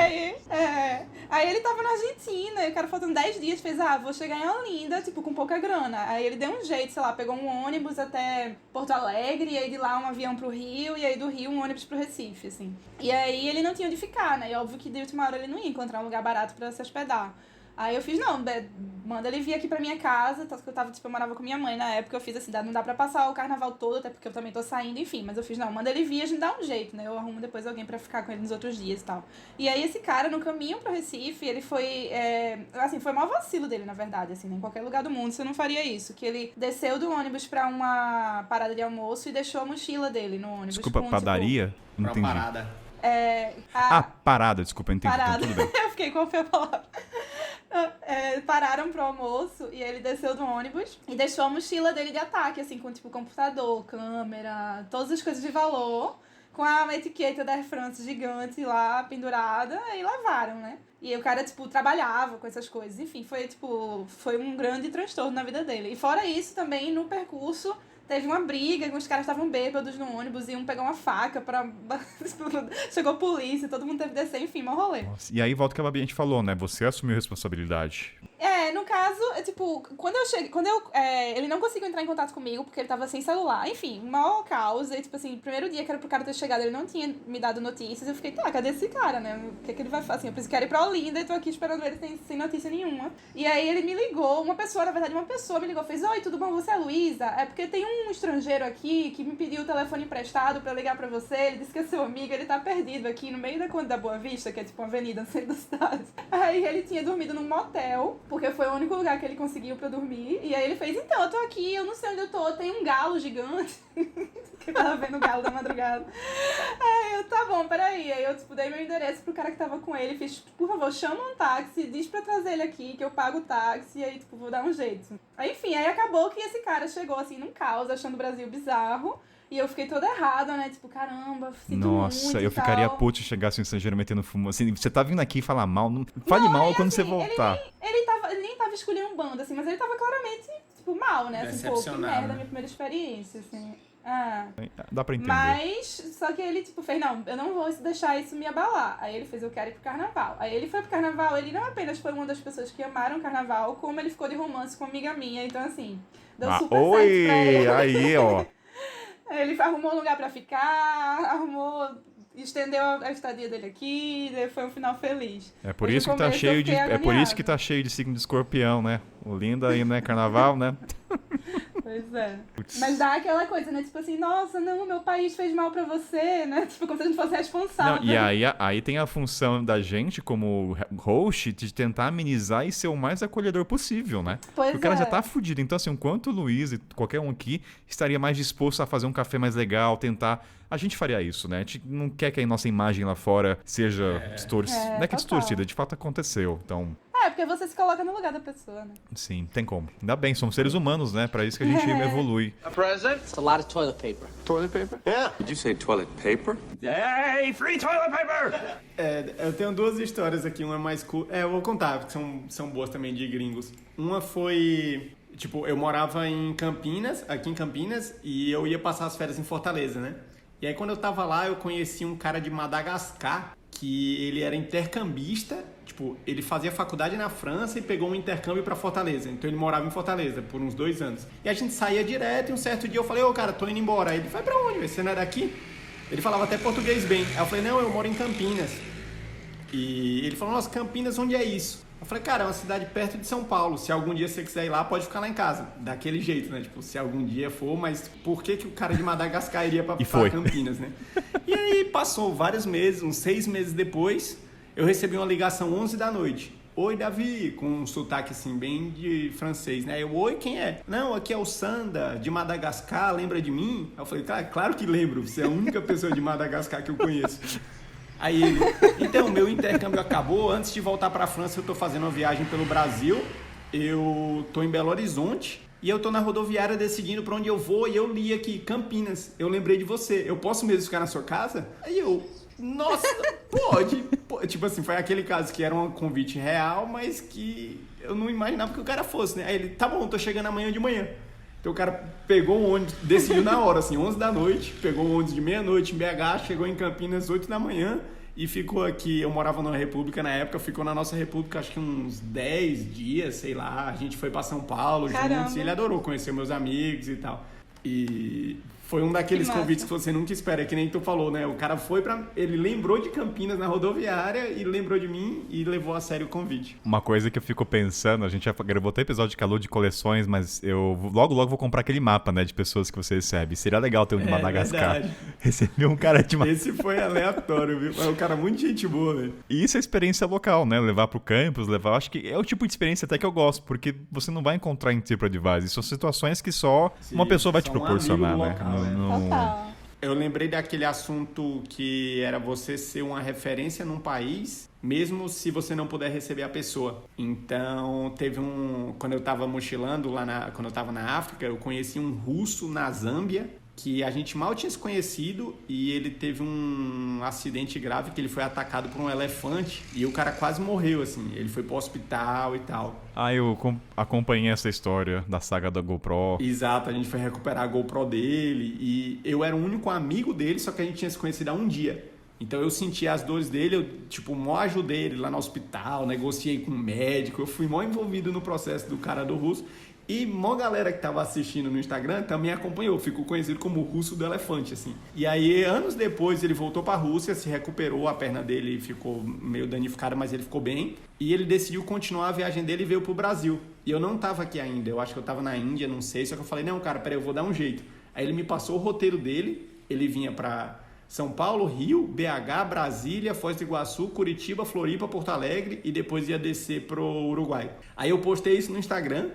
aí ele tava na Argentina, e o cara faltando 10 dias, fez, vou chegar em Olinda, tipo, com pouca grana. Aí ele deu um jeito, sei lá, pegou um ônibus até Porto Alegre, e aí de lá um avião pro Rio, e aí do Rio um ônibus pro Recife, assim. E aí ele não tinha onde ficar, né? E óbvio que de última hora ele não ia encontrar um lugar barato pra se hospedar. Aí eu fiz, não, manda ele vir aqui pra minha casa, tanto que eu morava com minha mãe na época, eu fiz assim, não dá pra passar o carnaval todo, até porque eu também tô saindo, enfim, mas eu fiz, não, manda ele vir, a gente dá um jeito, né, eu arrumo depois alguém pra ficar com ele nos outros dias e tal. E aí esse cara, no caminho pro Recife, ele foi, assim, foi o maior vacilo dele, na verdade, assim, né, em qualquer lugar do mundo você não faria isso, que ele desceu do ônibus pra uma parada de almoço e deixou a mochila dele no ônibus. Desculpa, padaria? Não entendi. Parada. Parada, desculpa, entendi. Parada. Então, tudo bem. Eu fiquei com a palavra. Pararam pro almoço e ele desceu do ônibus e deixou a mochila dele de ataque, assim, com tipo computador, câmera, todas as coisas de valor, com a etiqueta da Air France gigante lá pendurada, e levaram, né? E aí o cara, tipo, trabalhava com essas coisas, enfim, foi um grande transtorno na vida dele. E fora isso, também, no percurso, teve uma briga, os caras estavam bêbados no ônibus, iam pegar uma faca pra... Chegou a polícia, todo mundo teve que descer, enfim, mó rolê. Nossa, e aí volta o que a Babi a gente falou, né? Você assumiu a responsabilidade. No caso, tipo, quando eu cheguei, ele não conseguiu entrar em contato comigo porque ele tava sem celular, enfim, maior causa, e tipo assim, primeiro dia que era pro cara ter chegado, ele não tinha me dado notícias, eu fiquei, cadê esse cara, né, o que ele vai fazer, assim, eu quero ir pra Olinda e tô aqui esperando ele sem notícia nenhuma, e aí ele me ligou, uma pessoa me ligou, fez, oi, tudo bom, você é a Luísa? É porque tem um estrangeiro aqui que me pediu o telefone emprestado pra ligar pra você, ele disse que é seu amigo, ele tá perdido aqui no meio da Conde da Boa Vista, que é tipo uma avenida no centro da cidade, aí ele tinha dormido num motel, porque foi o único lugar que ele conseguiu pra dormir. E aí ele fez, então, eu tô aqui, eu não sei onde eu tô, tem um galo gigante. Que eu tava vendo o galo da madrugada. Aí eu, tá bom, peraí. Aí eu, tipo, dei meu endereço pro cara que tava com ele, fiz, por favor, chama um táxi, diz pra trazer ele aqui, que eu pago o táxi, e aí, tipo, vou dar um jeito. Aí, enfim, aí acabou que esse cara chegou, assim, num caos, achando o Brasil bizarro. E eu fiquei toda errada, né? Tipo, caramba, sinto Nossa, muito eu e ficaria tal. puto se chegasse um estrangeiro metendo fumo. Assim, você tá vindo aqui falar mal, fale mal quando assim, você voltar. Ele nem tava escolhendo banda, assim, mas ele tava claramente, tipo, tipo, mal, né? Assim, pô, que Decepcionado, merda, né? minha primeira experiência, assim. Ah. Dá pra entender. Mas, só que ele, tipo, fez, não, eu não vou deixar isso me abalar. Aí ele fez, eu quero ir pro carnaval. Aí ele foi pro carnaval, ele não apenas foi uma das pessoas que amaram o carnaval, como ele ficou de romance com uma amiga minha. Então, assim, deu super certo pra ele. Aí, ó. Ele arrumou um lugar pra ficar, estendeu a estadia dele aqui, daí foi um final feliz. É por Mas no isso que tá começo cheio eu de. fiquei É por isso que agoniada. tá cheio de signo de escorpião, né? O lindo aí, né? Carnaval, né? Pois é. Putz. Mas dá aquela coisa, né? Tipo assim, nossa, não, meu país fez mal pra você, né? Tipo, como se a gente fosse responsável. Não, e aí tem a função da gente, como host, de tentar amenizar e ser o mais acolhedor possível, né? Pois Porque o cara é. já tá fudido. Então, assim, enquanto o Luiz e qualquer um aqui estaria mais disposto a fazer um café mais legal, tentar. A gente faria isso, né? A gente não quer que a nossa imagem lá fora seja distorcida. Não é que total. distorcida, de fato aconteceu. Então, É, porque você se coloca no lugar da pessoa, né? sim, tem como. Ainda bem, somos seres humanos, né? Pra isso que a gente evolui. A present? It's a lot of toilet paper. Toilet paper? Yeah. Did you say toilet paper? Hey, free toilet paper! Eu tenho duas histórias aqui, uma é mais curta. Eu vou contar, porque são boas também de gringos. Uma foi, tipo, eu morava em Campinas, aqui em Campinas, e eu ia passar as férias em Fortaleza, né? E aí quando eu tava lá, eu conheci um cara de Madagascar, que ele era intercambista, tipo, ele fazia faculdade na França e pegou um intercâmbio pra Fortaleza. Então ele morava em Fortaleza por uns 2 anos. E a gente saía direto e um certo dia eu falei, ô cara, tô indo embora. Aí ele, vai pra onde? Você não é daqui? Ele falava até português bem. Aí eu falei, não, eu moro em Campinas. E ele falou, nossa, Campinas, onde é isso? Eu falei, cara, é uma cidade perto de São Paulo. Se algum dia você quiser ir lá, pode ficar lá em casa. Daquele jeito, né? Tipo, se algum dia for, mas por que o cara de Madagascar iria pra Campinas, né? E aí passou vários meses, uns 6 meses depois, eu recebi uma ligação 11 da noite. Oi, Davi, com um sotaque assim, bem de francês, né? Eu, oi, quem é? Não, aqui é o Sanda, de Madagascar, lembra de mim? Eu falei, claro que lembro, você é a única pessoa de Madagascar que eu conheço. Aí ele, então, meu intercâmbio acabou, antes de voltar pra França eu tô fazendo uma viagem pelo Brasil, eu tô em Belo Horizonte e eu tô na rodoviária decidindo pra onde eu vou e eu li aqui, Campinas, eu lembrei de você, eu posso mesmo ficar na sua casa? Aí eu, nossa, pode. Tipo assim, foi aquele caso que era um convite real, mas que eu não imaginava que o cara fosse, né? Aí ele, tá bom, tô chegando amanhã de manhã. Então o cara pegou o ônibus, decidiu na hora, assim, 11 da noite, pegou o ônibus de meia-noite em BH, chegou em Campinas 8 da manhã e ficou aqui. Eu morava numa república na época, ficou na nossa república acho que uns 10 dias, sei lá. A gente foi pra São Paulo juntos e ele adorou conhecer meus amigos e tal. E foi um daqueles convites que você nunca espera, que nem tu falou, né? O cara foi ele lembrou de Campinas na rodoviária e lembrou de mim e levou a sério o convite. Uma coisa que eu fico pensando, a gente já gravou até episódio de calor de coleções, mas eu logo vou comprar aquele mapa, né, de pessoas que você recebe. Seria legal ter um de Madagascar. Verdade. Receber um cara de Esse foi aleatório, viu? É um cara muito gente boa, velho. E isso é experiência local, né? Levar pro campus, acho que é o tipo de experiência até que eu gosto, porque você não vai encontrar em TripAdvisor. São situações que só uma pessoa vai te só um proporcionar, amigo né? local, né? Total. Eu lembrei daquele assunto que era você ser uma referência num país, mesmo se você não puder receber a pessoa. Então, quando eu tava mochilando quando eu tava na África, eu conheci um russo na Zâmbia, que a gente mal tinha se conhecido e ele teve um acidente grave que ele foi atacado por um elefante e o cara quase morreu, assim. Ele foi pro hospital e tal. Ah, eu acompanhei essa história da saga da GoPro. Exato, a gente foi recuperar a GoPro dele e eu era o único amigo dele, só que a gente tinha se conhecido há um dia. Então eu senti as dores dele, eu mó ajudei ele lá no hospital, negociei com o médico, eu fui mó envolvido no processo do cara do russo. E mó galera que tava assistindo no Instagram também acompanhou, ficou conhecido como o russo do elefante, assim. E aí, anos depois, ele voltou pra Rússia, se recuperou, a perna dele ficou meio danificada, mas ele ficou bem. E ele decidiu continuar a viagem dele e veio pro Brasil. E eu não tava aqui ainda, eu acho que eu tava na Índia, não sei, só que eu falei, não, cara, peraí, eu vou dar um jeito. Aí ele me passou o roteiro dele, ele vinha pra São Paulo, Rio, BH, Brasília, Foz do Iguaçu, Curitiba, Floripa, Porto Alegre e depois ia descer pro Uruguai. Aí eu postei isso no Instagram.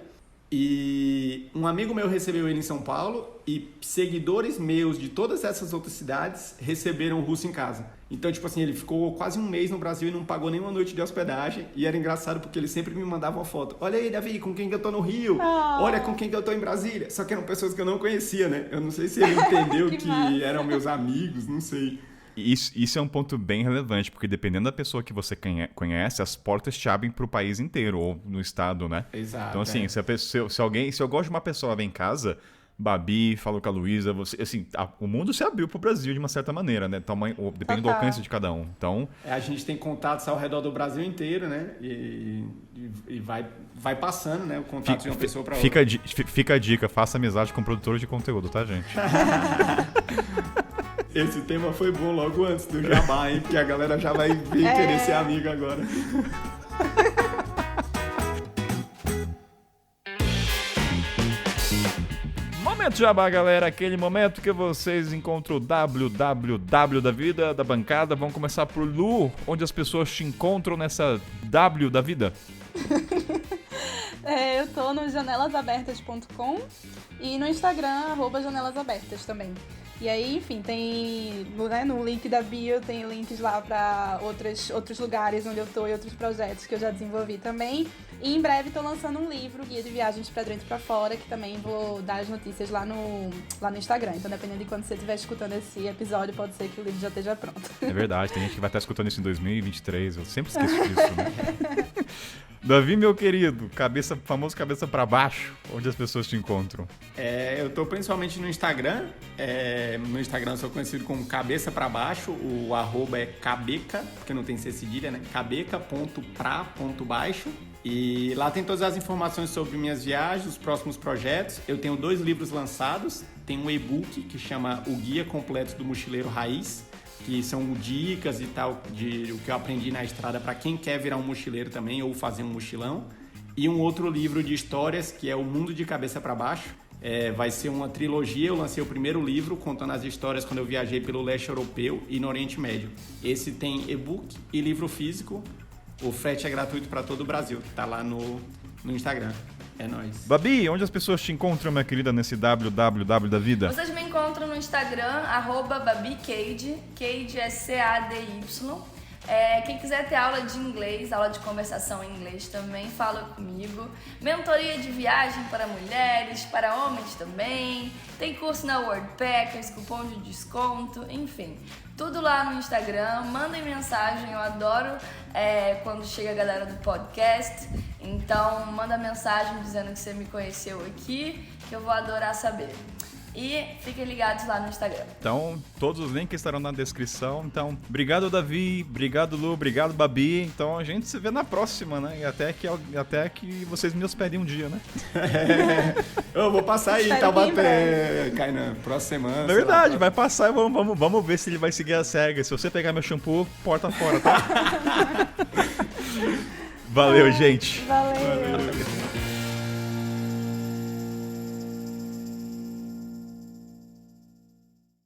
E um amigo meu recebeu ele em São Paulo e seguidores meus de todas essas outras cidades receberam o russo em casa. Então, tipo assim, ele ficou quase um mês no Brasil e não pagou nenhuma noite de hospedagem. E era engraçado porque ele sempre me mandava uma foto. Olha aí, Davi, com quem que eu tô no Rio? Olha com quem que eu tô em Brasília. Só que eram pessoas que eu não conhecia, né? Eu não sei se ele entendeu que eram meus amigos, não sei. Isso é um ponto bem relevante, porque dependendo da pessoa que você conhece, as portas te abrem pro país inteiro, ou no estado, né? Exato. Então, assim, se eu gosto de uma pessoa vem em casa, Babi, falou com a Luísa, você, assim, o mundo se abriu pro Brasil de uma certa maneira, né? Depende do alcance de cada um. Então, A gente tem contatos ao redor do Brasil inteiro, né? E vai passando, né? O contato de uma pessoa para outra. fica a dica, faça amizade com produtores de conteúdo, tá, gente? Esse tema foi bom logo antes do jabá, hein? Porque a galera já vai vir querer ser amiga agora. Momento Jabá, galera, aquele momento que vocês encontram o www da vida, da bancada. Vamos começar por Lu, onde as pessoas te encontram nessa W da vida. Eu tô no janelasabertas.com e no Instagram, @janelasabertas também. E aí, enfim, tem no link da bio, tem links lá pra outros lugares onde eu tô e outros projetos que eu já desenvolvi também. E em breve tô lançando um livro, Guia de Viagens pra Dentro e pra Fora, que também vou dar as notícias lá no Instagram. Então, dependendo de quando você estiver escutando esse episódio, pode ser que o livro já esteja pronto. É verdade, tem gente que vai estar escutando isso em 2023, eu sempre esqueço disso, né? Davi, meu querido, famoso cabeça pra baixo, onde as pessoas te encontram? Eu tô principalmente no Instagram. No Instagram eu sou conhecido como Cabeça Pra Baixo. O @ é cabeca, porque não tem C cedilha, né? cabeca.pra.baixo. E lá tem todas as informações sobre minhas viagens, os próximos projetos. Eu tenho 2 livros lançados. Tem um e-book que chama O Guia Completo do Mochileiro Raiz, que são dicas e tal de o que eu aprendi na estrada para quem quer virar um mochileiro também ou fazer um mochilão. E um outro livro de histórias que é O Mundo de Cabeça para Baixo. Vai ser uma trilogia. Eu lancei o primeiro livro contando as histórias quando eu viajei pelo leste europeu e no Oriente Médio. Esse tem e-book e livro físico. O frete é gratuito para todo o Brasil. Tá lá no Instagram. É nóis. Babi, onde as pessoas te encontram, minha querida, nesse www da vida? Vocês me encontram no Instagram, @babicade, Cade é CADY. Quem quiser ter aula de inglês, aula de conversação em inglês também, fala comigo. Mentoria de viagem para mulheres, para homens também. Tem curso na Worldpackers, cupom de desconto, enfim. Tudo lá no Instagram, mandem mensagem, eu adoro quando chega a galera do podcast. Então manda mensagem dizendo que você me conheceu aqui, que eu vou adorar saber. E fiquem ligados lá no Instagram. Então, todos os links estarão na descrição. Então, obrigado, Davi. Obrigado, Lu. Obrigado, Babi. Então, a gente se vê na próxima, né? E até que vocês me hospedem um dia, né? Eu vou passar aí, Taubaté, Kainan, próxima semana. Na verdade, vai passar e vamos ver se ele vai seguir a cega. Se você pegar meu shampoo, porta fora, tá? Valeu, gente. Valeu.